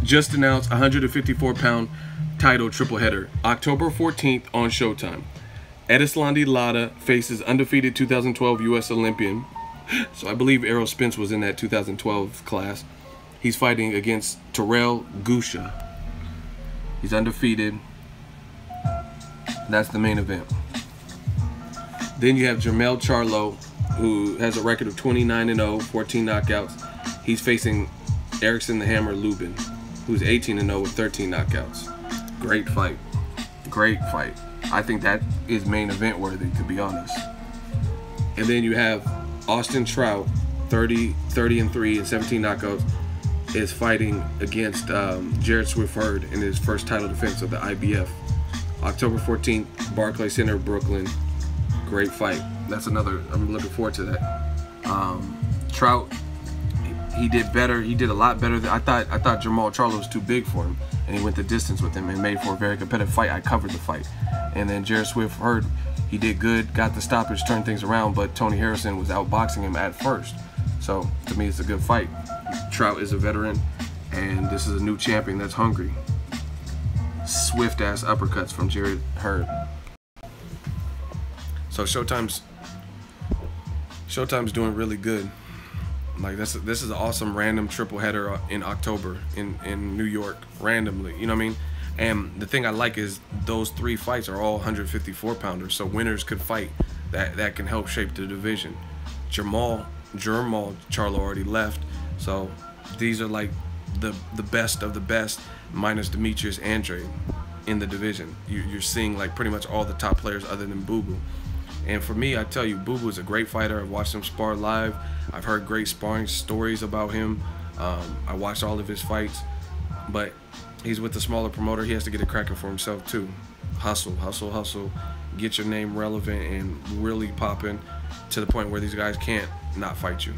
[SPEAKER 1] Just announced 154-pound title triple header. October 14th on Showtime. Edislandi Lara faces undefeated 2012 U.S. Olympian. So I believe Errol Spence was in that 2012 class. He's fighting against Terrell Gusha. He's undefeated. That's the main event. Then you have Jermell Charlo, who has a record of 29-0, 14 knockouts. He's facing Erickson the Hammer Lubin, who's 18-0 with 13 knockouts. Great fight. Great fight. I think that is main event worthy, to be honest. And then you have Austin Trout, 30-3 and 17 knockouts, is fighting against Jared Swift-Hurd in his first title defense of the IBF. October 14th, Barclays Center, Brooklyn. Great fight. That's another. I'm looking forward to that. Trout, he did better. He did a lot better than I thought. I thought Jermall Charlo was too big for him, and he went the distance with him and made for a very competitive fight. I covered the fight, and then Jared Swift-Hurd, he did good, got the stoppage, turned things around, but Tony Harrison was outboxing him at first. So to me, it's a good fight. Trout is a veteran, and this is a new champion that's hungry. Swift ass uppercuts from Jared Hurd. So Showtime's doing really good. Like this is an awesome random triple header in October in New York randomly. You know what I mean? And the thing I like is those three fights are all 154 pounders, so winners could fight. That can help shape the division. Jermall Charlo already left, so these are like the best of the best, minus Demetrius Andrade in the division. You're seeing like pretty much all the top players other than Boo Boo. And for me, I tell you, Boo Boo is a great fighter. I've watched him spar live. I've heard great sparring stories about him. I watched all of his fights, but he's with the smaller promoter. He has to get it cracking for himself too. Hustle, hustle, hustle. Get your name relevant and really popping to the point where these guys can't not fight you.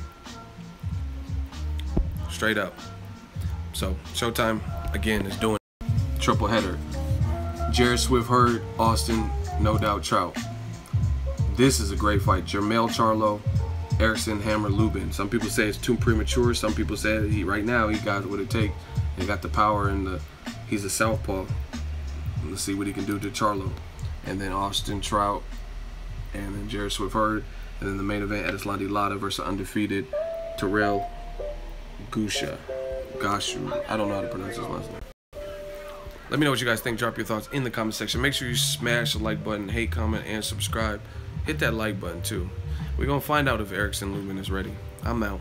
[SPEAKER 1] Straight up. So Showtime again is doing triple header. Jared Swift-Hurd, Austin, no doubt Trout. This is a great fight. Jermell Charlo, Erickson Hammer Lubin. Some people say it's too premature. Some people say that right now he got what it takes. He got the power and he's a southpaw. Let's see what he can do to Charlo. And then Austin Trout, and then Jared Swift-Hurd. And then the main event, Adeslandi Lara versus undefeated Terrell Gashu. I don't know how to pronounce his last name. Let me know what you guys think. Drop your thoughts in the comment section. Make sure you smash the like button, hate, comment, and subscribe. Hit that like button too. We're going to find out if Charlo-Lubin is ready. I'm out.